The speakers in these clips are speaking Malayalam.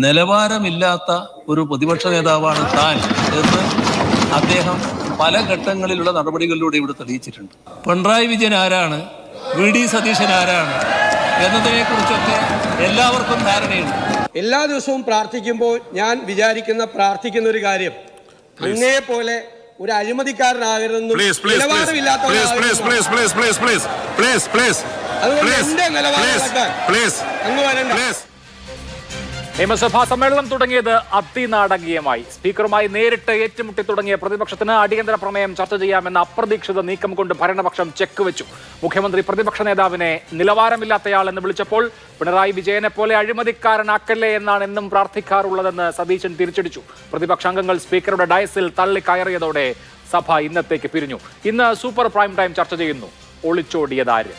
നിലവാരമില്ലാത്ത ഒരു പ്രതിപക്ഷ നേതാവാണ് താൻ എന്ന് അദ്ദേഹം പല ഘട്ടങ്ങളിലുള്ള നടപടികളിലൂടെ ഇവിടെ തെളിയിച്ചിട്ടുണ്ട്. പിണറായി വിജയൻ ആരാണ്, വി.ഡി. സതീശൻ ആരാണ് എന്നതിനെക്കുറിച്ചൊക്കെ എല്ലാവർക്കും ധാരണയുണ്ട്. എല്ലാ ദിവസവും പ്രാർത്ഥിക്കുമ്പോൾ ഞാൻ പ്രാർത്ഥിക്കുന്ന ഒരു കാര്യം, അങ്ങേ പോലെ ഒരു അഴിമതിക്കാരനാകരുതെന്നും അതുകൊണ്ട് എന്റെ നിലവാരം അങ്ങ് വരണ്ട. നിയമസഭാ സമ്മേളനം തുടങ്ങിയത് അതിനാടകീയമായി. സ്പീക്കറുമായി നേരിട്ട് ഏറ്റുമുട്ടി തുടങ്ങിയ പ്രതിപക്ഷത്തിന് അടിയന്തര പ്രമേയം ചർച്ച ചെയ്യാമെന്ന അപ്രതീക്ഷിത നീക്കം കൊണ്ട് ഭരണപക്ഷം ചെക്ക് വെച്ചു. മുഖ്യമന്ത്രി പ്രതിപക്ഷ നേതാവിനെ നിലവാരമില്ലാത്തയാൾ എന്ന് വിളിച്ചപ്പോൾ പിണറായി വിജയനെ പോലെ അഴിമതിക്കാരനാക്കല്ലേ എന്നാണ് എന്നും പ്രാർത്ഥിക്കാറുള്ളതെന്ന് സതീശൻ തിരിച്ചടിച്ചു. പ്രതിപക്ഷ അംഗങ്ങൾ സ്പീക്കറുടെ ഡയസിൽ തള്ളിക്കയറിയതോടെ സഭ ഇന്നത്തേക്ക് പിരിഞ്ഞു. ഇന്ന് സൂപ്പർ പ്രൈം ടൈം ചർച്ച ചെയ്യുന്നു. ഒളിച്ചോടിയതാര്?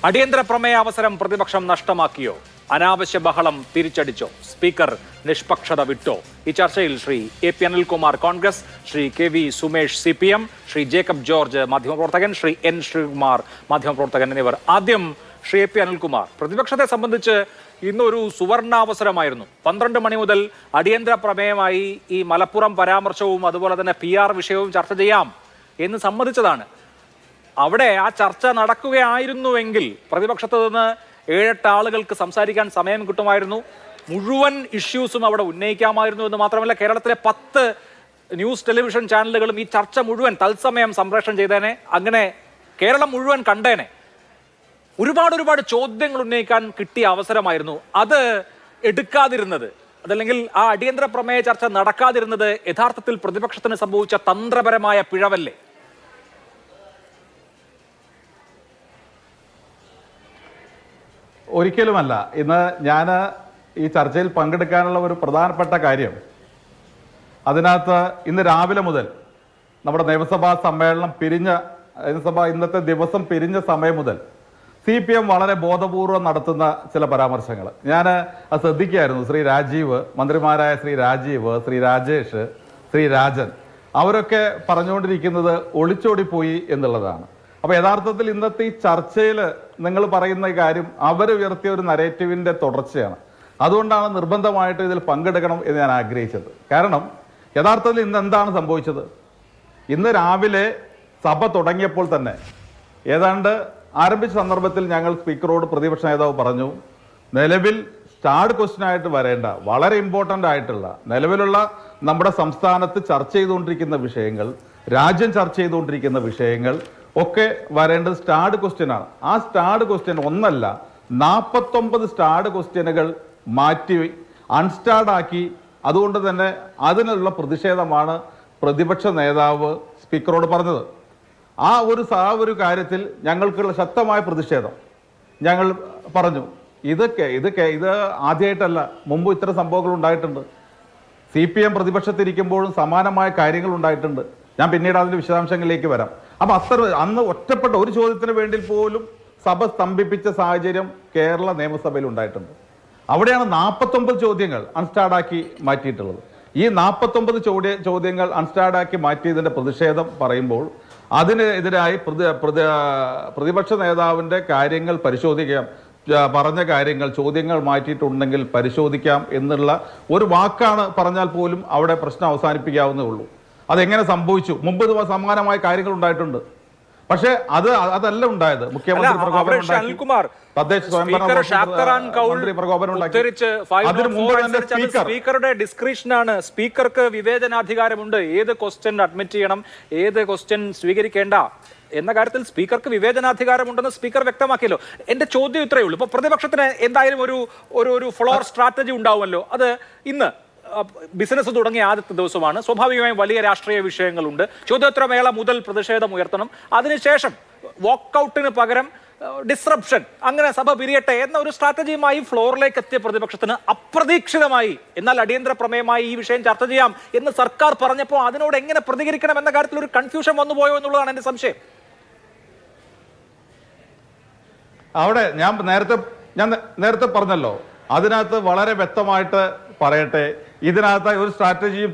അടിയന്തര പ്രമേയ അവസരം പ്രതിപക്ഷം നഷ്ടമാക്കിയോ? അനാവശ്യ ബഹളം തിരിച്ചടിച്ചോ? സ്പീക്കർ നിഷ്പക്ഷത വിട്ടോ? ഈ ചർച്ചയിൽ Shri A.P. Anilkumar Congress, Shri K.V. Sumesh CPM, Shri Jacob George മാധ്യമപ്രവർത്തകൻ, ശ്രീ N. ശ്രീകുമാർ മാധ്യമപ്രവർത്തകൻ എന്നിവർ. ആദ്യം ശ്രീ A.P. അനിൽകുമാർ, പ്രതിപക്ഷത്തെ സംബന്ധിച്ച് ഇന്നൊരു സുവർണാവസരമായിരുന്നു. 12 മണി മുതൽ അടിയന്തര പ്രമേയമായി ഈ മലപ്പുറം പരാമർശവും അതുപോലെ തന്നെ PR വിഷയവും ചർച്ച ചെയ്യാം എന്ന് സമ്മതിച്ചതാണ്. അവിടെ ആ ചർച്ച നടക്കുകയായിരുന്നുവെങ്കിൽ പ്രതിപക്ഷത്ത് നിന്ന് 7-8 ആളുകൾക്ക് സംസാരിക്കാൻ സമയം കിട്ടുമായിരുന്നു. മുഴുവൻ ഇഷ്യൂസും അവിടെ ഉന്നയിക്കാമായിരുന്നു എന്ന് മാത്രമല്ല, കേരളത്തിലെ 10 ന്യൂസ് ടെലിവിഷൻ ചാനലുകളും ഈ ചർച്ച മുഴുവൻ തത്സമയം സംപ്രേഷണം ചെയ്തേനെ. അങ്ങനെ കേരളം മുഴുവൻ കണ്ടേനെ. ഒരുപാട് ചോദ്യങ്ങൾ ഉന്നയിക്കാൻ കിട്ടിയ അവസരമായിരുന്നു. അത് എടുക്കാതിരുന്നത്, അതല്ലെങ്കിൽ ആ അടിയന്തര പ്രമേയ ചർച്ച നടക്കാതിരുന്നത് യഥാർത്ഥത്തിൽ പ്രതിപക്ഷത്തിന് സംഭവിച്ച തന്ത്രപരമായ പിഴവല്ലേ? ഒരിക്കലുമല്ല. ഇന്ന് ഞാൻ ഈ ചർച്ചയിൽ പങ്കെടുക്കാനുള്ള ഒരു പ്രധാനപ്പെട്ട കാര്യം, അതിനകത്ത് ഇന്ന് രാവിലെ മുതൽ നമ്മുടെ നിയമസഭാ സമ്മേളനം ഇന്നത്തെ ദിവസം പിരിഞ്ഞ സമയം മുതൽ CPM വളരെ ബോധപൂർവം നടത്തുന്ന ചില പരാമർശങ്ങൾ ഞാൻ അത് ശ്രദ്ധിക്കുകയായിരുന്നു. ശ്രീ രാജീവ്, മന്ത്രിമാരായ ശ്രീ രാജീവ്, ശ്രീ രാജേഷ്, ശ്രീ രാജൻ, അവരൊക്കെ പറഞ്ഞുകൊണ്ടിരിക്കുന്നത് ഒളിച്ചോടിപ്പോയി എന്നുള്ളതാണ്. അപ്പോൾ യഥാർത്ഥത്തിൽ ഇന്നത്തെ ഈ ചർച്ചയിൽ നിങ്ങൾ പറയുന്ന കാര്യം അവർ ഉയർത്തിയ ഒരു നരേറ്റീവിൻ്റെ തുടർച്ചയാണ്. അതുകൊണ്ടാണ് നിർബന്ധമായിട്ട് ഇതിൽ പങ്കെടുക്കണം എന്ന് ഞാൻ ആഗ്രഹിച്ചത്. കാരണം യഥാർത്ഥത്തിൽ ഇന്ന് എന്താണ് സംഭവിച്ചത്? ഇന്ന് രാവിലെ സഭ തുടങ്ങിയപ്പോൾ തന്നെ ഏതാണ്ട് ആരംഭിച്ച സന്ദർഭത്തിൽ ഞങ്ങൾ സ്പീക്കറോട് പ്രതിപക്ഷ നേതാവ് പറഞ്ഞു, നിലവിൽ സ്റ്റാർഡ് ക്വസ്റ്റ്യനായിട്ട് വരേണ്ട വളരെ ഇമ്പോർട്ടൻ്റ് ആയിട്ടുള്ള നിലവിലുള്ള നമ്മുടെ സംസ്ഥാനത്ത് ചർച്ച ചെയ്തുകൊണ്ടിരിക്കുന്ന വിഷയങ്ങൾ, രാജ്യം ചർച്ച ചെയ്തുകൊണ്ടിരിക്കുന്ന വിഷയങ്ങൾ ഒക്കെ വരേണ്ടത് സ്റ്റാർഡ് ക്വസ്റ്റ്യനാണ്. ആ സ്റ്റാർഡ് ക്വസ്റ്റ്യൻ ഒന്നല്ല, 49 സ്റ്റാർഡ് ക്വസ്റ്റ്യനുകൾ മാറ്റി അൺസ്റ്റാർഡാക്കി. അതുകൊണ്ട് തന്നെ അതിനുള്ള പ്രതിഷേധമാണ് പ്രതിപക്ഷ നേതാവ് സ്പീക്കറോട് പറഞ്ഞത്. ആ ഒരു കാര്യത്തിൽ ഞങ്ങൾക്കുള്ള ശക്തമായ പ്രതിഷേധം ഞങ്ങൾ പറഞ്ഞു. ഇത് ആദ്യമായിട്ടല്ല, മുമ്പ് ഇത്തരം സംഭവങ്ങൾ ഉണ്ടായിട്ടുണ്ട്. CPM പ്രതിപക്ഷത്തിരിക്കുമ്പോഴും സമാനമായ കാര്യങ്ങൾ ഉണ്ടായിട്ടുണ്ട്. ഞാൻ പിന്നീട് അതിൻ്റെ വിശദാംശങ്ങളിലേക്ക് വരാം. അപ്പം അന്ന് ഒറ്റപ്പെട്ട ഒരു ചോദ്യത്തിന് വേണ്ടി പോലും സഭ സ്തംഭിപ്പിച്ച സാഹചര്യം കേരള നിയമസഭയിൽ ഉണ്ടായിട്ടുണ്ട്. അവിടെയാണ് 49 ചോദ്യങ്ങൾ അൺസ്റ്റാർഡാക്കി മാറ്റിയിട്ടുള്ളത്. ഈ 49 ചോദ്യങ്ങൾ അൺസ്റ്റാർഡാക്കി മാറ്റിയതിൻ്റെ പ്രതിഷേധം പറയുമ്പോൾ അതിനെതിരായി പ്രതിപക്ഷ നേതാവിൻ്റെ കാര്യങ്ങൾ പരിശോധിക്കാം, പറഞ്ഞ കാര്യങ്ങൾ, ചോദ്യങ്ങൾ മാറ്റിയിട്ടുണ്ടെങ്കിൽ പരിശോധിക്കാം എന്നുള്ള ഒരു വാക്കാണ് പറഞ്ഞാൽ പോലും അവിടെ പ്രശ്നം അവസാനിപ്പിക്കാവുന്നേ ഉള്ളൂ. അതെങ്ങനെ സംഭവിച്ചു? മുമ്പ് സമാനമായ കാര്യങ്ങൾ ഉണ്ടായിട്ടുണ്ട്. പക്ഷേ അതല്ല ഉണ്ടായത്. മുഖ്യമന്ത്രി സ്പീക്കറുടെ ഡിസ്ക്രിപ്ഷനാണ്. സ്പീക്കർക്ക് വിവേചനാധികാരമുണ്ട്. ഏത് ക്വസ്റ്റ്യൻ അഡ്മിറ്റ് ചെയ്യണം, ഏത് ക്വസ്റ്റ്യൻ സ്വീകരിക്കേണ്ട എന്ന കാര്യത്തിൽ സ്പീക്കർക്ക് വിവേചനാധികാരമുണ്ടെന്ന് സ്പീക്കർ വ്യക്തമാക്കിയല്ലോ. എന്റെ ചോദ്യം ഇത്രയേ ഉള്ളൂ. ഇപ്പൊ പ്രതിപക്ഷത്തിന് എന്തായാലും ഒരു ഫ്ലോർ സ്ട്രാറ്റജി ഉണ്ടാവുമല്ലോ. അത് ഇന്ന് ബിസിനസ് തുടങ്ങിയ ആദ്യത്തെ ദിവസമാണ്. സ്വാഭാവികമായും വലിയ രാഷ്ട്രീയ വിഷയങ്ങളുണ്ട്. ചോദ്യോത്തരവേള മുതൽ പ്രതിഷേധം ഉയർത്തണം. അതിനുശേഷം വാക്കൌട്ടിന് പകരം ഡിസ്റപ്ഷൻ, അങ്ങനെ സഭ പിരിയട്ടെ എന്ന ഒരു സ്ട്രാറ്റജിയുമായി ഫ്ലോറിലേക്ക് എത്തിയ പ്രതിപക്ഷത്തിന് അപ്രതീക്ഷിതമായി എന്നാൽ അടിയന്തര പ്രമേയമായി ഈ വിഷയം ചർച്ച ചെയ്യാം എന്ന് സർക്കാർ പറഞ്ഞപ്പോൾ അതിനോട് എങ്ങനെ പ്രതികരിക്കണം എന്ന കാര്യത്തിൽ ഒരു കൺഫ്യൂഷൻ വന്നുപോയോ എന്നുള്ളതാണ് എന്റെ സംശയം. അവിടെ ഞാൻ നേരത്തെ പറഞ്ഞല്ലോ, അതിനകത്ത് വളരെ വ്യക്തമായിട്ട് പറയട്ടെ, ഇതിനകത്ത് ഒരു സ്ട്രാറ്റജിയും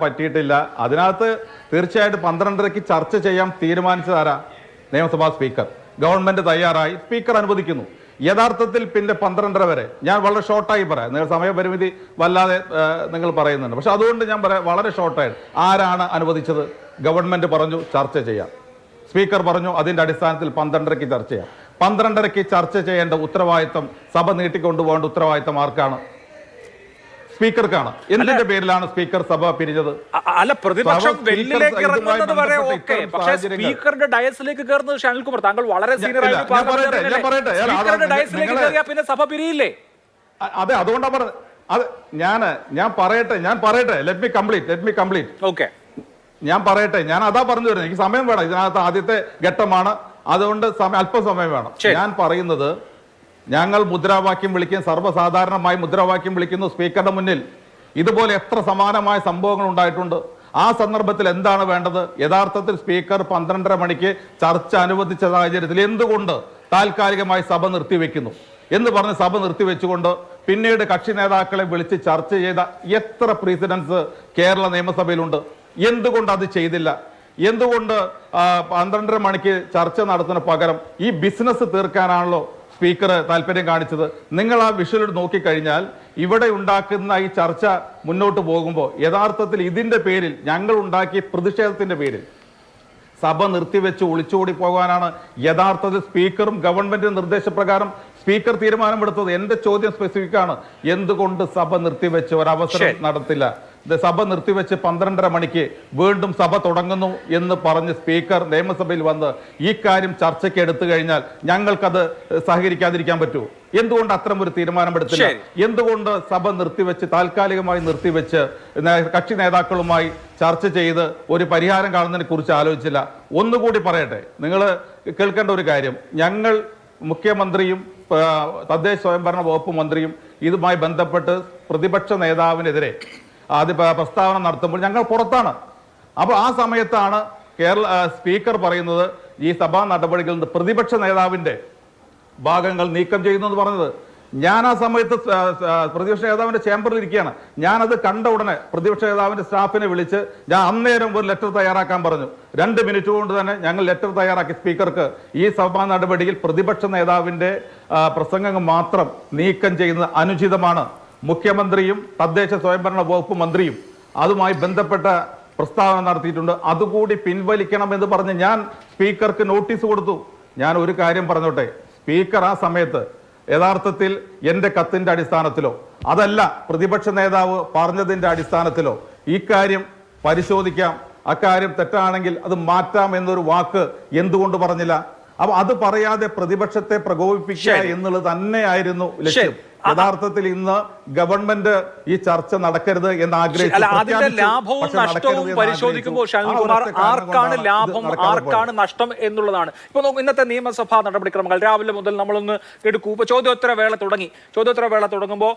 പറ്റിയിട്ടില്ല. അതിനകത്ത് തീർച്ചയായിട്ടും 12:30 ചർച്ച ചെയ്യാൻ തീരുമാനിച്ചതാരാ? നിയമസഭാ സ്പീക്കർ. ഗവൺമെന്റ് തയ്യാറായി, സ്പീക്കർ അനുവദിക്കുന്നു. യഥാർത്ഥത്തിൽ പിന്നെ 12:30 വരെ ഞാൻ വളരെ ഷോർട്ടായി പറയാം. നിങ്ങൾ സമയപരിമിതി വല്ലാതെ നിങ്ങൾ പറയുന്നുണ്ട്. പക്ഷെ അതുകൊണ്ട് ഞാൻ പറയാം വളരെ ഷോർട്ടായി. ആരാണ് അനുവദിച്ചത്? ഗവൺമെന്റ് പറഞ്ഞു ചർച്ച ചെയ്യാം. സ്പീക്കർ പറഞ്ഞു അതിന്റെ അടിസ്ഥാനത്തിൽ 12:30-ക്ക് ചർച്ച ചെയ്യാം. 12:30-ക്ക് ചർച്ച ചെയ്യേണ്ട ഉത്തരവാദിത്തം, സഭ നീട്ടിക്കൊണ്ടുപോകേണ്ട ഉത്തരവാദിത്തം ആർക്കാണ്? സ്പീക്കർക്കാണ്. എന്തിന്റെ പേരിലാണ് സ്പീക്കർ സഭ പിരിഞ്ഞത്? അല്ല, പ്രതിപക്ഷം വെല്ലിലേക്ക് ഇറങ്ങുന്നത് വരെ ഓക്കെ, പക്ഷേ സ്പീക്കറുടെ ഡയസിലേക്ക് കയറുന്നത് അനിൽകുമാർ, താങ്കൾ വളരെ സീനിയർ ആയിട്ട് സ്പീക്കറുടെ ഡയസിലേക്ക് കയറിയാൽ പിന്നെ സഭ പിരിയില്ലേ? അതെ, അതുകൊണ്ടാണ് പറഞ്ഞത്. അത് ഞാൻ പറയട്ടെ ലെറ്റ് മീ കംപ്ലീറ്റ്. ഓക്കെ, ഞാൻ പറയട്ടെ. ഞാൻ അതാ പറഞ്ഞു വരുന്നത്. എനിക്ക് സമയം വേണം. ഇതിനകത്ത് ആദ്യത്തെ ഘട്ടമാണ്, അതുകൊണ്ട് അല്പസമയം വേണം. ഞാൻ പറയുന്നത്, ഞങ്ങൾ മുദ്രാവാക്യം വിളിക്കും, സർവ്വസാധാരണമായി മുദ്രാവാക്യം വിളിക്കുന്നു സ്പീക്കറുടെ മുന്നിൽ. ഇതുപോലെ എത്ര സമാനമായ സംഭവങ്ങൾ ഉണ്ടായിട്ടുണ്ട്. ആ സന്ദർഭത്തിൽ എന്താണ് വേണ്ടത്? യഥാർത്ഥത്തിൽ സ്പീക്കർ 12:30 മണിക്ക് ചർച്ച അനുവദിച്ച സാഹചര്യത്തിൽ എന്തുകൊണ്ട് താൽക്കാലികമായി സഭ നിർത്തിവെക്കുന്നു എന്ന് പറഞ്ഞ് സഭ നിർത്തിവെച്ചുകൊണ്ട് പിന്നീട് കക്ഷി നേതാക്കളെ വിളിച്ച് ചർച്ച ചെയ്ത എത്ര പ്രസിഡൻസ് കേരള നിയമസഭയിലുണ്ട്? എന്തുകൊണ്ട് അത് ചെയ്തില്ല? എന്തുകൊണ്ട് 12:30 മണിക്ക് ചർച്ച നടത്തുന്ന പകരം ഈ ബിസിനസ് തീർക്കാനാണല്ലോ സ്പീക്കർ താല്പര്യം കാണിച്ചത്? നിങ്ങൾ ആ വിഷ്വൽ നോക്കിക്കഴിഞ്ഞാൽ ഇവിടെ ഉണ്ടാക്കുന്ന ഈ ചർച്ച മുന്നോട്ട് പോകുമ്പോൾ യഥാർത്ഥത്തിൽ ഇതിന്റെ പേരിൽ, ഞങ്ങൾ ഉണ്ടാക്കിയ പ്രതിഷേധത്തിന്റെ പേരിൽ സഭ നിർത്തിവെച്ച് ഒളിച്ചോടി പോകാനാണ് യഥാർത്ഥത്തിൽ സ്പീക്കറും ഗവൺമെന്റിന്റെ നിർദ്ദേശപ്രകാരം സ്പീക്കർ തീരുമാനമെടുത്തത്. എന്റെ ചോദ്യം സ്പെസിഫിക് ആണ്. എന്തുകൊണ്ട് സഭ നിർത്തിവെച്ച് ഒരവസരം നടത്തില്ല? സഭ നിർത്തിവെച്ച് 12:30 മണിക്ക് വീണ്ടും സഭ തുടങ്ങുന്നു എന്ന് പറഞ്ഞ് സ്പീക്കർ നിയമസഭയിൽ വന്ന് ഈ കാര്യം ചർച്ചയ്ക്ക് എടുത്തു കഴിഞ്ഞാൽ ഞങ്ങൾക്കത് സഹകരിക്കാതിരിക്കാൻ പറ്റുമോ? എന്തുകൊണ്ട് അത്തരം ഒരു തീരുമാനമെടുത്തില്ല? എന്തുകൊണ്ട് സഭ നിർത്തിവെച്ച്, താൽക്കാലികമായി നിർത്തിവെച്ച് കക്ഷി നേതാക്കളുമായി ചർച്ച ചെയ്ത് ഒരു പരിഹാരം കാണുന്നതിനെ കുറിച്ച് ആലോചിച്ചില്ല? ഒന്നുകൂടി പറയട്ടെ, നിങ്ങൾ കേൾക്കേണ്ട ഒരു കാര്യം, ഞങ്ങൾ മുഖ്യമന്ത്രിയും തദ്ദേശ സ്വയംഭരണ വകുപ്പ് മന്ത്രിയും ഇതുമായി ബന്ധപ്പെട്ട് പ്രതിപക്ഷ നേതാവിനെതിരെ ആദ്യ പ്രസ്താവന നടത്തുമ്പോൾ ഞങ്ങൾ പുറത്താണ്. അപ്പോൾ ആ സമയത്താണ് സ്പീക്കർ പറയുന്നത് ഈ സഭാ നടപടികളിൽ നിന്ന് പ്രതിപക്ഷ നേതാവിന്റെ ഭാഗങ്ങൾ നീക്കം ചെയ്യുന്നു എന്ന് പറഞ്ഞത്. ഞാൻ ആ സമയത്ത് പ്രതിപക്ഷ നേതാവിന്റെ ചേംബറിൽ ഇരിക്കുകയാണ്. ഞാനത് കണ്ട ഉടനെ പ്രതിപക്ഷ നേതാവിന്റെ സ്റ്റാഫിനെ വിളിച്ച് ഞാൻ അന്നേരം ഒരു ലെറ്റർ തയ്യാറാക്കാൻ പറഞ്ഞു. 2 മിനിറ്റ് കൊണ്ട് തന്നെ ഞങ്ങൾ ലെറ്റർ തയ്യാറാക്കി സ്പീക്കർക്ക് ഈ സഭാ നടപടിയിൽ പ്രതിപക്ഷ നേതാവിന്റെ പ്രസംഗങ്ങൾ മാത്രം നീക്കം ചെയ്യുന്നത് അനുചിതമാണ്. മുഖ്യമന്ത്രിയും തദ്ദേശ സ്വയംഭരണ വകുപ്പ് മന്ത്രിയും അതുമായി ബന്ധപ്പെട്ട പ്രസ്താവന നടത്തിയിട്ടുണ്ട്, അതുകൂടി പിൻവലിക്കണം എന്ന് പറഞ്ഞ് ഞാൻ സ്പീക്കർക്ക് നോട്ടീസ് കൊടുത്തു. ഞാൻ ഒരു കാര്യം പറഞ്ഞോട്ടെ, സ്പീക്കർ ആ സമയത്ത് യഥാർത്ഥത്തിൽ എൻ്റെ കത്തിന്റെ അടിസ്ഥാനത്തിലോ അതല്ല പ്രതിപക്ഷ നേതാവ് പറഞ്ഞതിന്റെ അടിസ്ഥാനത്തിലോ ഈ കാര്യം പരിശോധിക്കാം, അക്കാര്യം തെറ്റാണെങ്കിൽ അത് മാറ്റാം എന്നൊരു വാക്ക് എന്തുകൊണ്ട് പറഞ്ഞില്ല? അപ്പൊ അത് പറയാതെ പ്രതിപക്ഷത്തെ പ്രകോപിപ്പിക്കുക എന്നുള്ളത് തന്നെയായിരുന്നു ലക്ഷ്യം. യഥാർത്ഥത്തിൽ ഇന്ന് ഗവൺമെന്റ് ഈ ചർച്ച നടക്കരുത് എന്ന് അതിന്റെ ലാഭവും നഷ്ടവും പരിശോധിക്കുമ്പോൾ ആർക്കാണ് ലാഭം ആർക്കാണ് നഷ്ടം എന്നുള്ളതാണ്. ഇപ്പൊ നോക്കൂ, ഇന്നത്തെ നിയമസഭാ നടപടിക്രമങ്ങൾ രാവിലെ മുതൽ നമ്മളൊന്ന് എടുക്കൂ. ഇപ്പൊ ചോദ്യോത്തര വേള തുടങ്ങി. ചോദ്യോത്തര വേള തുടങ്ങുമ്പോൾ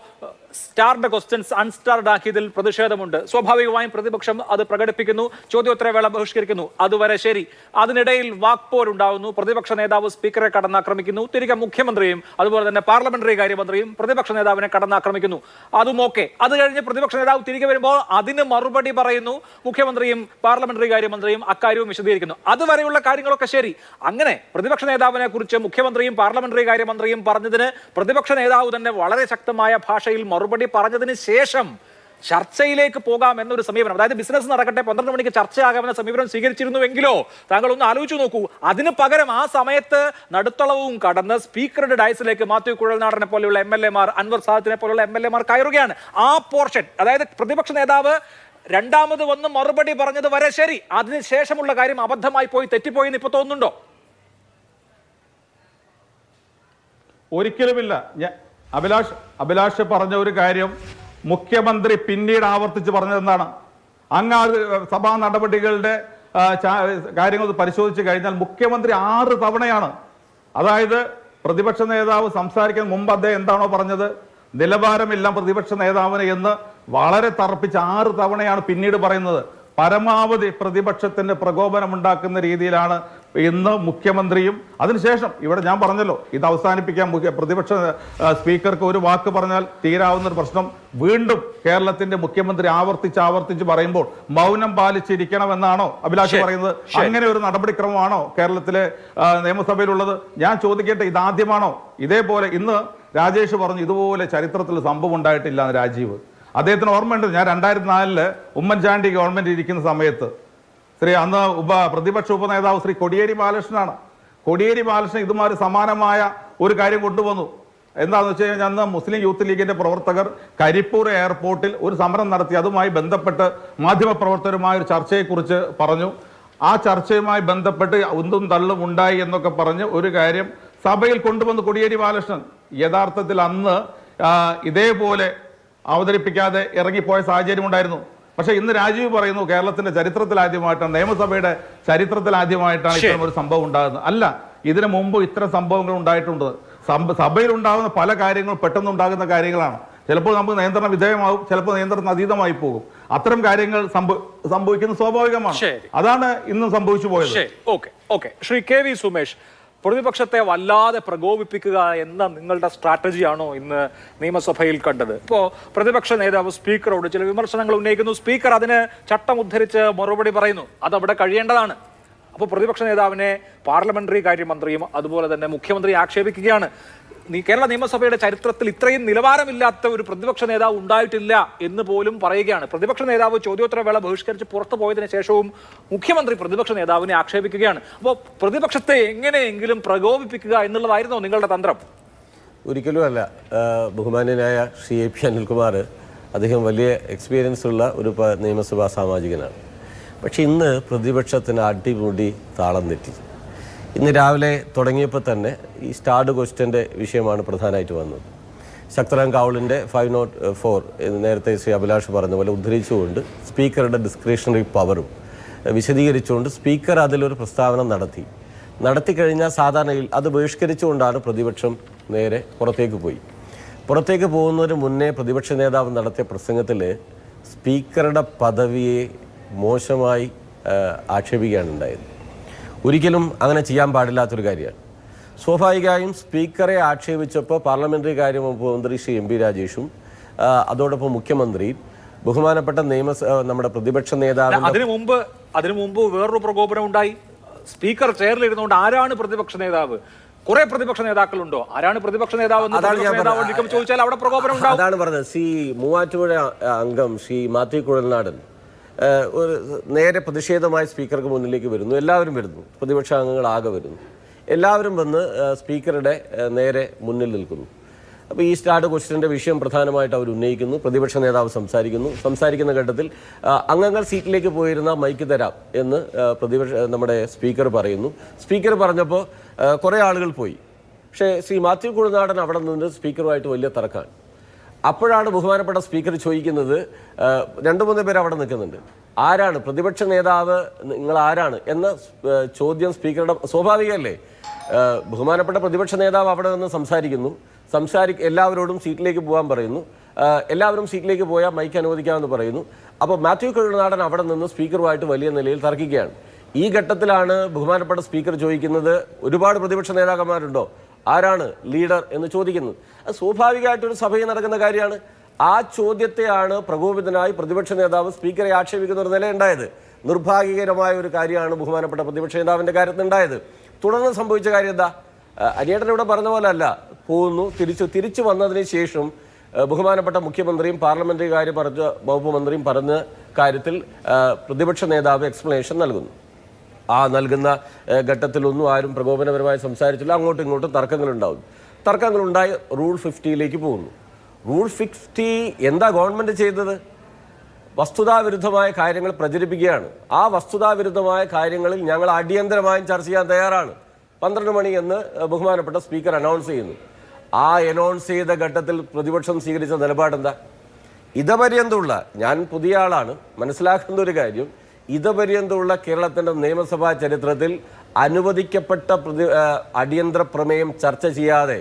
സ്റ്റാർഡ് ക്വസ്റ്റ്യൻസ് അൺസ്റ്റാർഡ് ആക്കിയതിൽ പ്രതിഷേധമുണ്ട്. സ്വാഭാവികമായും പ്രതിപക്ഷം അത് പ്രകടിപ്പിക്കുന്നു, ചോദ്യോത്തര വേള ബഹിഷ്കരിക്കുന്നു. അതുവരെ ശരി. അതിനിടയിൽ വാക്പോരുണ്ടാവുന്നു. പ്രതിപക്ഷ നേതാവ് സ്പീക്കറെ കടന്നാക്രമിക്കുന്നു. തിരികെ മുഖ്യമന്ത്രിയും അതുപോലെ തന്നെ പാർലമെന്ററി കാര്യമന്ത്രിയും പ്രതിപക്ഷ നേതാവിനെ കടന്നാക്രമിക്കുന്നു. അതും ഓക്കെ. അത് കഴിഞ്ഞ് പ്രതിപക്ഷ നേതാവ് തിരികെ വരുമ്പോൾ അതിന് മറുപടി പറയുന്നു. മുഖ്യമന്ത്രിയും പാർലമെന്ററി കാര്യമന്ത്രിയും അക്കാര്യവും വിശദീകരിക്കുന്നു. അതുവരെയുള്ള കാര്യങ്ങളൊക്കെ ശരി. അങ്ങനെ പ്രതിപക്ഷ നേതാവിനെ കുറിച്ച് മുഖ്യമന്ത്രിയും പാർലമെന്ററി കാര്യമന്ത്രിയും പറഞ്ഞതിന് പ്രതിപക്ഷ നേതാവ് തന്നെ വളരെ ശക്തമായ ഭാഷയിൽ മറുപടി പറഞ്ഞതിന് ശേഷം ചർച്ചയിലേക്ക് പോകാം എന്നൊരു സമീപനം, അതായത് ബിസിനസ് നടക്കട്ടെ 12 മണിക്ക് ചർച്ചയാകാമെന്ന സമീപനം സ്വീകരിച്ചിരുന്നുവെങ്കിലോ താങ്കൾ ഒന്ന് ആലോചിച്ചു നോക്കൂ. അതിന് പകരം ആ സമയത്ത് നടുത്തളവും കടന്ന് സ്പീക്കറുടെ ഡയസിലേക്ക് മാത്യു കുഴൽനാടനെ പോലെയുള്ള MLA മാർ, അൻവർ സാദത്തിനെ പോലുള്ള MLA മാർ കയറുകയാണ്. ആ പോർഷൻ, അതായത് പ്രതിപക്ഷ നേതാവ് രണ്ടാമത് വന്ന് മറുപടി പറഞ്ഞത് വരെ ശരി. അതിനുശേഷമുള്ള കാര്യം അബദ്ധമായി പോയി, തെറ്റിപ്പോയി എന്ന് ഇപ്പൊ തോന്നുന്നുണ്ടോ? ഒരിക്കലുമില്ല. അഭിലാഷ് പറഞ്ഞ ഒരു കാര്യം മുഖ്യമന്ത്രി പിന്നീട് ആവർത്തിച്ച് പറഞ്ഞതെന്താണ്? അങ്ങ് സഭാ നടപടികളുടെ കാര്യങ്ങൾ പരിശോധിച്ച് കഴിഞ്ഞാൽ മുഖ്യമന്ത്രി 6 തവണയാണ്, അതായത് പ്രതിപക്ഷ നേതാവ് സംസാരിക്കാൻ മുമ്പ് അദ്ദേഹം എന്താണോ പറഞ്ഞത്, നിലവാരമില്ല പ്രതിപക്ഷ നേതാവിന് എന്ന് വളരെ തറപ്പിച്ച് 6 തവണയാണ് പിന്നീട് പറയുന്നത്. പരമാവധി പ്രതിപക്ഷത്തിന്റെ പ്രകോപനം ഉണ്ടാക്കുന്ന രീതിയിലാണ് ഇന്ന് മുഖ്യമന്ത്രിയും അതിനുശേഷം ഇവിടെ ഞാൻ പറഞ്ഞല്ലോ ഇത് അവസാനിപ്പിക്കാൻ പ്രതിപക്ഷ സ്പീക്കർക്ക് ഒരു വാക്ക് പറഞ്ഞാൽ തീരാവുന്ന ഒരു പ്രശ്നം വീണ്ടും കേരളത്തിന്റെ മുഖ്യമന്ത്രി ആവർത്തിച്ച് പറയുമ്പോൾ മൗനം പാലിച്ചിരിക്കണമെന്നാണോ അഭിലാഷ് പറയുന്നത്? അങ്ങനെ ഒരു നടപടിക്രമമാണോ കേരളത്തിലെ നിയമസഭയിലുള്ളത്? ഞാൻ ചോദിക്കട്ടെ, ഇതാദ്യമാണോ? ഇതേപോലെ ഇന്ന് രാജേഷ് പറഞ്ഞു ഇതുപോലെ ചരിത്രത്തിൽ സംഭവം ഉണ്ടായിട്ടില്ല എന്ന്. രാജീവ് അദ്ദേഹത്തിന് ഓർമ്മയുണ്ട്, ഞാൻ 2004 ഉമ്മൻചാണ്ടി ഗവൺമെന്റ് ഇരിക്കുന്ന സമയത്ത് അന്ന് പ്രതിപക്ഷ ഉപനേതാവ് ശ്രീ കോടിയേരി ബാലകൃഷ്ണനാണ്. കോടിയേരി ബാലകൃഷ്ണൻ ഇതുമാതിരി സമാനമായ ഒരു കാര്യം കൊണ്ടുവന്നു. എന്താണെന്ന് വെച്ച് കഴിഞ്ഞാൽ അന്ന് മുസ്ലിം യൂത്ത് ലീഗിന്റെ പ്രവർത്തകർ കരിപ്പൂർ എയർപോർട്ടിൽ ഒരു സമരം നടത്തി. അതുമായി ബന്ധപ്പെട്ട് മാധ്യമപ്രവർത്തകരുമായ ഒരു ചർച്ചയെക്കുറിച്ച് പറഞ്ഞു. ആ ചർച്ചയുമായി ബന്ധപ്പെട്ട് ഉന്തും തള്ളും ഉണ്ടായി എന്നൊക്കെ പറഞ്ഞ് ഒരു കാര്യം സഭയിൽ കൊണ്ടുവന്ന് കോടിയേരി ബാലകൃഷ്ണൻ യഥാർത്ഥത്തിൽ അന്ന് ഇതേപോലെ അവതരിപ്പിക്കാതെ ഇറങ്ങിപ്പോയ സാഹചര്യം ഉണ്ടായിരുന്നു. പക്ഷെ ഇന്ന് രാജീവ് പറയുന്നു കേരളത്തിന്റെ ചരിത്രത്തിൽ ആദ്യമായിട്ടാണ്, നിയമസഭയുടെ ചരിത്രത്തിൽ ആദ്യമായിട്ടാണ് ഇത്തരം ഒരു സംഭവം ഉണ്ടാകുന്നത്. അല്ല, ഇതിനു മുമ്പ് ഇത്തരം സംഭവങ്ങൾ ഉണ്ടായിട്ടുണ്ട്. സഭയിൽ ഉണ്ടാകുന്ന പല കാര്യങ്ങളും പെട്ടെന്നുണ്ടാകുന്ന കാര്യങ്ങളാണ്. ചിലപ്പോൾ നമുക്ക് നിയന്ത്രണ വിധേയമാവും, ചിലപ്പോൾ നിയന്ത്രണ അതീതമായി പോകും. അത്തരം കാര്യങ്ങൾ സംഭവിക്കുന്നത് സ്വാഭാവികമാണ്. അതാണ് ഇന്നും സംഭവിച്ചു പോയത്. ശ്രീ കെ വി സുമേഷ്, പ്രതിപക്ഷത്തെ വല്ലാതെ പ്രകോപിപ്പിക്കുക എന്ന നിങ്ങളുടെ സ്ട്രാറ്റജിയാണോ ഇന്ന് നിയമസഭയിൽ കണ്ടത്? ഇപ്പോ പ്രതിപക്ഷ നേതാവ് സ്പീക്കറോട് ചില വിമർശനങ്ങൾ ഉന്നയിക്കുന്നു, സ്പീക്കർ അതിന് ചട്ടം ഉദ്ധരിച്ച് മറുപടി പറയുന്നു, അതവിടെ കഴിയേണ്ടതാണ്. അപ്പോൾ പ്രതിപക്ഷ നേതാവിനെ പാർലമെന്ററി കാര്യമന്ത്രിയും അതുപോലെ തന്നെ മുഖ്യമന്ത്രി ആക്ഷേപിക്കുകയാണ്. കേരള നിയമസഭയുടെ ചരിത്രത്തിൽ ഇത്രയും നിലവാരമില്ലാത്ത ഒരു പ്രതിപക്ഷ നേതാവ് ഉണ്ടായിട്ടില്ല എന്ന് പോലും പറയുകയാണ്. പ്രതിപക്ഷ നേതാവ് ചോദ്യോത്തരവേള ബഹിഷ്കരിച്ച് പുറത്തു പോയതിനു ശേഷവും മുഖ്യമന്ത്രി പ്രതിപക്ഷ നേതാവിനെ ആക്ഷേപിക്കുകയാണ്. അപ്പോൾ പ്രതിപക്ഷത്തെ എങ്ങനെയെങ്കിലും പ്രകോപിപ്പിക്കുക എന്നുള്ളതായിരുന്നോ നിങ്ങളുടെ തന്ത്രം? ഒരിക്കലും അല്ല. ബഹുമാന്യനായ ശ്രീ എ പി അനിൽകുമാർ അദ്ദേഹം വലിയ എക്സ്പീരിയൻസ് ഉള്ള ഒരു നിയമസഭാ സാമാജികനാണ്. പക്ഷെ ഇന്ന് പ്രതിപക്ഷത്തിന് അടിമുടി താളം തെറ്റി. ഇന്ന് രാവിലെ തുടങ്ങിയപ്പോൾ തന്നെ ഈ സ്റ്റാർഡ് ക്വസ്റ്റ്യൻ്റെ വിഷയമാണ് പ്രധാനമായിട്ട് വന്നത്. ശക്തറാം കാവളിൻ്റെ 504 നേരത്തെ ശ്രീ അഭിലാഷ് പറഞ്ഞ പോലെ ഉദ്ധരിച്ചുകൊണ്ട് സ്പീക്കറുടെ ഡിസ്ക്രിഷണറി പവറും വിശദീകരിച്ചുകൊണ്ട് സ്പീക്കർ അതിലൊരു പ്രസ്താവന നടത്തിക്കഴിഞ്ഞാൽ സാധാരണയിൽ അത് ബഹിഷ്കരിച്ചുകൊണ്ടാണ് പ്രതിപക്ഷം നേരെ പുറത്തേക്ക് പോയി. പുറത്തേക്ക് പോകുന്നതിന് മുന്നേ പ്രതിപക്ഷ നേതാവ് നടത്തിയ പ്രസംഗത്തിൽ സ്പീക്കറുടെ പദവിയെ മോശമായി ആക്ഷേപിക്കുകയാണ് ഉണ്ടായത്. ഒരിക്കലും അങ്ങനെ ചെയ്യാൻ പാടില്ലാത്തൊരു കാര്യമാണ്. സ്വാഭാവികമായും സ്പീക്കറെ ആക്ഷേപിച്ചപ്പോൾ പാർലമെന്ററി കാര്യവകുപ്പ് മന്ത്രി ശ്രീ എം പി രാജേഷും അതോടൊപ്പം മുഖ്യമന്ത്രിയും ബഹുമാനപ്പെട്ട നമ്മുടെ പ്രതിപക്ഷ നേതാവ് അതിനു മുമ്പ് വേറൊരു പ്രകോപനം ഉണ്ടായി. സ്പീക്കർ ചെയറിലിരുന്നുകൊണ്ട് ആരാണ് പ്രതിപക്ഷ നേതാവ്? കുറെ പ്രതിപക്ഷ നേതാക്കളുണ്ടോ? ആരാണ് പ്രതിപക്ഷ നേതാവ് എന്ന് ചോദിച്ചാൽ അവിടെ പ്രകോപനം ഉണ്ടാവും. അതാണ് പറഞ്ഞത്. ശ്രീ മൂവാറ്റുപുഴ അംഗം ശ്രീ മാത്യു കുഴൽനാടൻ ഒരു നേരെ പ്രതിഷേധമായി സ്പീക്കർക്ക് മുന്നിലേക്ക് വരുന്നു. എല്ലാവരും വരുന്നു, പ്രതിപക്ഷ അംഗങ്ങൾ ആകെ വരുന്നു. എല്ലാവരും വന്ന് സ്പീക്കറുടെ നേരെ മുന്നിൽ നിൽക്കുന്നു. അപ്പോൾ ഈ സ്റ്റാർഡ് ക്വസ്റ്റ്യൻ്റെ വിഷയം പ്രധാനമായിട്ട് അവർ ഉന്നയിക്കുന്നു. പ്രതിപക്ഷ നേതാവ് സംസാരിക്കുന്ന ഘട്ടത്തിൽ അംഗങ്ങൾ സീറ്റിലേക്ക് പോയിരുന്ന മൈക്ക് തരാം എന്ന് നമ്മുടെ സ്പീക്കർ പറയുന്നു. സ്പീക്കർ പറഞ്ഞപ്പോൾ കുറേ ആളുകൾ പോയി. പക്ഷേ ശ്രീ മാത്യു കുഴൽനാടൻ അവിടെ നിന്ന് സ്പീക്കറുമായിട്ട് വലിയ തർക്കമാണ്. അപ്പോഴാണ് ബഹുമാനപ്പെട്ട സ്പീക്കർ ചോദിക്കുന്നത്, 2-3 പേർ അവിടെ നിൽക്കുന്നുണ്ട്, ആരാണ് പ്രതിപക്ഷ നേതാവ്, നിങ്ങൾ ആരാണ് എന്ന ചോദ്യം സ്പീക്കറുടെ സ്വാഭാവികമല്ലേ. ബഹുമാനപ്പെട്ട പ്രതിപക്ഷ നേതാവ് അവിടെ നിന്ന് സംസാരിക്കുന്നു. എല്ലാവരോടും സീറ്റിലേക്ക് പോകാൻ പറയുന്നു. എല്ലാവരും സീറ്റിലേക്ക് പോയാൽ മൈക്ക് അനുവദിക്കാമെന്ന് പറയുന്നു. അപ്പോൾ മാത്യു കുഴൽനാടൻ അവിടെ നിന്ന് സ്പീക്കറുമായിട്ട് വലിയ നിലയിൽ തർക്കിക്കുകയാണ്. ഈ ഘട്ടത്തിലാണ് ബഹുമാനപ്പെട്ട സ്പീക്കർ ചോദിക്കുന്നത്, ഒരുപാട് പ്രതിപക്ഷ നേതാക്കന്മാരുണ്ടോ, ആരാണ് ലീഡർ എന്ന് ചോദിക്കുന്നത്. അത് സ്വാഭാവികമായിട്ടൊരു സഭയിൽ നടക്കുന്ന കാര്യമാണ്. ആ ചോദ്യത്തെയാണ് പ്രകോപിതനായി പ്രതിപക്ഷ നേതാവ് സ്പീക്കറെ ആക്ഷേപിക്കുന്ന ഒരു നിലയുണ്ടായത്. നിർഭാഗ്യകരമായ ഒരു കാര്യമാണ് ബഹുമാനപ്പെട്ട പ്രതിപക്ഷ നേതാവിൻ്റെ കാര്യത്തിൽ ഉണ്ടായത്. തുടർന്ന് സംഭവിച്ച കാര്യം എന്താ? അനിയേട്ടൻ ഇവിടെ പറഞ്ഞ പോലെ അല്ല, പോകുന്നു, തിരിച്ചു വന്നതിന് ശേഷം ബഹുമാനപ്പെട്ട മുഖ്യമന്ത്രിയും പാർലമെന്ററി കാര്യ വകുപ്പ് മന്ത്രിയും പറഞ്ഞ കാര്യത്തിൽ പ്രതിപക്ഷ നേതാവ് എക്സ്പ്ലനേഷൻ നൽകുന്നു. ആ നൽകുന്ന ഘട്ടത്തിലൊന്നും ആരും പ്രകോപനപരമായി സംസാരിച്ചില്ല. അങ്ങോട്ടും ഇങ്ങോട്ടും തർക്കങ്ങളുണ്ടായി റൂൾ 50യിലേക്ക് പോകുന്നു. റൂൾ 50 എന്താ ഗവൺമെൻറ് ചെയ്തത്? വസ്തുതാവിരുദ്ധമായ കാര്യങ്ങൾ പ്രചരിപ്പിക്കുകയാണ്. ആ വസ്തുതാവിരുദ്ധമായ കാര്യങ്ങളിൽ ഞങ്ങൾ അടിയന്തരമായും ചർച്ച ചെയ്യാൻ തയ്യാറാണ്. 12 മണി എന്ന് ബഹുമാനപ്പെട്ട സ്പീക്കർ അനൗൺസ് ചെയ്യുന്നു. ആ അനൗൺസ് ചെയ്ത ഘട്ടത്തിൽ പ്രതിപക്ഷം സ്വീകരിച്ച നിലപാടെന്താ? ഇതപര്യന്തമുള്ള, ഞാൻ പുതിയ ആളാണ്, മനസ്സിലാക്കുന്ന ഒരു കാര്യം, ഇതപര്യന്തമുള്ള കേരളത്തിൻ്റെ നിയമസഭാ ചരിത്രത്തിൽ അനുവദിക്കപ്പെട്ട അടിയന്തര പ്രമേയം ചർച്ച ചെയ്യാതെ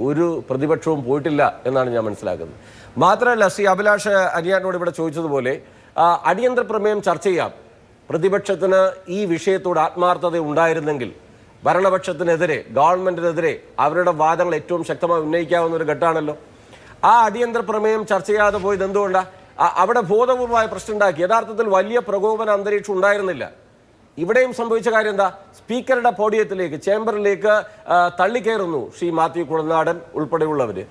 ഒരു പ്രതിപക്ഷവും പോയിട്ടില്ല എന്നാണ് ഞാൻ മനസ്സിലാക്കുന്നത്. മാത്രമല്ല, ശ്രീ അഭിലാഷ് അനിയാനോട് ഇവിടെ ചോദിച്ചതുപോലെ അടിയന്തര പ്രമേയം ചർച്ച ചെയ്യാം, പ്രതിപക്ഷത്തിന് ഈ വിഷയത്തോട് ആത്മാർത്ഥത ഉണ്ടായിരുന്നെങ്കിൽ ഭരണപക്ഷത്തിനെതിരെ, ഗവൺമെന്റിനെതിരെ അവരുടെ വാദങ്ങൾ ഏറ്റവും ശക്തമായി ഉന്നയിക്കാവുന്ന ഒരു ഘട്ടമാണല്ലോ. ആ അടിയന്തര പ്രമേയം ചർച്ച ചെയ്യാതെ പോയത് എന്തുകൊണ്ടാണ്? അവിടെ ബോധപൂർവമായ പ്രശ്നം ഉണ്ടാക്കി. യഥാർത്ഥത്തിൽ വലിയ പ്രകോപന അന്തരീക്ഷം ഉണ്ടായിരുന്നില്ല. ഇവിടെയും സംഭവിച്ച കാര്യം എന്താ? സ്പീക്കറുടെ പോഡിയത്തിലേക്ക്, ചേംബറിലേക്ക് തള്ളിക്കയറുന്നു ശ്രീ മാത്യു കുഴൽനാടൻ ഉൾപ്പെടെയുള്ളവര്.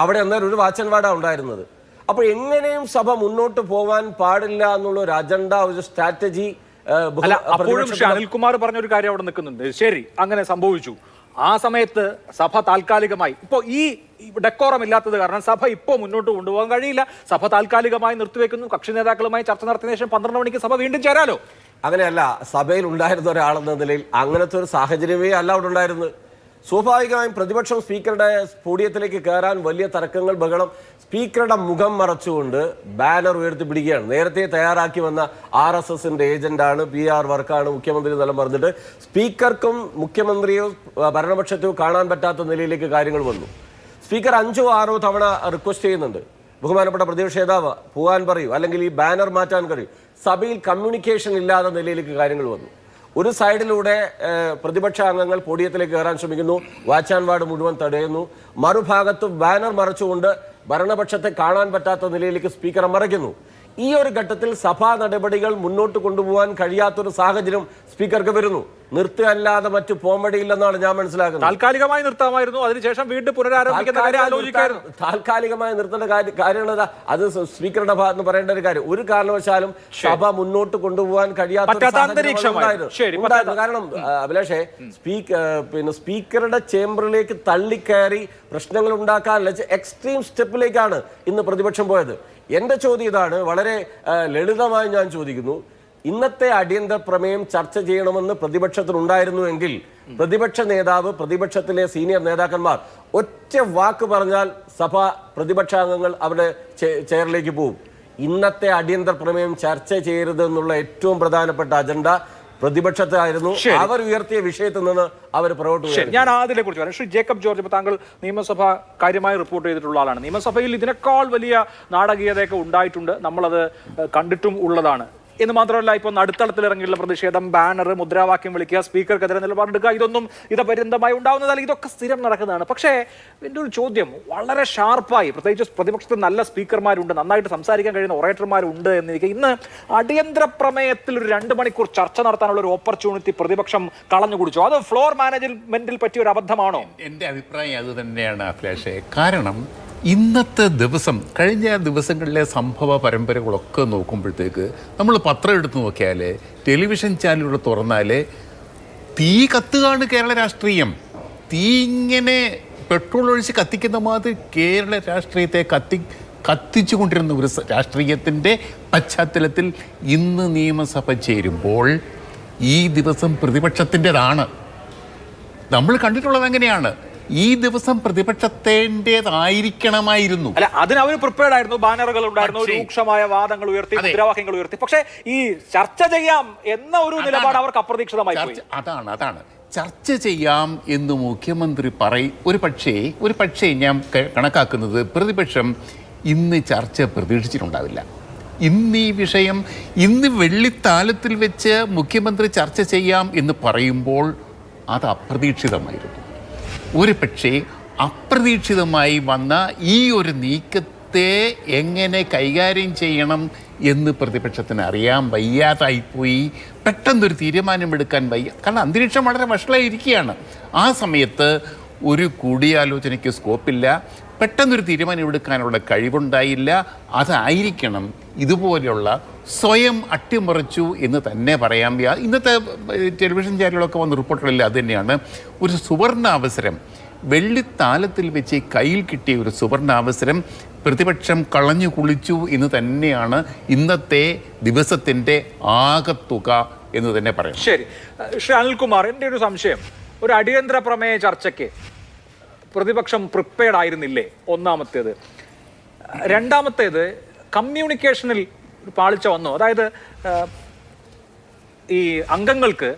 അവിടെ അന്നേരം ഒരു വാച്ച് ആൻഡ് വാർഡാണ് ഉണ്ടായിരുന്നത്. അപ്പോൾ എങ്ങനെയും സഭ മുന്നോട്ട് പോകാൻ പാടില്ല എന്നുള്ള ഒരു അജണ്ട, ഒരു സ്ട്രാറ്റജി. അപ്പോഴും അനിൽകുമാർ പറഞ്ഞൊരു കാര്യം അവിടെ നിൽക്കുന്നുണ്ട്. ശരി, അങ്ങനെ സംഭവിച്ചു. ആ സമയത്ത് സഭ താൽക്കാലികമായി, ഇപ്പോൾ ഈ ഡെക്കോറം ഇല്ലാത്തത് കാരണം സഭ ഇപ്പോൾ മുന്നോട്ട് കൊണ്ടുപോകാൻ കഴിയില്ല. സഭ താൽക്കാലികമായി നിർത്തിവെക്കുന്നു. കക്ഷി നേതാക്കളുമായി ചർച്ച നടത്തിയ ശേഷം 12 മണിക്ക് സഭ വീണ്ടും ചേരാലോ. അങ്ങനെയല്ല, സഭയിൽ ഉണ്ടായിരുന്ന ഒരാളെന്ന നിലയിൽ അങ്ങനത്തെ ഒരു സാഹചര്യമേ അല്ല അവിടെ ഉണ്ടായിരുന്നത്. സ്വാഭാവികമായും പ്രതിപക്ഷം സ്പീക്കറുടെ പോഡിയത്തിലേക്ക് കയറാൻ വലിയ തർക്കങ്ങൾ, ബഹളം. സ്പീക്കറുടെ മുഖം മറച്ചുകൊണ്ട് ബാനർ ഉയർത്തിപ്പിടിക്കുകയാണ്. നേരത്തെ തയ്യാറാക്കി വന്ന RSSന്റെ ഏജന്റാണ്, PR വർക്കാണ് മുഖ്യമന്ത്രി എന്നെല്ലാം പറഞ്ഞിട്ട് സ്പീക്കർക്കും മുഖ്യമന്ത്രിയോ ഭരണപക്ഷത്തെയോ കാണാൻ പറ്റാത്ത നിലയിലേക്ക് കാര്യങ്ങൾ വന്നു. സ്പീക്കർ 5 or 6 തവണ റിക്വസ്റ്റ് ചെയ്യുന്നുണ്ട്, ബഹുമാനപ്പെട്ട പ്രതിപക്ഷ നേതാവ് പോകാൻ പറയൂ, അല്ലെങ്കിൽ ഈ ബാനർ മാറ്റാൻ കഴിയും. സഭയിൽ കമ്മ്യൂണിക്കേഷൻ ഇല്ലാത്ത നിലയിലേക്ക് കാര്യങ്ങൾ വന്നു. ഒരു സൈഡിലൂടെ പ്രതിപക്ഷ അംഗങ്ങൾ പോഡിയത്തിലേക്ക് കയറാൻ ശ്രമിക്കുന്നു, വാച്ച് ആൻഡ് വാർഡ് മുഴുവൻ തടയുന്നു. മറുഭാഗത്ത് ബാനർ മറച്ചുകൊണ്ട് ഭരണപക്ഷത്തെ കാണാൻ പറ്റാത്ത നിലയിലേക്ക് സ്പീക്കറെ മറയ്ക്കുന്നു. ഈ ഒരു ഘട്ടത്തിൽ സഭാ നടപടികൾ മുന്നോട്ട് കൊണ്ടുപോകാൻ കഴിയാത്തൊരു സാഹചര്യം സ്പീക്കർക്ക് വരുന്നു. നിർത്തുകയല്ലാതെ മറ്റു പോംവഴിയില്ലെന്നാണ് ഞാൻ മനസ്സിലാക്കുന്നത്. താൽക്കാലികമായി നിർത്താമായിരുന്നു, അതിനുശേഷം വീണ്ടും പുനരാരംഭിക്കുന്ന കാര്യം ആലോചിക്കായിരുന്നു. താൽക്കാലികമായി നിർത്തേണ്ട കാര്യങ്ങൾ അത് സ്പീക്കറുടെ ഭാഗത്ത് പറയേണ്ട ഒരു കാര്യം. ഒരു കാരണവശാലും സഭ മുന്നോട്ട് കൊണ്ടുപോകാൻ കഴിയാത്ത കാരണം അഭിലാഷേ, സ്പീക്കറുടെ ചേംബറിലേക്ക് തള്ളിക്കയറി പ്രശ്നങ്ങൾ ഉണ്ടാക്കാനുള്ള എക്സ്ട്രീം സ്റ്റെപ്പിലേക്കാണ് ഇന്ന് പ്രതിപക്ഷം പോയത്. എന്റെ ചോദ്യം ഇതാണ്, വളരെ ലളിതമായി ഞാൻ ചോദിക്കുന്നു. ഇന്നത്തെ അടിയന്തര പ്രമേയം ചർച്ച ചെയ്യണമെന്ന് പ്രതിപക്ഷത്തിനുണ്ടായിരുന്നുവെങ്കിൽ പ്രതിപക്ഷ നേതാവ്, പ്രതിപക്ഷത്തിലെ സീനിയർ നേതാക്കന്മാർ ഒറ്റ വാക്ക് പറഞ്ഞാൽ സഭ പ്രതിപക്ഷാംഗങ്ങൾ അവിടെ ചെയറിലേക്ക് പോകും. ഇന്നത്തെ അടിയന്തര പ്രമേയം ചർച്ച ചെയ്യരുതെന്നുള്ള ഏറ്റവും പ്രധാനപ്പെട്ട അജണ്ട പ്രതിപക്ഷത്തായിരുന്നു. അവർ ഉയർത്തിയ വിഷയത്തിൽ നിന്ന് അവർ പുറകോട്ട്. ഞാൻ അതിനെ കുറിച്ച് പറയാം. ശ്രീ ജേക്കബ് ജോർജ്, ഇപ്പോൾ താങ്കൾ നിയമസഭ കാര്യമായി റിപ്പോർട്ട് ചെയ്തിട്ടുള്ള ആളാണ്. നിയമസഭയിൽ ഇതിനേക്കാൾ വലിയ നാടകീയതയൊക്കെ ഉണ്ടായിട്ടുണ്ട്, നമ്മളത് കണ്ടിട്ടും ഉള്ളതാണ്. എന്ന് മാത്രമല്ല, ഇപ്പോൾ നടുത്തളത്തിൽ ഇറങ്ങിയുള്ള പ്രതിഷേധം, ബാനർ, മുദ്രാവാക്യം വിളിക്കുക, സ്പീക്കർക്കെതിരെ നിലപാടെടുക്കുക, ഇതൊന്നും ഇതപര്യന്തമായി ഉണ്ടാവുന്നതല്ല. ഇതൊക്കെ സ്ഥിരം നടക്കുന്നതാണ്. പക്ഷേ എൻ്റെ ഒരു ചോദ്യം വളരെ ഷാർപ്പായി, പ്രത്യേകിച്ച് പ്രതിപക്ഷത്തിൽ നല്ല സ്പീക്കർമാരുണ്ട്, നന്നായിട്ട് സംസാരിക്കാൻ കഴിയുന്ന ഒറേറ്റർമാരുണ്ട് എന്നിരിക്കെ ഇന്ന് അടിയന്തര പ്രമേയത്തിൽ ഒരു 2 മണിക്കൂർ ചർച്ച നടത്താനുള്ള ഒരു ഓപ്പർച്യൂണിറ്റി പ്രതിപക്ഷം കളഞ്ഞു കുടിച്ചു. അത് ഫ്ലോർ മാനേജ്മെന്റിൽ പറ്റിയ ഒരു അബദ്ധമാണോ? എൻ്റെ അഭിപ്രായം അത് തന്നെയാണ് അഭിലാഷേ. കാരണം ഇന്നത്തെ ദിവസം, കഴിഞ്ഞ ദിവസങ്ങളിലെ സംഭവ പരമ്പരകളൊക്കെ നോക്കുമ്പോഴത്തേക്ക് നമ്മൾ പത്രം എടുത്ത് നോക്കിയാൽ, ടെലിവിഷൻ ചാനലുകൾ തുറന്നാൽ തീ കത്തുകയാണ് കേരള രാഷ്ട്രീയം. തീ ഇങ്ങനെ പെട്രോൾ ഒഴിച്ച് കത്തിക്കുന്ന മാതിരി കേരള രാഷ്ട്രീയത്തെ കത്തിച്ചു കൊണ്ടിരുന്ന ഒരു രാഷ്ട്രീയത്തിൻ്റെ പശ്ചാത്തലത്തിൽ ഇന്ന് നിയമസഭ ചേരുമ്പോൾ ഈ ദിവസം പ്രതിപക്ഷത്തിൻ്റെതാണ്. നമ്മൾ കണ്ടിട്ടുള്ളത് അങ്ങനെയാണ്. ഈ ദിവസം പ്രതിപക്ഷത്തിൻ്റെതായിരിക്കണമായിരുന്നു. അല്ല, അതിന് അവർ പ്രിപ്പയർഡ് ആയിരുന്നു. ബാനറുകൾ ഉണ്ടായിരുന്നു, രൂക്ഷമായ വാദങ്ങൾ ഉയർത്തി, മുദ്രാവാക്യങ്ങൾ ഉയർത്തി. പക്ഷേ ഈ ചർച്ച ചെയ്യാം എന്ന ഒരു നിലപാട് അവർക്ക് അപ്രതീക്ഷിതമായി പോയി. അതാണ് ചർച്ച ചെയ്യാം എന്ന് മുഖ്യമന്ത്രി ഒരു പക്ഷേ ഞാൻ കണക്കാക്കുന്നത് പ്രതിപക്ഷം ഇന്ന് ചർച്ച പ്രതീക്ഷിച്ചിട്ടുണ്ടാവില്ല. ഇന്ന് ഈ വിഷയം ഇന്ന് വെള്ളിത്താലത്തിൽ വെച്ച് മുഖ്യമന്ത്രി ചർച്ച ചെയ്യാം എന്ന് പറയുമ്പോൾ അത് അപ്രതീക്ഷിതമായിരുന്നു. ഒരു പക്ഷേ അപ്രതീക്ഷിതമായി വന്ന ഈ ഒരു നീക്കത്തെ എങ്ങനെ കൈകാര്യം ചെയ്യണം എന്ന് പ്രതിപക്ഷത്തിന് അറിയാൻ വയ്യാതായിപ്പോയി. പെട്ടെന്നൊരു തീരുമാനമെടുക്കാൻ വയ്യ. കാരണം അന്തരീക്ഷം വളരെ വഷളായിരിക്കുകയാണ്. ആ സമയത്ത് ഒരു കൂടിയാലോചനയ്ക്ക് സ്കോപ്പില്ല, പെട്ടെന്നൊരു തീരുമാനം എടുക്കാനുള്ള കഴിവുണ്ടായില്ല. അതായിരിക്കണം ഇതുപോലെയുള്ള സ്വയം അട്ടിമറിച്ചു എന്ന് തന്നെ പറയാൻ. ഇന്നത്തെ ടെലിവിഷൻ ചാനലുകളൊക്കെ വന്ന റിപ്പോർട്ടുകളിൽ അത് തന്നെയാണ്. ഒരു സുവർണാവസരം, വെള്ളിത്താലത്തിൽ വെച്ച് കയ്യിൽ കിട്ടിയ ഒരു സുവർണാവസരം പ്രതിപക്ഷം കളഞ്ഞു കുളിച്ചു എന്ന് തന്നെയാണ് ഇന്നത്തെ ദിവസത്തിൻ്റെ ആകത്തുക എന്ന് തന്നെ പറയാം. ശരി, ശ്രീ അനിൽകുമാർ, എൻ്റെ ഒരു സംശയം, ഒരു അടിയന്തര പ്രമേയ ചർച്ചയ്ക്ക് പ്രതിപക്ഷം പ്രിപ്പയർഡ് ആയിരുന്നില്ലേ? ഒന്നാമത്തേത്. രണ്ടാമത്തേത്, കമ്മ്യൂണിക്കേഷനിൽ പാളിച്ച വന്നു. അതായത് ഈ അംഗങ്ങൾക്ക്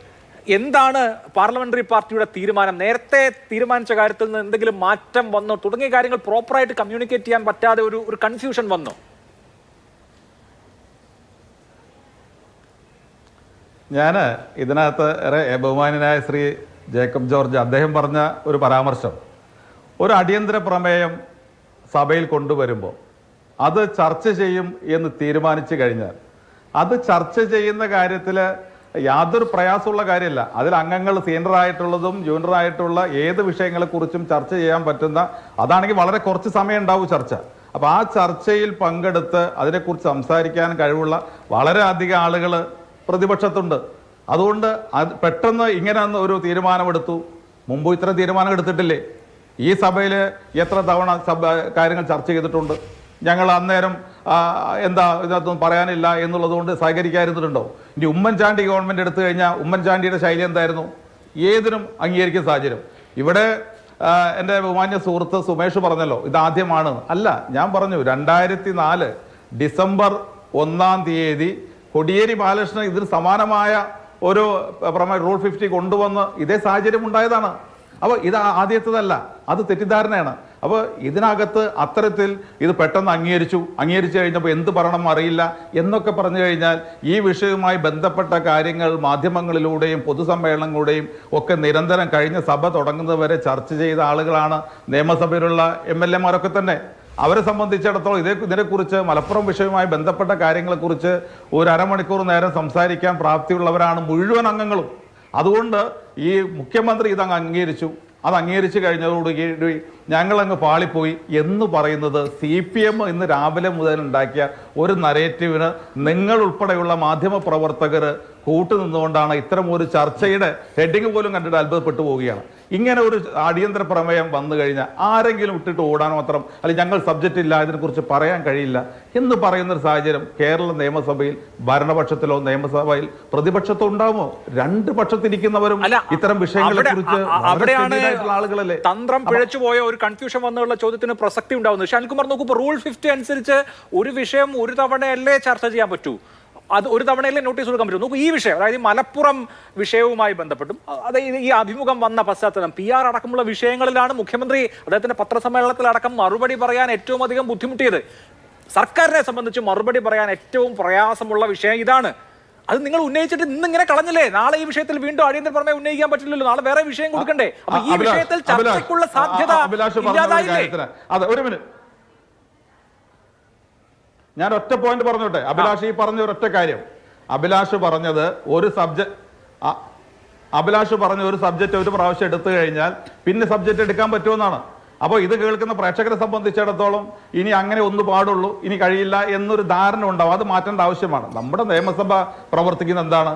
എന്താണ് പാർലമെന്ററി പാർട്ടിയുടെ തീരുമാനം, നേരത്തെ തീരുമാനിച്ച കാര്യത്തിൽ നിന്ന് എന്തെങ്കിലും മാറ്റം വന്നോ തുടങ്ങിയ കാര്യങ്ങൾ പ്രോപ്പറായിട്ട് കമ്മ്യൂണിക്കേറ്റ് ചെയ്യാൻ പറ്റാതെ ഒരു കൺഫ്യൂഷൻ വന്നു. ഞാൻ ഇതിനകത്ത് ഏറെ ബഹുമാന്യനായ ശ്രീ ജേക്കബ് ജോർജ് അദ്ദേഹം പറഞ്ഞ ഒരു പരാമർശം, ഒരു അടിയന്തര പ്രമേയം സഭയിൽ കൊണ്ടുവരുമ്പോൾ അത് ചർച്ച ചെയ്യും എന്ന് തീരുമാനിച്ചു കഴിഞ്ഞാൽ അത് ചർച്ച ചെയ്യുന്ന കാര്യത്തിൽ യാതൊരു പ്രയാസമുള്ള കാര്യമില്ല. അതിൽ അംഗങ്ങൾ സീനിയറായിട്ടുള്ളതും ജൂനിയറായിട്ടുള്ള ഏത് വിഷയങ്ങളെക്കുറിച്ചും ചർച്ച ചെയ്യാൻ പറ്റുന്ന, അതാണെങ്കിൽ വളരെ കുറച്ച് സമയം ഉണ്ടാവും ചർച്ച. അപ്പോൾ ആ ചർച്ചയിൽ പങ്കെടുത്ത് അതിനെക്കുറിച്ച് സംസാരിക്കാൻ കഴിവുള്ള വളരെ അധികം ആളുകൾ പ്രതിപക്ഷത്തുണ്ട്. അതുകൊണ്ട് അത് പെട്ടെന്ന് ഇങ്ങനെ ഒരു തീരുമാനമെടുത്തു. മുമ്പ് ഇത്തരം തീരുമാനം എടുത്തിട്ടില്ലേ? ഈ സഭയിൽ എത്ര തവണ കാര്യങ്ങൾ ചർച്ച ചെയ്തിട്ടുണ്ട്? ഞങ്ങൾ അന്നേരം എന്താ ഇതിനകത്തൊന്നും പറയാനില്ല എന്നുള്ളത് കൊണ്ട് സഹകരിക്കാതിരുന്നിട്ടുണ്ടോ? ഇനി ഉമ്മൻചാണ്ടി ഗവൺമെൻറ് എടുത്തു കഴിഞ്ഞാൽ ഉമ്മൻചാണ്ടിയുടെ ശൈലി എന്തായിരുന്നു? ഏതിനും അംഗീകരിക്കുന്ന സാഹചര്യം. ഇവിടെ എൻ്റെ ബഹുമാന്യ സുഹൃത്ത് സുമേഷ് പറഞ്ഞല്ലോ ഇതാദ്യമാണ്. അല്ല, ഞാൻ പറഞ്ഞു 2004 ഡിസംബർ 1 കോടിയേരി ബാലകൃഷ്ണൻ ഇതിന് സമാനമായ ഒരു റൂൾ 50 കൊണ്ടുവന്ന് ഇതേ സാഹചര്യം ഉണ്ടായതാണ്. അപ്പോൾ ഇത് ആദ്യത്തേതല്ല, അത് തെറ്റിദ്ധാരണയാണ്. അപ്പോൾ ഇതിനകത്ത് അത്തരത്തിൽ ഇത് പെട്ടെന്ന് അംഗീകരിച്ചു കഴിഞ്ഞപ്പോൾ എന്ത് പറയണം അറിയില്ല എന്നൊക്കെ പറഞ്ഞു കഴിഞ്ഞാൽ ഈ വിഷയവുമായി ബന്ധപ്പെട്ട കാര്യങ്ങൾ മാധ്യമങ്ങളിലൂടെയും പൊതുസമ്മേളനങ്ങളുടെയും ഒക്കെ നിരന്തരം കഴിഞ്ഞ സഭ തുടങ്ങുന്നതുവരെ ചർച്ച ചെയ്ത ആളുകളാണ് നിയമസഭയിലുള്ള MLA-മാരൊക്കെ തന്നെ. അവരെ സംബന്ധിച്ചിടത്തോളം ഇതിനെക്കുറിച്ച് മലപ്പുറം വിഷയവുമായി ബന്ധപ്പെട്ട കാര്യങ്ങളെക്കുറിച്ച് ഒരു അരമണിക്കൂർ നേരം സംസാരിക്കാൻ പ്രാപ്തിയുള്ളവരാണ് മുഴുവൻ അംഗങ്ങളും. അതുകൊണ്ട് ഈ മുഖ്യമന്ത്രി ഇതങ്ങ് അംഗീകരിച്ചു. അത് അംഗീകരിച്ചു കഴിഞ്ഞതോടുകൂടി ഞങ്ങളങ്ങ് പാളിപ്പോയി എന്ന് പറയുന്നത് CPM ഇന്ന് രാവിലെ മുതൽ ഉണ്ടാക്കിയ ഒരു നരേറ്റീവിന് നിങ്ങൾ ഉൾപ്പെടെയുള്ള മാധ്യമ പ്രവർത്തകർ കൂട്ടുനിന്നുകൊണ്ടാണ് ഇത്തരം ഒരു ചർച്ചയുടെ ഹെഡിങ് പോലും കണ്ടിട്ട് അത്ഭുതപ്പെട്ടു പോവുകയാണ്. ഇങ്ങനെ ഒരു അടിയന്തര പ്രമേയം വന്നു കഴിഞ്ഞാൽ ആരെങ്കിലും ഇട്ടിട്ട് ഓടാൻ മാത്രം, അല്ലെങ്കിൽ ഞങ്ങൾ സബ്ജക്റ്റ് ഇല്ല, ഇതിനെക്കുറിച്ച് പറയാൻ കഴിയില്ല എന്ന് പറയുന്നൊരു സാഹചര്യം കേരള നിയമസഭയിൽ ഭരണപക്ഷത്തിലോ നിയമസഭയിൽ പ്രതിപക്ഷത്തോ ഉണ്ടാവുമോ? രണ്ട് പക്ഷത്തിരിക്കുന്നവരും ഇത്തരം വിഷയങ്ങളെ കുറിച്ച് ആളുകളല്ലേ. തന്ത്രം പിഴച്ചുപോയ ഒരു കൺഫ്യൂഷൻ വന്നുള്ള ചോദ്യത്തിന് പ്രസക്തി ഉണ്ടാവുന്നു. ഷാൻകുമാർ നോക്കൂ, റൂൾ 50 അനുസരിച്ച് ഒരു വിഷയം ഒരു തവണയല്ലേ ചർച്ച ചെയ്യാൻ പറ്റൂ, അത് ഒരു തവണയല്ലേ നോട്ടീസ് കൊടുക്കാൻ പറ്റും. നോക്കൂ, ഈ വിഷയം, അതായത് മലപ്പുറം വിഷയവുമായി ബന്ധപ്പെട്ടും അതായത് ഈ അഭിമുഖം വന്ന പശ്ചാത്തലം PR അടക്കമുള്ള വിഷയങ്ങളിലാണ് മുഖ്യമന്ത്രി അദ്ദേഹത്തിന്റെ പത്രസമ്മേളനത്തിലടക്കം മറുപടി പറയാൻ ഏറ്റവും അധികം ബുദ്ധിമുട്ടിയത്. സർക്കാരിനെ സംബന്ധിച്ച് മറുപടി പറയാൻ ഏറ്റവും പ്രയാസമുള്ള വിഷയം ഇതാണ്. അത് നിങ്ങൾ ഉന്നയിച്ചിട്ട് ഇന്നിങ്ങനെ കളഞ്ഞില്ലേ? നാളെ ഈ വിഷയത്തിൽ വീണ്ടും അടിയന്തര പ്രമേയം ഉന്നയിക്കാൻ പറ്റില്ലല്ലോ, നാളെ വേറെ വിഷയം കൊടുക്കണ്ടേ? അപ്പൊ ഈ വിഷയത്തിൽ ചർച്ചയ്ക്കുള്ള സാധ്യത ഇല്ലാതായില്ലേ? അതെ, ഒരു മിനിറ്റ്, ഞാൻ ഒറ്റ പോയിന്റ് പറഞ്ഞോട്ടെ. അഭിലാഷ് ഈ പറഞ്ഞ ഒരൊറ്റ കാര്യം, അഭിലാഷ് പറഞ്ഞ ഒരു സബ്ജക്റ്റ് ഒരു പ്രാവശ്യം എടുത്തു കഴിഞ്ഞാൽ പിന്നെ സബ്ജക്റ്റ് എടുക്കാൻ പറ്റുമെന്നാണ്. അപ്പോൾ ഇത് കേൾക്കുന്ന പ്രേക്ഷകരെ സംബന്ധിച്ചിടത്തോളം ഇനി അങ്ങനെ ഒന്ന് പാടുള്ളൂ, ഇനി കഴിയില്ല എന്നൊരു ധാരണ ഉണ്ടാവും. അത് മാറ്റേണ്ട ആവശ്യമാണ്. നമ്മുടെ നിയമസഭ പ്രവർത്തിക്കുന്ന എന്താണ്?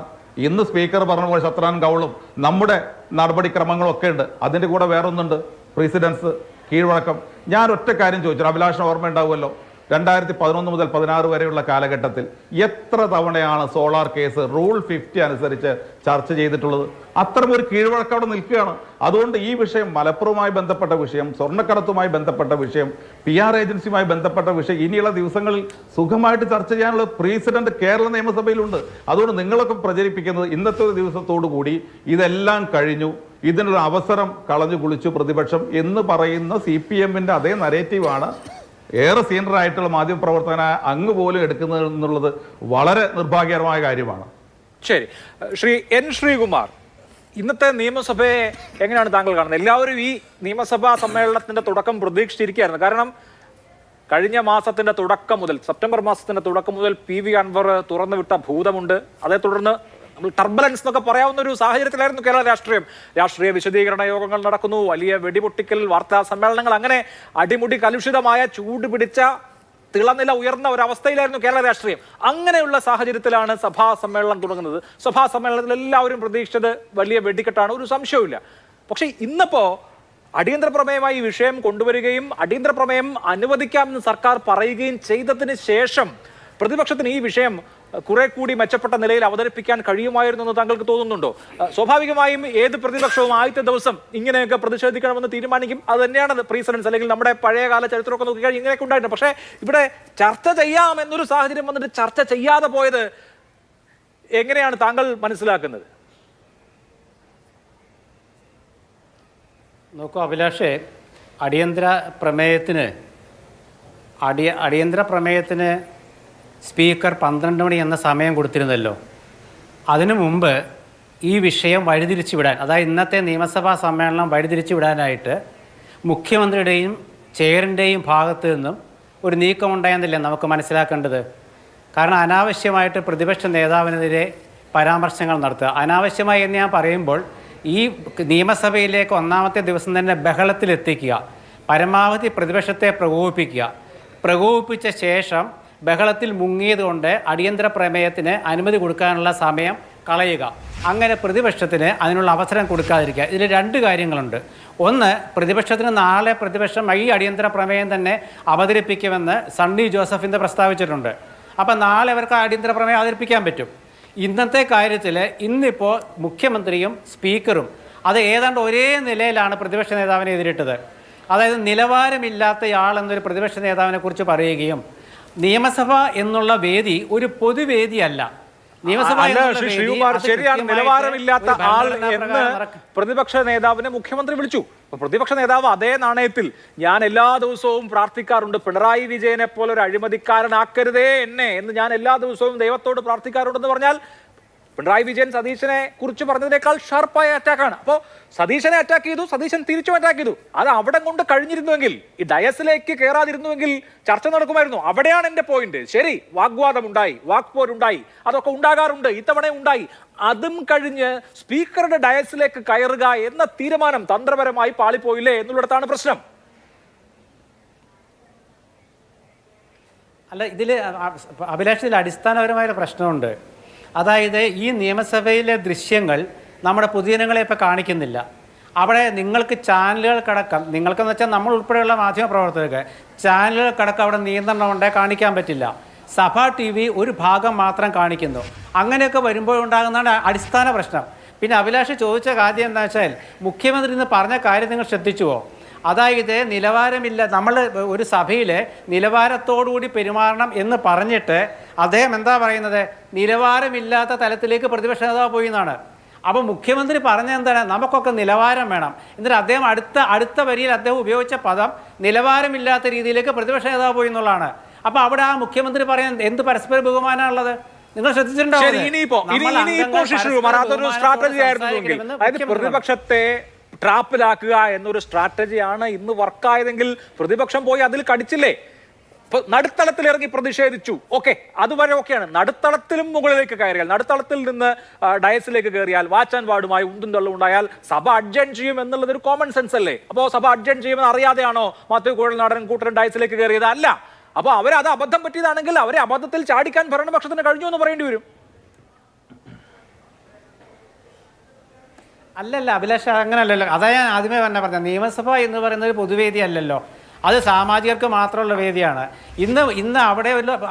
ഇന്ന് സ്പീക്കർ പറഞ്ഞ പോലെ ശത്രാൻ കൗളും നമ്മുടെ നടപടിക്രമങ്ങളും ഒക്കെ ഉണ്ട്. അതിൻ്റെ കൂടെ വേറൊന്നുണ്ട്, പ്രസിഡൻസ്, കീഴ്വഴക്കം. ഞാൻ ഒറ്റ കാര്യം ചോദിച്ചു, അഭിലാഷിന് ഓർമ്മ ഉണ്ടാവുമല്ലോ, 2011 മുതൽ 16 വരെയുള്ള കാലഘട്ടത്തിൽ എത്ര തവണയാണ് സോളാർ കേസ് റൂൾ 50 അനുസരിച്ച് ചർച്ച ചെയ്തിട്ടുള്ളത്? അത്തരം ഒരു കീഴ്വഴക്കം അവിടെ നിൽക്കുകയാണ്. അതുകൊണ്ട് ഈ വിഷയം, മലപ്പുറവുമായി ബന്ധപ്പെട്ട വിഷയം, സ്വർണ്ണക്കടത്തുമായി ബന്ധപ്പെട്ട വിഷയം, PR ഏജൻസിയുമായി ബന്ധപ്പെട്ട വിഷയം ഇനിയുള്ള ദിവസങ്ങളിൽ സുഖമായിട്ട് ചർച്ച ചെയ്യാനുള്ള പ്രസിഡന്റ് കേരള നിയമസഭയിലുണ്ട്. അതുകൊണ്ട് നിങ്ങളൊക്കെ പ്രചരിപ്പിക്കുന്നത് ഇന്നത്തെ ഒരു ദിവസത്തോടു കൂടി ഇതെല്ലാം കഴിഞ്ഞു, ഇതിനൊരു അവസരം കളഞ്ഞു കുളിച്ചു പ്രതിപക്ഷം എന്ന് പറയുന്ന CPM-ന്റെ അതേ നരേറ്റീവാണ് ഏറെ സീനിയറായിട്ടുള്ള മാധ്യമപ്രവർത്തകനായ അങ്ങ് പോലും എടുക്കുന്നത് എന്നുള്ളത് വളരെ നിർഭാഗ്യകരമായ കാര്യമാണ്. ശരി, ശ്രീ N. ശ്രീകുമാർ, ഇന്നത്തെ നിയമസഭയെ എങ്ങനെയാണ് താങ്കൾ കാണുന്നത്? എല്ലാവരും ഈ നിയമസഭാ സമ്മേളനത്തിന്റെ തുടക്കം പ്രതീക്ഷിച്ചിരിക്കുകയായിരുന്നു. കാരണം കഴിഞ്ഞ മാസത്തിന്റെ തുടക്കം മുതൽ, സെപ്റ്റംബർ മാസത്തിന്റെ തുടക്കം മുതൽ PV അൻവർ തുറന്നുവിട്ട ഭൂതമുണ്ട്. അതേ തുടർന്ന് നമ്മൾ ടർബുലൻസ് എന്നൊക്കെ പറയാവുന്ന ഒരു സാഹചര്യത്തിലായിരുന്നു കേരള രാഷ്ട്രീയം. രാഷ്ട്രീയ വിശദീകരണ യോഗങ്ങൾ നടക്കുന്നു, വലിയ വെടിപൊട്ടിക്കൽ, വാർത്താ സമ്മേളനങ്ങൾ, അങ്ങനെ അടിമുടി കലുഷിതമായ ചൂട് പിടിച്ച തിളനില ഉയർന്ന ഒരവസ്ഥയിലായിരുന്നു കേരള രാഷ്ട്രീയം. അങ്ങനെയുള്ള സാഹചര്യത്തിലാണ് സഭാ സമ്മേളനം തുടങ്ങുന്നത്. സഭാ സമ്മേളനത്തിൽ എല്ലാവരും പ്രതീക്ഷിച്ചത് വലിയ വെടിക്കെട്ടാണ്, ഒരു സംശയവുമില്ല. പക്ഷേ ഇന്നിപ്പോ അടിയന്തര പ്രമേയമായി ഈ വിഷയം കൊണ്ടുവരികയും അടിയന്തര പ്രമേയം അനുവദിക്കാമെന്ന് സർക്കാർ പറയുകയും ചെയ്തതിന് ശേഷം പ്രതിപക്ഷത്തിന് ഈ വിഷയം കുറെ കൂടി മെച്ചപ്പെട്ട നിലയിൽ അവതരിപ്പിക്കാൻ കഴിയുമായിരുന്നു എന്ന് താങ്കൾക്ക് തോന്നുന്നുണ്ടോ? സ്വാഭാവികമായും ഏത് പ്രതിപക്ഷവും ആദ്യത്തെ ദിവസം ഇങ്ങനെയൊക്കെ പ്രതിഷേധിക്കണമെന്ന് തീരുമാനിക്കും. അത് തന്നെയാണ് പ്രീസിഡൻസ്, അല്ലെങ്കിൽ നമ്മുടെ പഴയകാല ചരിത്രമൊക്കെ നോക്കിക്കഴിഞ്ഞാൽ ഇങ്ങനെയൊക്കെ ഉണ്ടായിട്ടുണ്ട്. പക്ഷേ ഇവിടെ ചർച്ച ചെയ്യാം എന്നൊരു സാഹചര്യം വന്നിട്ട് ചർച്ച ചെയ്യാതെ പോയത് എങ്ങനെയാണ് താങ്കൾ മനസ്സിലാക്കുന്നത്? നോക്കൂ അഭിലാഷേ, അടിയന്തര പ്രമേയത്തിന് സ്പീക്കർ 12 മണി എന്ന സമയം കൊടുത്തിരുന്നല്ലോ. അതിനു മുമ്പ് ഈ വിഷയം വഴിതിരിച്ചു വിടാൻ, അതായത് ഇന്നത്തെ നിയമസഭാ സമ്മേളനം വഴിതിരിച്ചു വിടാനായിട്ട് മുഖ്യമന്ത്രിയുടെയും ചെയറിൻ്റെയും ഭാഗത്തു നിന്നും ഒരു നീക്കമുണ്ടായെന്നില്ല നമുക്ക് മനസ്സിലാക്കേണ്ടത്. കാരണം അനാവശ്യമായിട്ട് പ്രതിപക്ഷ നേതാവിനെതിരെ പരാമർശങ്ങൾ നടത്തുക, അനാവശ്യമായി എന്ന് ഞാൻ പറയുമ്പോൾ ഈ നിയമസഭയിലേക്ക് ഒന്നാമത്തെ ദിവസം തന്നെ ബഹളത്തിലെത്തിക്കുക, പരമാവധി പ്രതിപക്ഷത്തെ പ്രകോപിപ്പിച്ച ശേഷം ബഹളത്തിൽ മുങ്ങിയതുകൊണ്ട് അടിയന്തര പ്രമേയത്തിന് അനുമതി കൊടുക്കാനുള്ള സമയം കളയുക, അങ്ങനെ പ്രതിപക്ഷത്തിന് അതിനുള്ള അവസരം കൊടുക്കാതിരിക്കുക. ഇതിൽ രണ്ട് കാര്യങ്ങളുണ്ട്. ഒന്ന്, പ്രതിപക്ഷത്തിന് നാളെ പ്രതിപക്ഷം ഈ അടിയന്തര പ്രമേയം തന്നെ അവതരിപ്പിക്കുമെന്ന് സണ്ണി ജോസഫിൻ്റെ പ്രസ്താവിച്ചിട്ടുണ്ട്. അപ്പം നാളെ അവർക്ക് അടിയന്തര പ്രമേയം അവതരിപ്പിക്കാൻ പറ്റും. ഇന്നത്തെ കാര്യത്തിൽ ഇന്നിപ്പോൾ മുഖ്യമന്ത്രിയും സ്പീക്കറും അത് ഏതാണ്ട് ഒരേ നിലയിലാണ് പ്രതിപക്ഷ നേതാവിനെ എതിരിട്ടത്. അതായത് നിലവാരമില്ലാത്തയാൾ എന്നൊരു പ്രതിപക്ഷ നേതാവിനെ കുറിച്ച് പറയുകയും നിയമസഭ എന്നുള്ള വേദി ഒരു പൊതുവേദിയല്ല. ശരിയാണ്, നിലവാരമില്ലാത്ത ആൾ എന്ന് പ്രതിപക്ഷ നേതാവിനെ മുഖ്യമന്ത്രി വിളിച്ചു. പ്രതിപക്ഷ നേതാവ് അതേ നാണയത്തിൽ ഞാൻ എല്ലാ ദിവസവും പ്രാർത്ഥിക്കാറുണ്ട്, പിണറായി വിജയനെ പോലെ ഒരു അഴിമതിക്കാരനാക്കരുതേ എന്നെ എന്ന് ഞാൻ എല്ലാ ദിവസവും ദൈവത്തോട് പ്രാർത്ഥിക്കാറുണ്ടെന്ന് പറഞ്ഞാൽ പിണറായി വിജയൻ സതീശനെ കുറിച്ച് പറഞ്ഞതിനേക്കാൾ ഷാർപ്പായ അറ്റാക്കാണ്. അപ്പോൾ സതീശനെ അറ്റാക്ക് ചെയ്തു, സതീശൻ തിരിച്ചും അറ്റാക്ക് ചെയ്തു. അത് അവിടെ കൊണ്ട് കഴിഞ്ഞിരുന്നുവെങ്കിൽ, ഈ ഡയസിലേക്ക് കയറാതിരുന്നുവെങ്കിൽ ചർച്ച നടക്കുമായിരുന്നു. അവിടെയാണ് എൻ്റെ പോയിന്റ്. ശരി, വാഗ്വാദമുണ്ടായി, വാക്പോരുണ്ടായി, അതൊക്കെ ഉണ്ടാകാറുണ്ട്, ഇത്തവണ ഉണ്ടായി. അതും കഴിഞ്ഞ് സ്പീക്കറുടെ ഡയസിലേക്ക് കയറുക എന്ന തീരുമാനം തന്ത്രപരമായി പാളിപ്പോയില്ലേ എന്നുള്ളിടത്താണ് പ്രശ്നം. അല്ല, ഇതിൽ അഭിലാഷത്തിൽ അടിസ്ഥാനപരമായ പ്രശ്നമുണ്ട്. അതായത് ഈ നിയമസഭയിലെ ദൃശ്യങ്ങൾ നമ്മുടെ പൊതുജനങ്ങളെ ഇപ്പോൾ കാണിക്കുന്നില്ല. അവിടെ നിങ്ങൾക്ക് ചാനലുകൾക്കടക്കം, നിങ്ങൾക്കെന്ന് വെച്ചാൽ നമ്മൾ ഉൾപ്പെടെയുള്ള മാധ്യമപ്രവർത്തകർക്ക് ചാനലുകൾക്കടക്കം അവിടെ നിയന്ത്രണം കാണിക്കാൻ പറ്റില്ല. സഭാ TV ഒരു ഭാഗം മാത്രം കാണിക്കുന്നു. അങ്ങനെയൊക്കെ വരുമ്പോഴുണ്ടാകുന്നതാണ് അടിസ്ഥാന പ്രശ്നം. പിന്നെ അഭിലാഷ് ചോദിച്ച കാര്യം എന്താ വെച്ചാൽ, മുഖ്യമന്ത്രി ഇന്ന് പറഞ്ഞ കാര്യം നിങ്ങൾ ശ്രദ്ധിച്ചുവോ? അതായത് നിലവാരമില്ല, നമ്മൾ ഒരു സഭയിൽ നിലവാരത്തോടുകൂടി പെരുമാറണം എന്ന് പറഞ്ഞിട്ട് അദ്ദേഹം എന്താ പറയുന്നത്, നിലവാരമില്ലാത്ത തലത്തിലേക്ക് പ്രതിപക്ഷ നേതാവ് പോയി എന്നാണ്. അപ്പോൾ മുഖ്യമന്ത്രി പറഞ്ഞ എന്താണ്, നമുക്കൊക്കെ നിലവാരം വേണം. എന്നിട്ട് അദ്ദേഹം അടുത്ത വരിയിൽ അദ്ദേഹം ഉപയോഗിച്ച പദം നിലവാരമില്ലാത്ത രീതിയിലേക്ക് പ്രതിപക്ഷ നേതാവ് പോയി എന്നുള്ളതാണ്. അപ്പോൾ അവിടെ ആ മുഖ്യമന്ത്രി പറയാൻ എന്ത് പരസ്പര ബഹുമാനമുള്ളത് നിങ്ങൾ ശ്രദ്ധിച്ചിട്ടുണ്ടാവും. പ്രതിപക്ഷത്തെ ട്രാപ്പിലാക്കുക എന്നൊരു സ്ട്രാറ്റജിയാണ് ഇന്ന് വർക്കായതെങ്കിൽ പ്രതിപക്ഷം പോയി അതിൽ കടിച്ചില്ലേ? നടുത്തളത്തിൽ ഇറങ്ങി പ്രതിഷേധിച്ചു, ഓക്കെ, അതുവരെ ഓക്കെയാണ്. നടുത്തളത്തിലും മുകളിലേക്ക് കയറിയാൽ, നടുത്തളത്തിൽ നിന്ന് ഡയസിലേക്ക് കയറിയാൽ, വാച്ച് ആൻഡ് വാർഡുമായി ഉന്തും തള്ളും ഉണ്ടായാൽ സഭ അഡ്ജൻ ചെയ്യും എന്നുള്ളത് ഒരു കോമൺ സെൻസ് അല്ലേ? അപ്പോൾ സഭ അഡ്ജൻ ചെയ്യുമെന്ന് അറിയാതെയാണോ മാത്യു കുഴൽനാടൻ കൂട്ടരും ഡയസിലേക്ക് കയറിയത്? അല്ല. അപ്പോൾ അവരത് അബദ്ധം പറ്റിയതാണെങ്കിൽ അവരെ അബദ്ധത്തിൽ ചാടിക്കാൻ ഭരണപക്ഷത്തിന് കഴിഞ്ഞു എന്ന് പറയേണ്ടി വരും. അല്ലല്ല അഭിലാഷ്, അങ്ങനല്ലല്ലോ. അതാ ഞാൻ ആദ്യമേ തന്നെ പറഞ്ഞത്, നിയമസഭ എന്ന് പറയുന്നത് ഒരു പൊതുവേദി അല്ലല്ലോ, അത് സാമാജികർക്ക് മാത്രമുള്ള വേദിയാണ്. ഇന്ന്